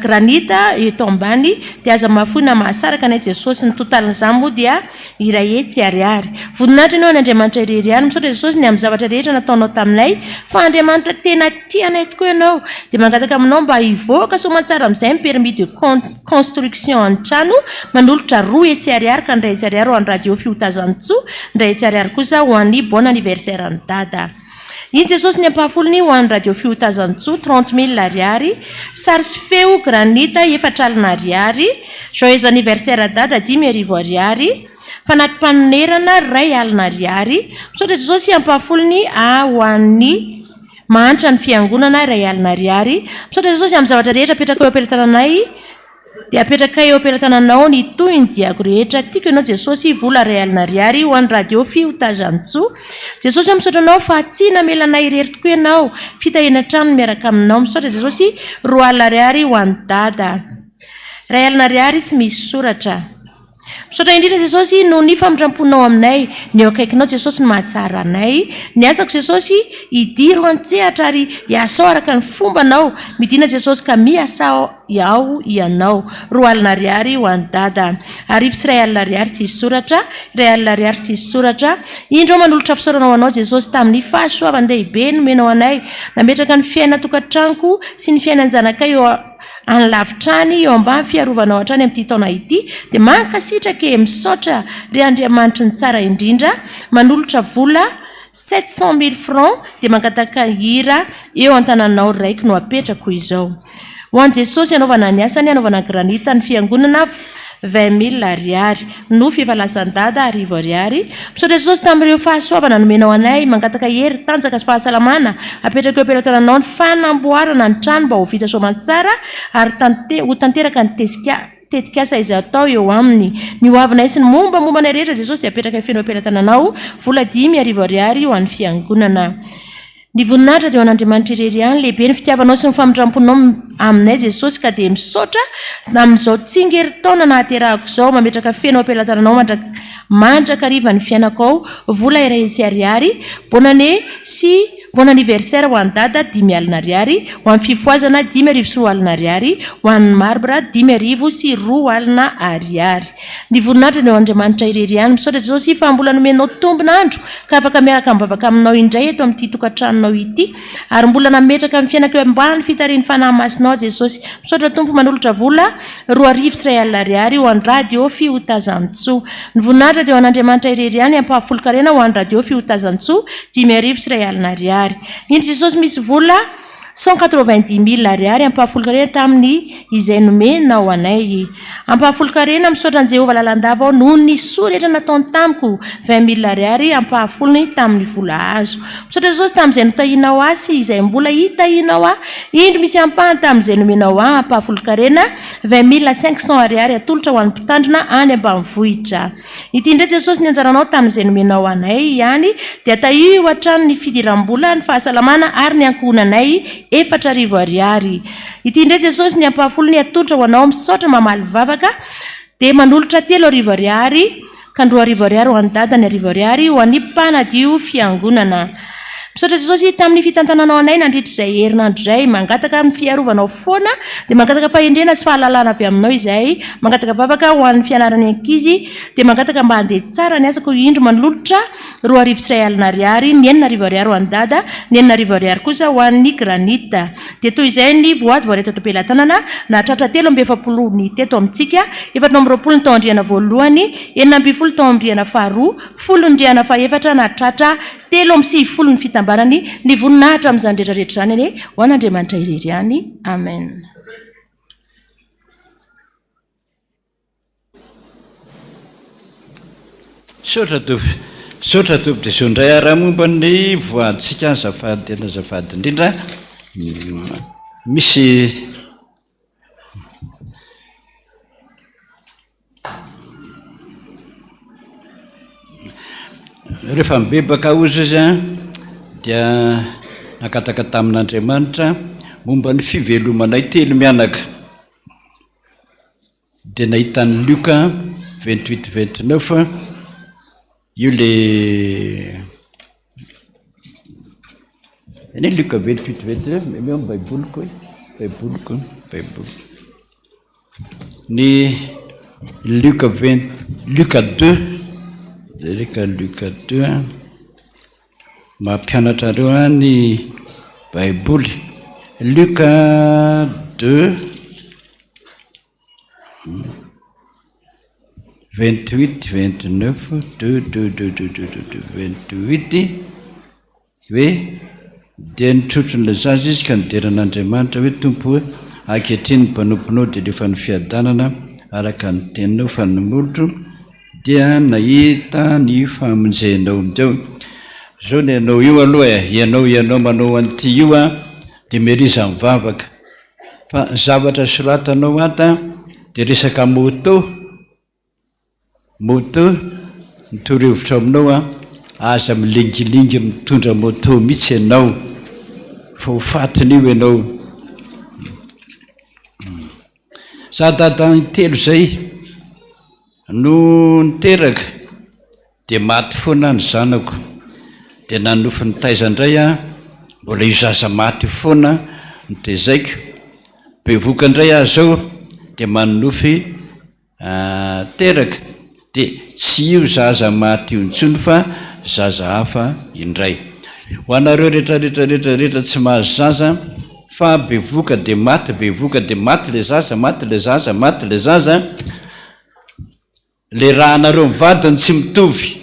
granita eto ambany dia aza mahafoina mahasaraka anay Jesosy ny totaliny zambo dia iray hetsy ariary. Voninahitra ianao an'Andriamanitra ireriany misaotra Jesosy ny amin'ny zavatra rehetra nataonao taminay fa Andriamanitra tena tianay tokoa ianao dia mangataka aminao mba hivoaka soamantsara amin'izay permis de construction any trano manolotra 2 hetsy ariary ka 2 hetsy ariary ho an'ny radio Fiotazantsoa 2 hetsy ariary kosa ho an'ny bon anniversaire any dada. Iny Jesosy ny ampahafolony ho an'ny radio Fiotazantsoa 30,000 ariary, sary sy feo granita 4,000 ariary, joyeux anniversaire dada 10,000 ariary, fanatim-panonerana 2,000 ariary. Misaotra Jesosy ampahafolony ho an'ny mahantra ny fiangonana 2,000 ariary. Misaotra Jesosy amin'ny zavatra rehetra apetraka eo am-pelatananay dia apetraka eo am-pelatananao ny toy ny diako rehetra tiako ianao Jesosy vola 2,000 ariary ho an'ny radio Fiotazantsoa. Jesosy misaotra anao fa tsy namelanay irery tokoa ianao fitahina trano miaraka aminao. Misaotra Jesosy 2,000 ariary ho an'ny dada 2,000 ariary tsy misy soratra. Misaotra indrindra Jesosy no ny famotramponao aminay ny eo akaikinao Jesosy ny mahatsara anay ny asako Jesosy hidiro an-tsehatra ary hiasao araka ny fombanao midina Jesosy ka miasao ao ianao 2,000 ariary ho an'ny dada arivo sy 2,000 ariary tsy misy soratra 2,000 ariary tsy misy soratra. Indro manolotra fisaoranao anao Jesosy tamin'ny fahasoavan-dehibe nomenao anay nametraka ny fiaina tokantranoko sy ny fiainan zanakay eo any lavitrany eo ambany fiarovanao hatrany amin'ity taona ity dia mankasitraka misaotra ry Andriamanitra ny tsara indrindra manolotra vola 700,000 francs dia mangataka hira eo an-tananao raiky no apetrako izao. ho an jesosy anaovana ny asany anaovana granita ny fiangonana 20,000 ariary no fivalasan-dada 10 ariary misaotra jesosy tamin'ireo fahasoavana nomenao anay mangataka hery tanjaka sy fahasalamana apetraka eo ampelantananao ny fanamboarana ny trano mba ho vita soamantsara ary ho tanteraka ny tetikasa izay atao eo aminy ny hoavinay sy ny mombamombanay rehetra jesosy dia apetraka feno ampelantananao vola 10,000 ariary ho an'ny fiangonana. Ny voninahitra dia ho an'Andriamanitra irery ihany lehibe ny fitiavanao sy ny famindramponao aminay jesosy ka dia misaotra amin'izao tsingerin-taona nahaterahako izao mametraka feno ampelantananao mandraka hariva ny fiainako ao vola iray hetsy ariary bonane sy bon anniversaire ho an'ny dada 10,000 ariary ho an'ny fifoazana 10,000 ariary ho an'ny marbre 10,000 sy 2,000 ariary. Ny voninahitra dia ho Andriamanitra irery ihany misaotra jesosy fa mbola nomenao tombonandro ka afaka miaraka mivavaka aminao indray eto amin'ity tokantranonao ity ary mbola nametraka amin'ny fiainako eo ambany fitarian'ny fanahy masinao jesosy misaotra tompo manolotra vola 2,000 ariary ho an'ny radio Fiotazantsoa. Ny voninahitra dia ho an'Andriamanitra irery ihany ampahafolo-karena ho an'ny radio Fiotazantsoa 10,000 ariary. Indry jesosy misy vola 190,000 ariary ampahafolo-karena tamin'ny izay nomenao anay. Ampahafolo-karena misaotra ny Jehovah lalandava ao noho ny soa rehetra nataony tamiko 20,000 ariary ampahafolony tamin'ny vola azo. Misaotra jesosy tamin'izay notahinao asy izay mbola hitahinao indry misy ampahany tamin'izay nomenao ampahafolo-karena 20,500 ariary atolotra ho an'ny mpitandrina any ambanivohitra. Ity indray jesosy ny anjaranao tamin'izay nomenao anay ihany dia tahio hatrany ny fidiram-bola ny fahasalamana ary ny ankohonanay 4,000 ariary. Ity indray jesosy ny ampahafolony atolotra ho anao misaotra mamaly vavaka dia manolotra 3,000 ariary ka 2,000 ariary ho an'ny dada ny 1,000 ariary ho an'ny mpanadio fiangonana. Misaotra jesosy tamin'ny fitantananao anay nandritra izay herinandro izay mangataka amin'ny fiarovanao foana dia mangataka fahendrena sy fahalalana avy aminao izay mangataka vavaka ho an'ny fianarany ankizy dia mangataka mba handeha tsara ny asako indro manolotra 2,000 ariary ny 9,000 ariary ho an'ny dada ny 9,000 ariary kosa ho an'ny granita. Dia toy izay ny voady voareta to ampelantanana nahatratra 370 ny teto amintsika 420 ny tao andriana voalohany 920 tao andriana faharoa 10 andriana fahaefatra nahatratra 370 ny fitambarany ny voninahitra amin'izany rehetrarehetra izany anie ho an'Andriamanitra irery ihany. Amen. Saotra tompy dia zao indray araha momba ny voaditsika azafady tena azafady indrindra misy rehefa mibebaka ozy izy dia nakataka tamin'Andriamanitra momba ny fivelomanay telo mianaka dia nahitany Luka 28-29 io le eny Luka 28-29 meo amin'ny baiboliko ny Luka 2 Luka 2 mampianatra reo ny baiboly. Luka 2 28-29 28 hoe dia nitrotronyla zaza izy ka nideran'Andriamanitra hoe tompo hoe ankehitriny mpanomponao dia lefa ny fiadanana araka ny teninao fa nomolotro dia nahita ny famonjenao amindreo. Zao ny ianao io aloha ianao manao an'ity io dia miriza mivavaka fa zavatra soratanao ata dia resaka moto mitoro-hevitra aminao aza milingilingy mitondra moto mihitsy ianao fa ho fatiny io ianao. Za dada telo zay no niteraka dia maty foana ny zanako dia nanofy ny taizandray mbola io zaza maty foana nitezaiko bevoka indray zao dia manofy teraka dia tsy io zaza maty io intsony fa zaza hafa indray. Ho anareo rehetra tsy mahazo zaza fa bevoka dia maty le zaza le raha anareo mivadiny tsy mitovy.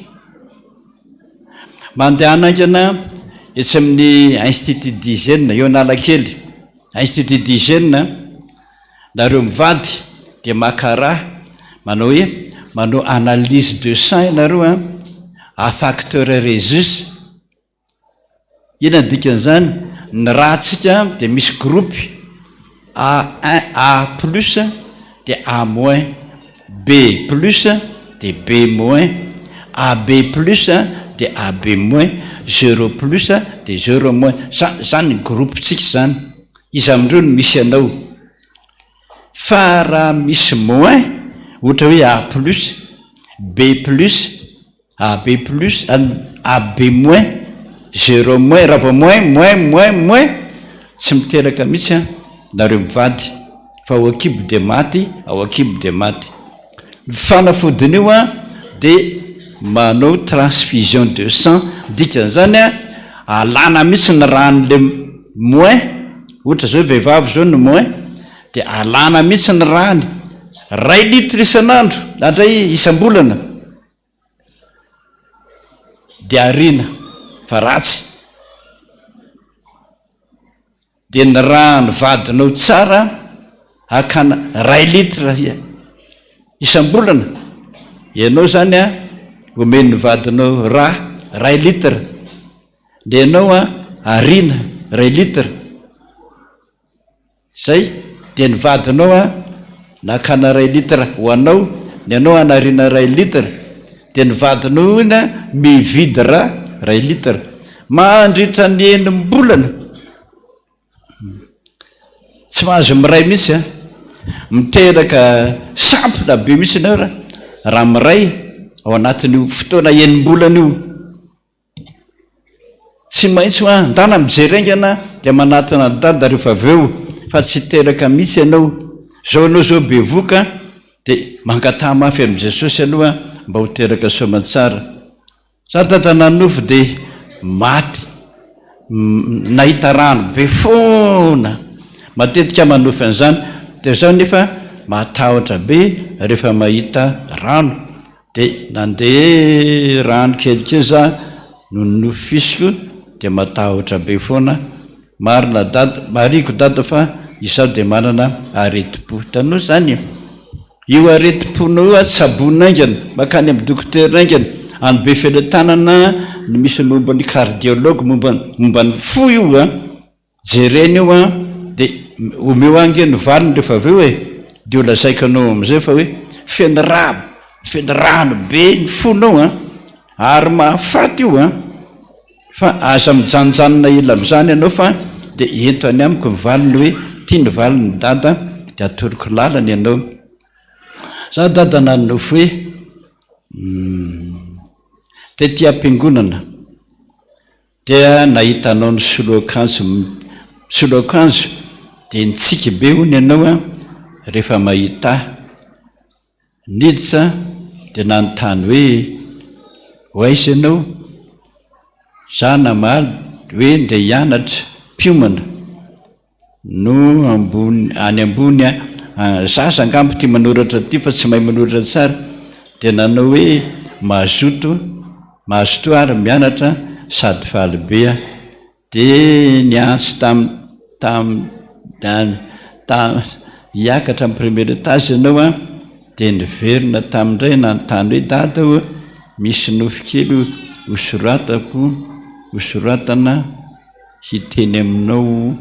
Mandeha anaingana etsy amin'ny institut d'hygiène eo Analakely, institut d'hygiène nareo mivady dia makaraha manao hoe manao analyse de sein ianareo a facteur Rhesus. Ina dikan'izany ny rahatsika dia misy groupe A1 A plus dia A moins, B plus dia B moins, AB plus dia AB moins, 0 plus dia 0 moins. Zany groupetsika zany. Izy amindreo no misy anao. Fa raha misy moins ohatra hoe A plus, B plus, AB plus, AB moins, 0 moins, raha vao moins tsy miteraka mihitsy nareo mivady fa ao akibo de maty, ao akibo de maty. Fanafodiny io dia manao transfusion de sang, dikan'izany alana mihitsy ny ranon'le moins, ohatra zao vehivavy zao ny moins dia alana mihitsy ny rany 2 litre isan'andro andray isam-bolana dia arina fa ratsy. Dia ny rano vadinao tsara akana 2 litre isam-bolana. Ianao zany omeny vadinao 2 litre dia ianao arina 2 litre zay. Dia ny vadinao nakana 2 litre ho anao, ny anao anarina 2 litre. Dia ny vadinao ina mividy 2 litre mandritra ny enim-bolana. Tsy mahazo miray mihitsy miteraka sampona be mihitsy anao raha miray ao anatin'io fotoana enim-bolana io. Tsy maintsy ndana mijerengana dia manatona dada rehefa aveo fa tsy teraka mihitsy ianao. Zao anao zao be voka dia mangatà mafy amin'i Jesosy ianao mba ho teraka soamantsara. Za dada nanofo dia maty, nahita rano be foana, matetika manofy an'izany. Dia zao nefa matahotra be rehefa mahita rano dia nandeha rano kelikely za no nofisiko dia matahotra be foana. Marina dada, mariko dada fa izao dia manana areti-po. Tanao zany io areti-ponao tsabonina aingana makany amin'ny dokotera aingana any be feletanana ny misy momba ny cardiologue momba ny fo io jereny io dia omeo ange ny valiny rehefa aveo dia ho lazaikanao amizay fa hoe feny rano be ny fonao ary mahafaty io fa aza mijanjanona ila am'izany ianao fa dia ento any amiko ny valiny hoe tia ny valiny dada dia atoroko lalany ianao. Za dada nanofo hoe tety am-piangonana dia nahitanao ny soloakanjo dia nitsika be hony ianao rehefa mahita niditra dia nanontany hoe aiza ianao? Za namaly hoe nde hianatra mpiomana no any ambony zaza angambo tia manoratra ty fa tsy mahay manoratra tsara. Dia nanao hoe mahazo toary mianatra sady falibea. Dia niantso hiakatra amin'ny premier étage ianao dia niverina tamindray nanontany hoe dada misy nofo kely hosoratana hiteny aminao.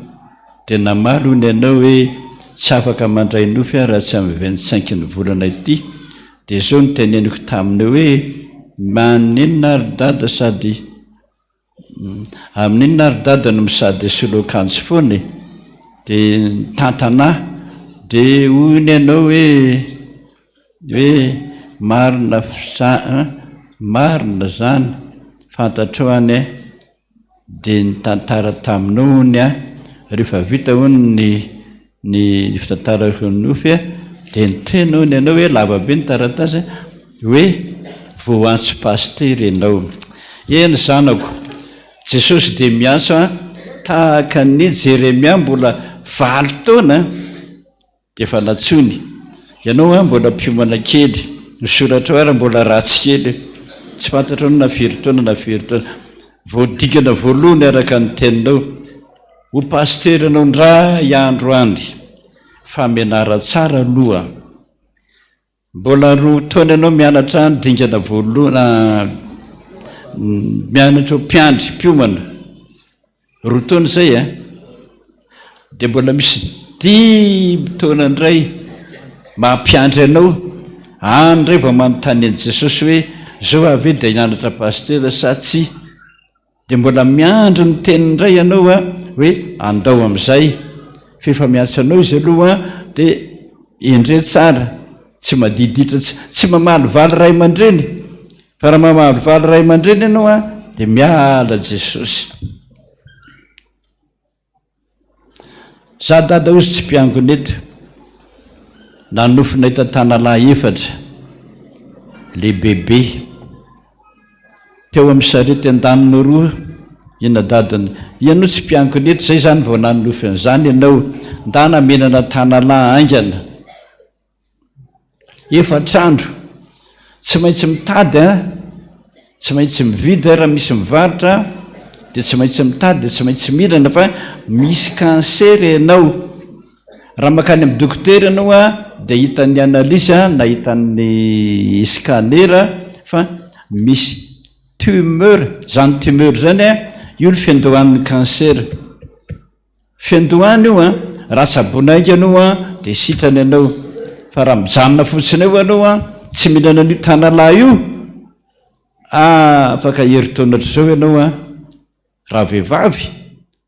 Dia namaly hony ianao hoe tsy afaka mandray nofy raha tsy amin'ny 25 ny volana ity. Dia zao no teneniko taminao hoe maninona ary dada sady amin'inona ary dada no misady soloakanjo foana. Dia tantanahy dia hoy ianao hoe marina zany fantatroany dia nitantara taminao hony rehefa vita hony ny fitantarako nofy dia nitenao ny ianao hoe lavabe ny taratasy hoe voantso paster ianao. Eny zanako, Jesosy dia miantso tahaka ny Jeremia mbola 20 taona dia efa natsony. Ianao mbola mpiomana kely, misoratra ary mbola ratsy kely, tsy fantatra na firy taona. Voadikana voalohany araka ny teninao ho paster anao ndray andro andy famenara tsara aloha mbola roa taona ianao mianatra dingana voalohana mianatra mpiandry mpiomana roa taona zay dia mbola misy 10 taona indray mampiandry anao andray vao manontany an' Jesosy hoe zao avy dia hianatra pastera sa tsy dia mbola miandro ny teny indray ianao hoe andao amin'izay fefa mianatra anao izy aloha dia indre tsara tsy madiditra tsy mamaly valy ray aman-dreny fa raha mamaly valy ray aman-dreny ianao dia miala Jesosy. Za dada ozy tsy mpiangona eto nanofina hita tanalahy efatra lehibehibe teo amin'ny sarety an-daniny roa ina dadany ianao tsy mpiangona eto zay zany vao nanofina zany ianao ndana menana tanalahy aingana efatrandro tsy maintsy mitady tsy maintsy mividy raha misy mivarotra dia tsy maintsy mitady dia tsy maintsy mirana fa misy cancer ianao raha makany amin'ny dokotera ianao dia hitan'ny analyse na hitan'ny scanner fa misy tumeur zany tumeur zany io ny fiandohan'ny cancer fiandohany io raha tsabonainga ianao dia sitrany ianao fa raha mijanona fotsiny eo ianao tsy mihinana an'io tanalahy io afaka herintaonatra zao ianao raha vehivavy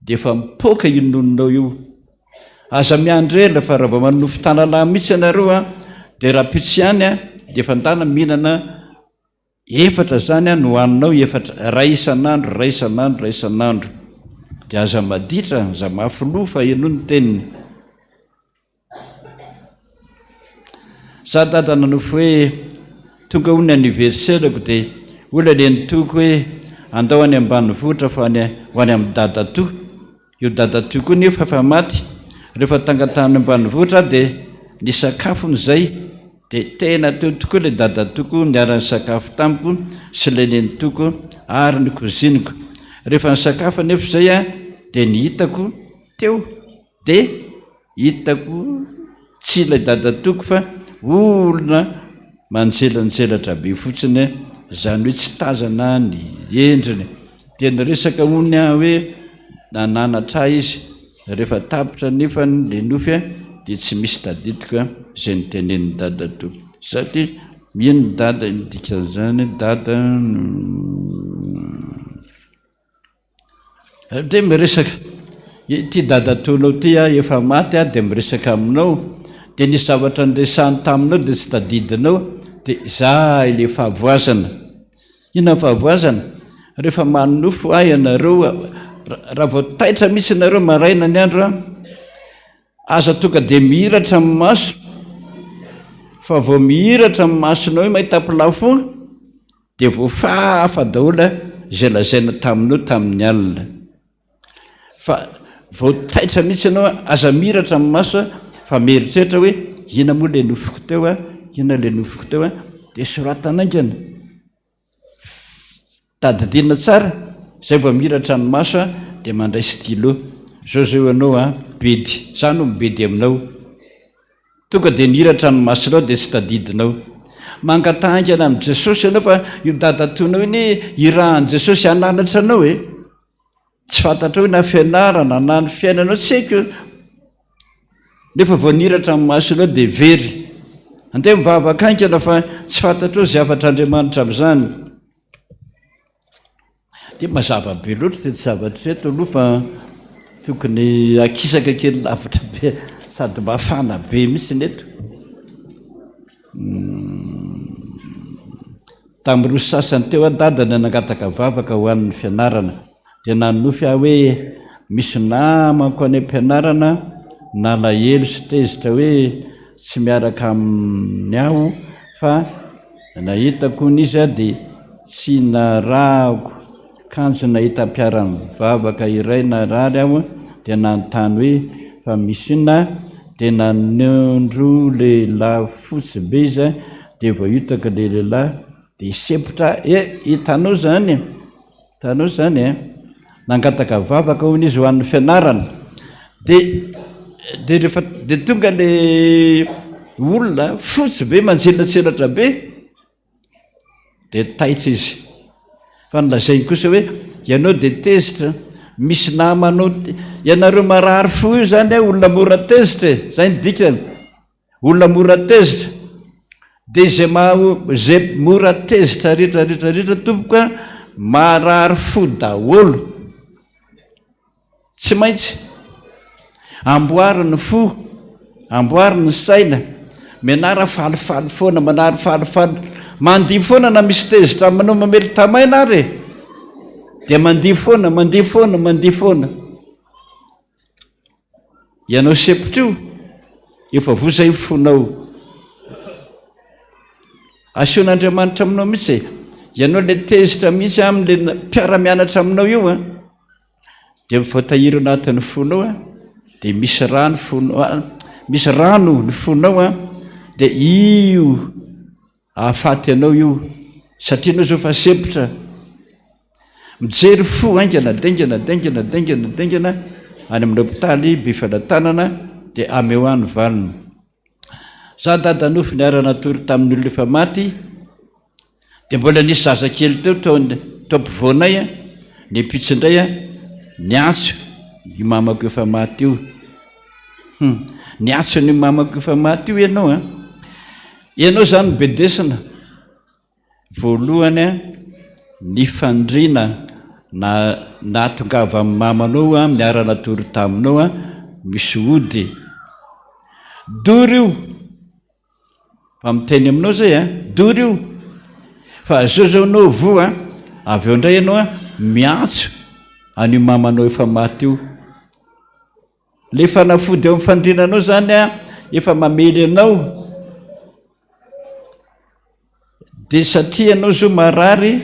dia efa mipoaka io nononao io aza miandrela fa raha vao manofo tanalahy mihitsy ianareo dia raha pitsy ihany dia efa ndana mihinana efatra zany no haninao efatra ray isan'andro dia aza maditra za mafilo fa eno ny teniny. Za dada nanofo hoe tonga ho ny anniversaireko dia olona le nitoko hoe andao any ambanivohitra fa ho any amin'ny dadatoa io dadatoa koa nefa fa maty rehefa tangatany ambanivohitra dia ny sakafony zay dia tena teo tokoa le dadatoko niara-ny sakafo tamiko sy le nenitoko ary ny koziniko rehefa ny sakafo nefa zay dia ny hitako teo dia hitako tsy ilay dadatoko fa olona manjelanjelatra be fotsiny zany hoe tsy tazana ny endriny dia nyresaka ony hoe nananatra izy rehefa tapitra nefa le nofy dia tsy misy tadidika zay nytenen'ny dadatoko satria mino dada dikan'izany dada dre miresaka ty dadatonao ty efa maty dia miresaka aminao dia nisy zavatra nresahny taminao dia tsy tadidinao dia za ile fahavoazana ina fahavoazana rehefa manofo ianareo raha vao taitra misy ianareo maraina ny andro aza tonga dia mihiratra amin'ny maso fa vao mihiratra amin'ny masonao mahita plafond dia voafafa daholo zay lazaina taminao tamin'ny alina fa vao taitra mihitsy ianao aza mihiratra amin'ny maso fa mieritreritra hoe ina moa le nofoko teo ina le nofoko teo dia soratanaingana tadidina tsara zay vao mihiratra ny maso dia mandray stylo zao zao ianao bedy zany no mibedy aminao tonga dia nihiratra ny masonao dia tsy tadidinao mangatahingana amin'i Jesosy ianao fa io dadatonao iny irahan'i Jesosy hananatra anao tsy fantatra hoe na fianarana na ny fiainanao tsy haiko nefa vao nihiratra ny masonao dia very andeha mivavaka aingana fa tsy fantatra hoe zay afatr'Andriamanitra amin'izany dia mazava be loatra dia tsy zavatra eto aloha fa tokony akisaka kely lavitra be sady mafana be mihitsy neto tamin'ny roa sasany teo dadana nangataka vavaka ho an'ny fianarana dia nanofy hoe misy namako any am-pianarana nalahelo sy tezitra hoe tsy miaraka amin'ny aho fa nahitako n'izy dia tsy narahako kanjo nahita mpiarany vavaka iray narary aho dia nanontany hoe fa misy inona dia nanondro lehilahy fotsy be izy dia vao hitako le lehilahy dia sepotra hitanao zany nangataka vavaka hono izy ho an'ny fianarana dia dia rehefa dia tonga le olona fotsy be manjelatselatra be dia taitra izy fa nylazainy kosa hoe ianao dia tezitra misy namanao ianareo marary fo io zany olona mora tezitra zay ny dikany olona mora tezitra dia zay mora tezitra rehetrarehetrarehetra tomboka marary fo daholo tsy maintsy amboary ny fo amboary ny saina mianara falifaly foana manary falifaly mandihy foana na misy tezitra aminao mamely tamaina ary dia mandihy foana mandihy foana mandihy foana ianao sepotra io efa vozay fonao aseon'Andriamanitra aminao mihitsy ianao le tezitra mihitsy amin'le mpiara-mianatra aminao io a dia voatahiry anatin'ny fonao a dia misy rano fonao misy rano ny fonao a dia io ahafaty anao io satria anao zao fa sepotra mijery fo aingana dengana dengana dengana dengana any amin'ny hôpitaly bifanatanana dia ameo any valina za dadanofy niarana tory tamin'ny olona efa maty dia mbola nisy zazakely teo toampivoanay a ny mpitsindray a niatso io mamako efa maty io niatso ny mamako efa maty io ianao zany bedesina voalohany a ny fandrina na tongava amin'ny mamanao a miarana tory taminao a misy ody dory io fa miteny aminao zay a dory io fa zao zao anao voa avy eo indray ianao a miantso an'io mamanao efa maty io le fanafody eo amin'ny fandrinanao zany a efa mamely anao dia satria anao zao marary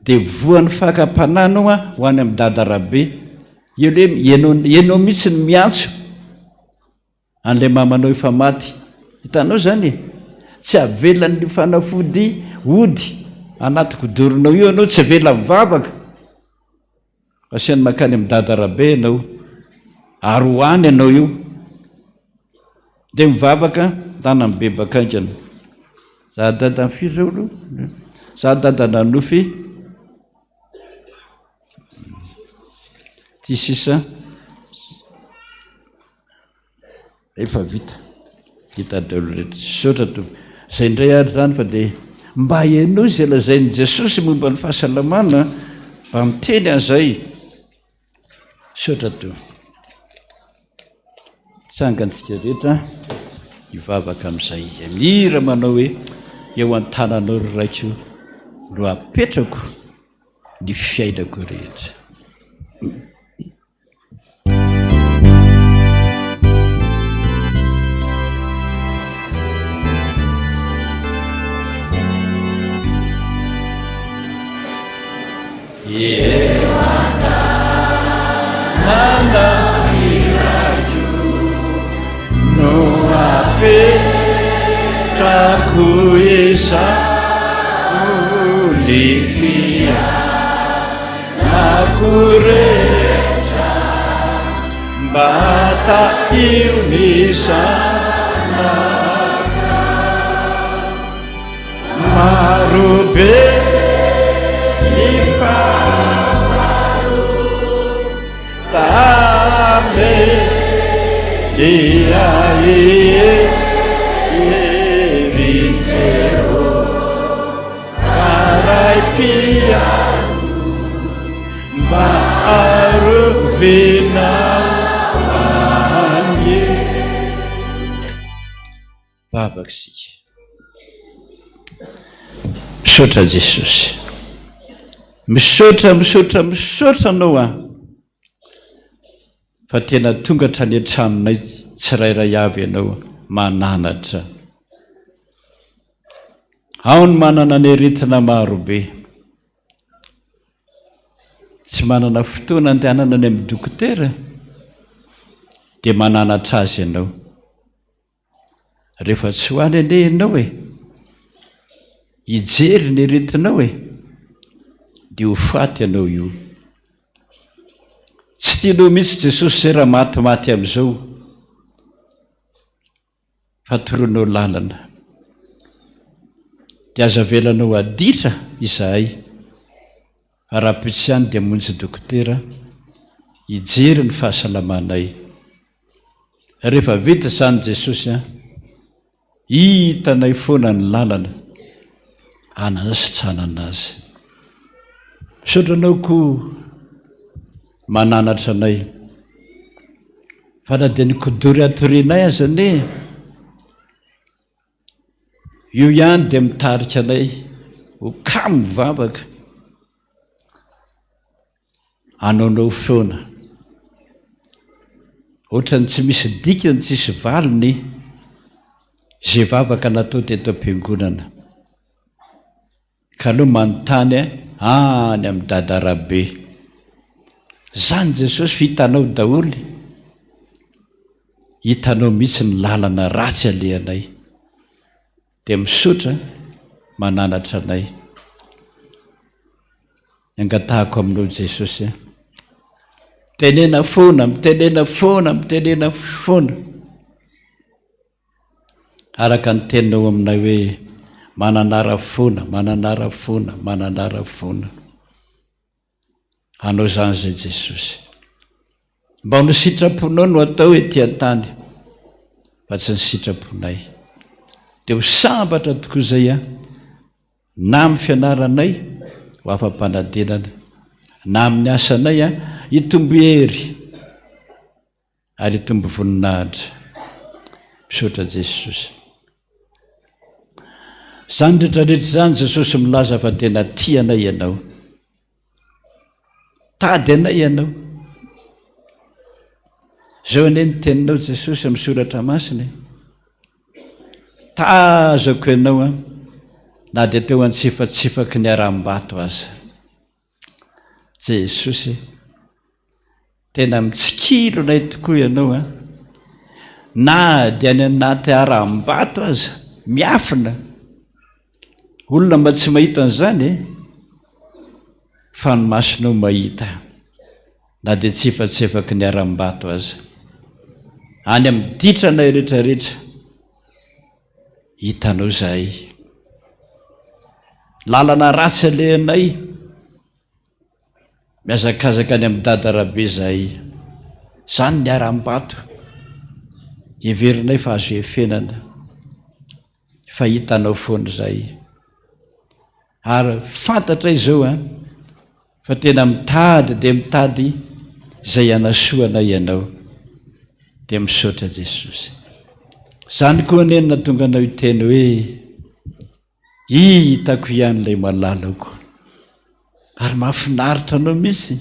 dia voan'ny fakam-pananao a ho any amin'ny dadarabe ianao mihitsy ny miantso an'ilay mamanao efa maty hitanao zany tsy avelan'ny fanafody ody anaty kodoronao io anao tsy avela mivavaka asiany makany amin'ny dadarabe ianao ary hoany ianao io dia mivavaka tana ny bebakaingana za dada ny firy olo za dada nanofy ty sisa efa vita hitadaolo rehetra sotra to zay indray ary zany fa dia mba hainao izay lazain'i Jesosy momba ny fahasalamana mba miteny an'izay sotra to tsangantsika rehetra hivavaka amin'izay mira manao hoe eo an-tananao ry raiko ro apetrako ny fiainako rehetra Mana iraju no apetrako esa ulifia nakurecha bata iunisana marube tame dia vincero carai pia baru vina anye babakisika misaotra Jesosy misaotra anao a fa tena tonga hatrany an-tranonay tsirairay avy ianao mananatra ao ny manana ny aretina marobe tsy manana fotoana andehanana any amin'ny dokotera dia mananatra azy ianao rehefa tsy ho any ane ianao hijery ny aretinao dia ho faty ianao io tsy tianao mihitsy Jesosy zay raha matymaty amin'izao fatoroanao lalana dia aza velanao aditra izahay raha-pitsy any dia monjy dokotera hijery ny fahasalamanay rehefa vita zany Jesosy a hitanay foana ny lalana anasitrana azy misaotranao koa mananatra anay fa na dia nikodory atorianay azane io ihany dia mitarika anay ho kamo mivavaka anaonao foana ohatrany tsy misy dikany tsisy valiny zay vavaka natao teto am-piangonana ka aloha manontany any amin'ny dadarabe zany Jesosy fitanao daholy hitanao mihitsy ny lalana ratsy alehanay dia misotra mananatra anay angatahako aminao Jesosy mitenena foana mitenena foana mitenena foana araka ny teninao aminay hoe mananara foana mananara foana mananara foana anao zany zay Jesosy mba ho ny sitraponao no atao hoe tia-tany fa tsy ny sitraponay dia ho sambatra tokoa izay na amin'ny fianaranay ho afam-panadenana na amin'ny asanay hitombo hery ary hitombo voninahitra misaotra Jesosy zany rehetrarehetra zany Jesosy milaza fa tena tianay ianao tady anay ianao zao ane ny teninao Jesosy amin'ny soratra masina tazako ianao na dia teo antsifatsifaky ny aram-bato aza Jesosy tena mitsikilo anay tokoa ianao na dia ny anaty aram-bato aza miafina olona mba tsy mahita an'izany fa ny masonao mahita na dia tsifatsifaky ny aram-bato aza any amin'ny ditranay rehetrarehetra hitanao zahay lalana ratsy alehanay miazakazaka any amin'ny dadarabe zahay zany ny aram-bato heverinay fa azo efenana fa hitanao foana zahay ary fantatra izao fa tena mitady dia mitady izay hanasoanay ianao dia misaotra Jesosy zany koa nenina tonga anao hiteny hoe hitako ihany ilay malalako ary mahafinaritra anao mihitsy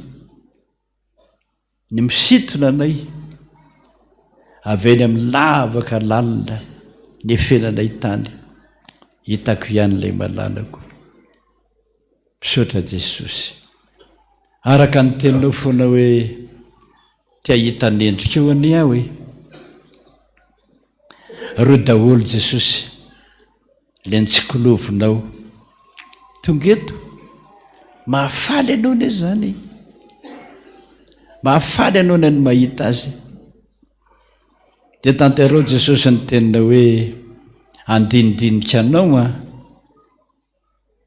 ny misintona anay aveny amin'ny lavaka lalina ny efenanay tany hitako ihany ilay malalako misaotra Jesosy araka ny teninao foana hoe tia hitany endrika eo any aho reo daholo Jesosy le nitsikolovinao tonga eto mahafaly anao ne zany mahafaly anao ny mahita azy dia tanterao Jesosy ny tenina hoe andinidinika anao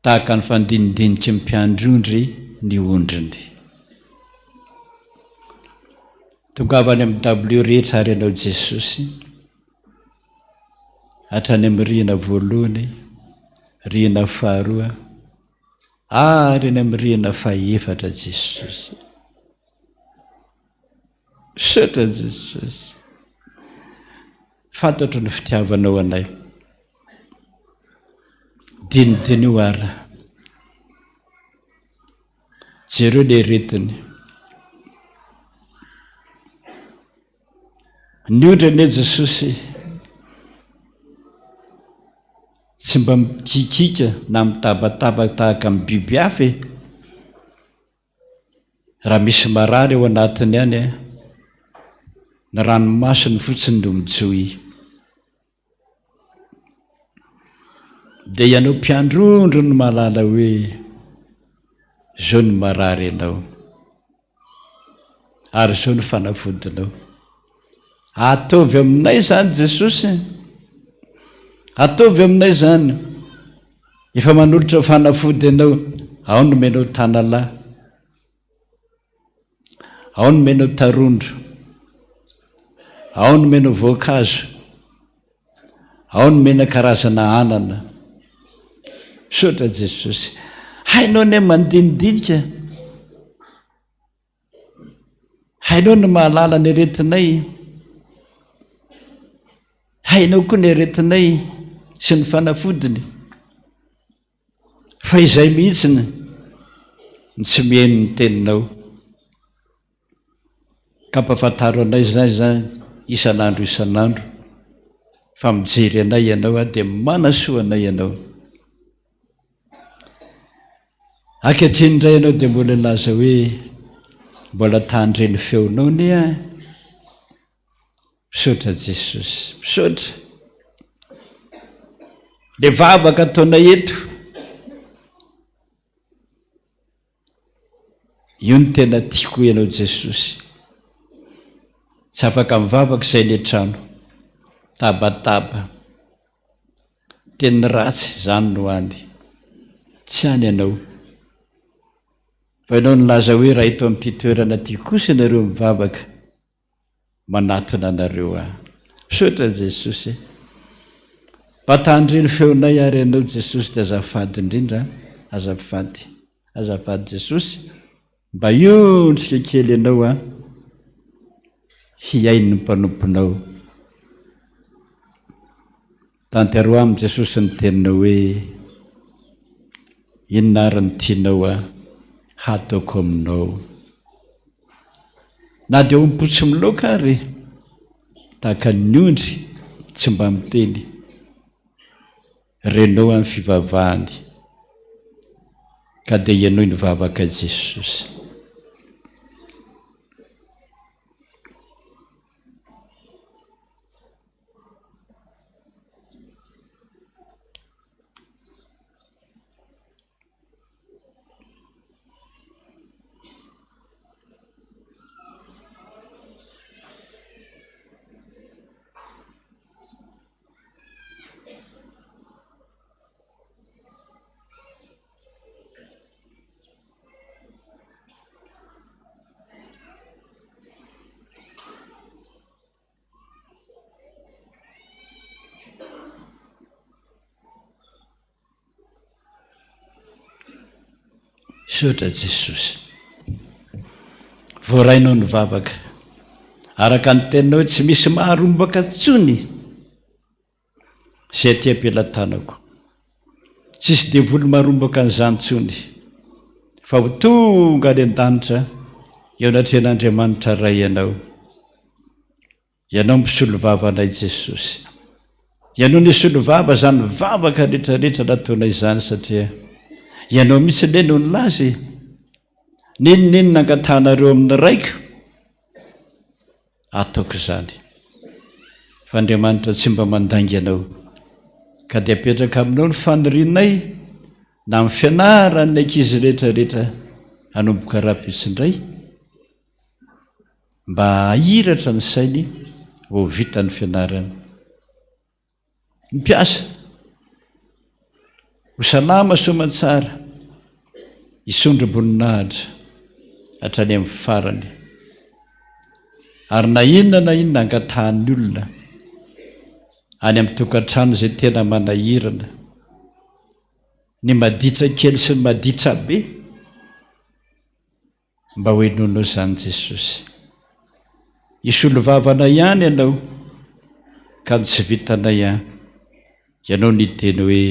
tahaka ny fandinidiniky ny mpiandrondry ny ondriny tongavany amin'ny dabilio rehetra ary ianao Jesosy hatrany amin'ny rihana voalohany rihana faharoa ary eny amin'ny rihana fahaefatra Jesosy misaotra Jesosy fantatro ny fitiavanao anay dinidiny io ary jereo le retiny ny ondrane Jesosy tsy mba mikikika na mitabatabaka tahaka amin'ny biby hafa raha misy marary ao anatiny any ny ranomasiny fotsiny no mijohy dia ianao mpiandrondro no mahalala hoe zao ny marary ianao ary zao ny fanafodinao ataovy aminay zany Jesosy ataovy aminay zany efa manolotra fanafody ianao ao no menao tanalahy ao no menao tarondro ao no menao voankazo ao no mena karazana anana misaotra Jesosy hainao ny mandinidinika hainao ny mahalala ny aretinay hainao koa ny aretinay sy ny fanafodiny fa izay mihitsiny ny tsy mihaino ny teninao ka mpafantaro anay zay zany isan'andro fa mijery anay ianao dia manasoa anay ianao ankehitriny indray ianao dia mbola laza hoe mbola tandreny feonao ny misaotra Jesosy misaotra le vavaka ataonay eto io ny tena tiako ianao Jesosy tsy afaka mivavaka izay ny trano tabataba teny ratsy zany no any tsy any ianao fa ianao nylaza hoe raha ito amin'ity toerana ty kosa ianareo mivavaka manatona anareo misaotra Jesosy mpatandreny feonay ary ianao Jesosy dia azafady indrindra azafady Jesosy mba iontsika kely ianao hiainy ny mpanomponao tantero amin'ny Jesosy ny teninao hoe inona ary ny tianao hataoko aminao na dia ompotsy miloaka ary tahaka ny ondry tsy mba miteny renao amin'ny fivavahany ka dia ianao ny vavaka Jesosy misaotra Jesosy voarainao ny vavaka araka ny teninao hoe tsy misy maharombaka tsony izay ty ampelantanako tsisy devoly maharombaka an'izany tsony fa ho tonga any an-danitra eo anatren'Andriamanitra ray ianao misolo vava anay Jesosy ianao nisolo vava zany vavaka rehetrarehetra nataonay izany satria ianao mitsy le no nylazy ninonino nangatanareo amin'ny raiko ataoko izany fa Andriamanitra tsy mba mandangy ianao ka dia apetraka aminao ny fanorinay na amin'ny fianarany ankizy rehetrarehetra hanomboka rahampitsindray mba ahiratra ny sainy ho vita ny fianarany mpiasa ho salama soamantsara isondrom-boninahitra hatrany amin'ny farany ary na inona angatahany olona any amin'ny tokantrano izay tena manahirana ny maditra kely sy ny maditra be mba hoenoinao izany Jesosy isolo vavana ihany ianao ka ny tsy vitanay ianao niteny hoe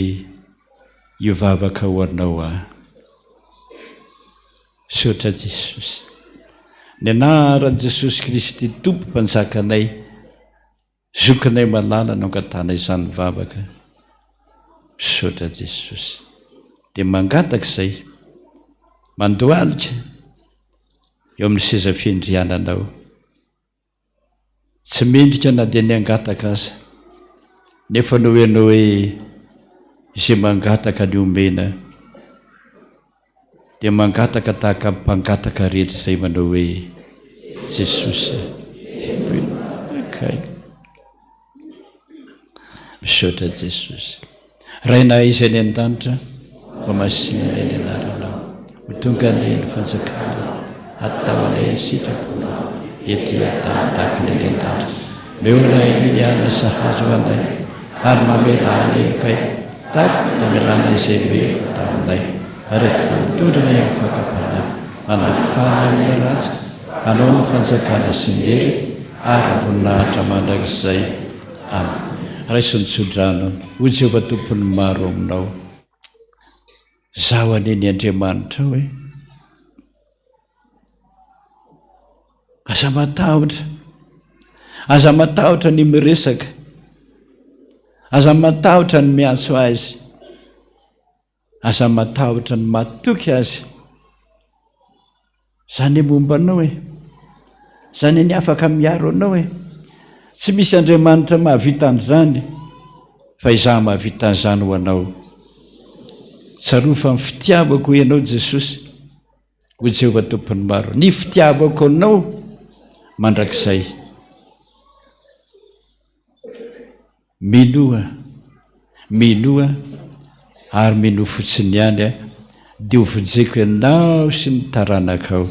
io vavaka ho anao misaotra Jesosy ny anaran'i Jesosy Kristy tompo mpanjakanay zokinay malala no angatanay izany vavaka misaotra Jesosy dia mangataka izay mandohalika eo amin'ny seza fiandriananao tsy mendrika na dia ny angataka aza nefa no ianao hoe izay mangataka ny omena dia mangataka tahaka mpangataka rehetra izay manao hoe Jesosy misaotra jesosy raina izy any an-danitra mba masinana eny anaranao ho tonga neny fanjakana ataonay sitrapona ety adakiny eny an-danitra meolay miniana sahazo anay ary mamelana eny kay taky namelana izay melo taminay ary tondrana eny fakapanay manafana amin'ny ratsy anao ny fanjakana sy nyery ary voninahitra mandrakizay amen. Raisonitsodrano ho Jehovah tompony maro aminao zaho aneny Andriamanitra hoe aza matahotra ny miresaka, aza matahotra ny miantso azy, aza matahotra ny matoky azy. Zany momba anao hoe zany ny afaka miaro anao hoe tsy misy Andriamanitra mahavita an'izany fa izaho mahavita an'izany ho anao. Tsaroa fa ny fitiavako ianao Jesosy ho Jehovah tompony maro, ny fitiavako anao mandrakizay. Minoa ary mino fotsiny ihany dia ho vojeko ianao sy ny taranakao.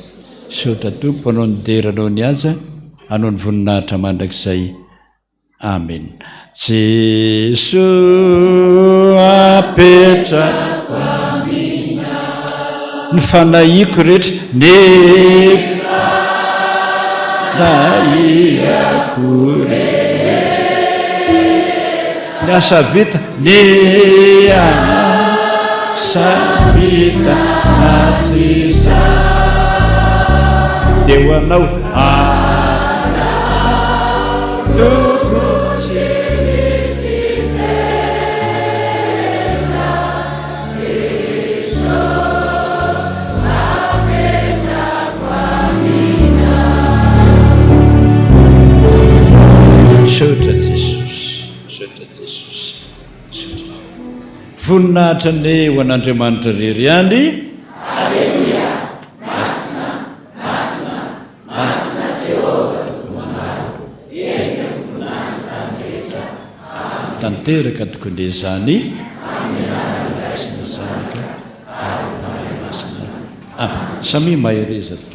Saotra tompo anao ny deranao ny aza, anao ny voninahitra mandrakizay. Amen. Jesu apetrako amina ny fanahiko rehetra nefa nahiako rehetra ny asa vita ny asa vita natrisa dia ho anao Saotra Jesosy, saotra Jesosy, saotra. Voninahitra ny ho an'Andriamanitra rery ihany. Alleluia. Masina, masina, masina Jehovah tompomaro. Eny voninahitra rehetra. Tanteraka tokony izany. Masina zanaka ary masina. Samy mahireza to.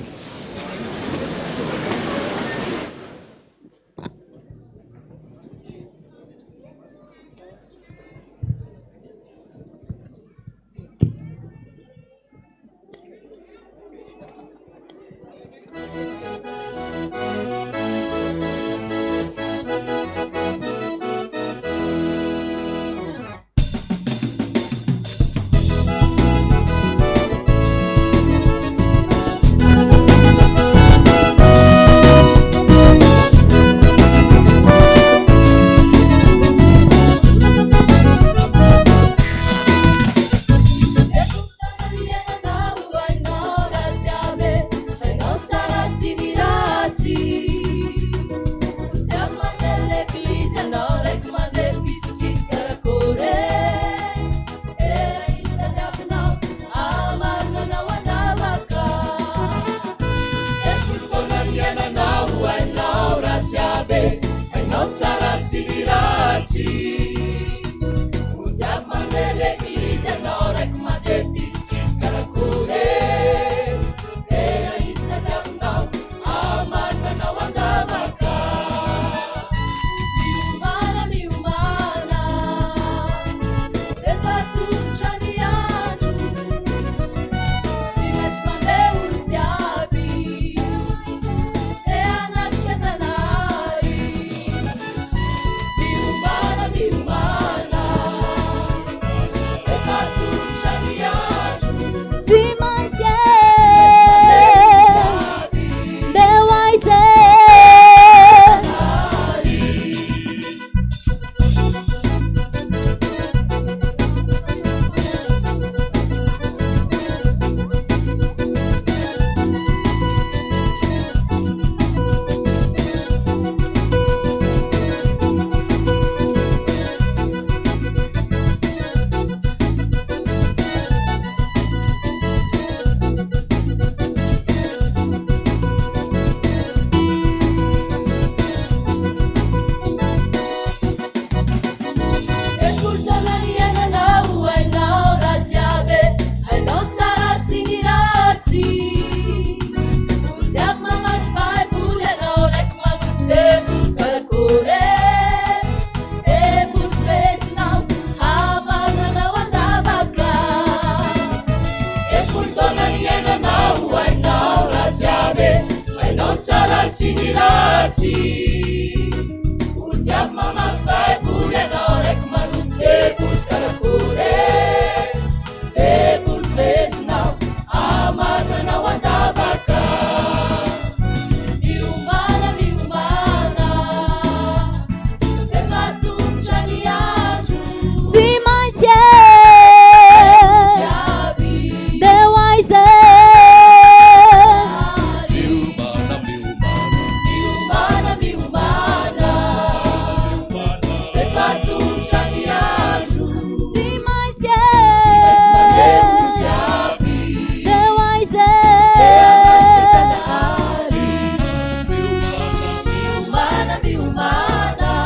Miumana,